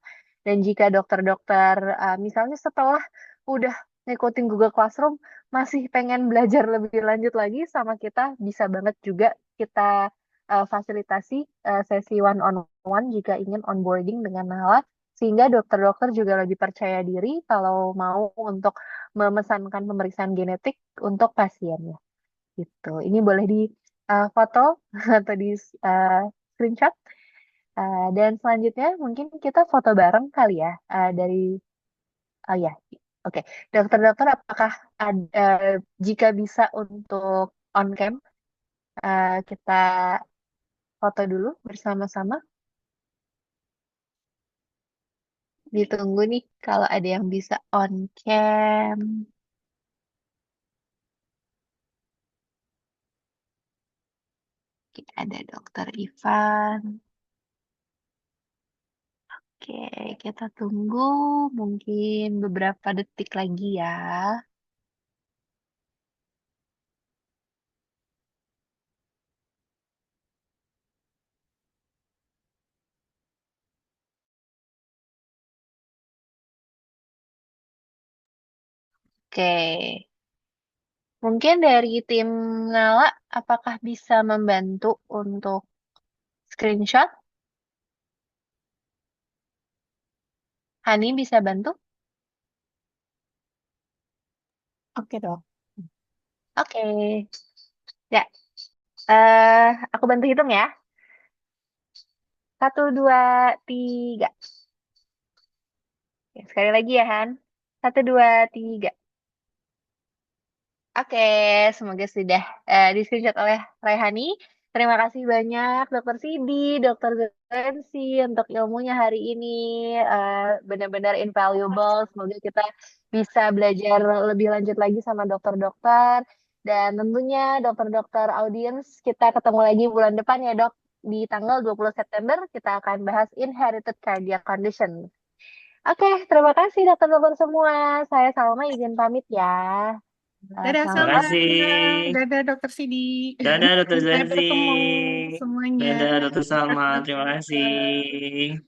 Dan jika dokter-dokter misalnya setelah udah ngikutin Google Classroom masih pengen belajar lebih lanjut lagi sama kita, bisa banget juga kita fasilitasi sesi one on one jika ingin onboarding dengan Nala, sehingga dokter-dokter juga lebih percaya diri kalau mau untuk memesankan pemeriksaan genetik untuk pasiennya. Gitu. Ini boleh di foto atau di screenshot. Dan selanjutnya mungkin kita foto bareng kali ya dari oh ya. Oke, dokter-dokter, apakah ada jika bisa untuk on cam kita foto dulu bersama-sama? Ditunggu nih kalau ada yang bisa on cam. Oke, ada Dokter Ivan. Oke, kita tunggu mungkin beberapa detik lagi ya. Oke. Mungkin dari tim Nala, apakah bisa membantu untuk screenshot? Hani bisa bantu? Oke, Dok. Oke. Ya, aku bantu hitung ya. 1, 2, 3. Oke, sekali lagi ya, Han. 1, 2, 3. Oke, semoga sudah di-screenshot oleh Raihani. Terima kasih banyak Dokter Sidi, Dokter Zensi untuk ilmunya hari ini. Benar-benar invaluable. Semoga kita bisa belajar lebih lanjut lagi sama dokter-dokter. Dan tentunya dokter-dokter audiens, kita ketemu lagi bulan depan ya dok. Di tanggal 20 September kita akan bahas inherited cardiac condition. Oke, terima kasih dokter-dokter semua. Saya Salma izin pamit ya. Dadah Terima Selamat Salma, kasih. dadah Dokter Sidi. Dadah Dokter Sampai Zanzi. bertemu semuanya. Dadah Dokter Salma. Dadah, Terima dokter. kasih.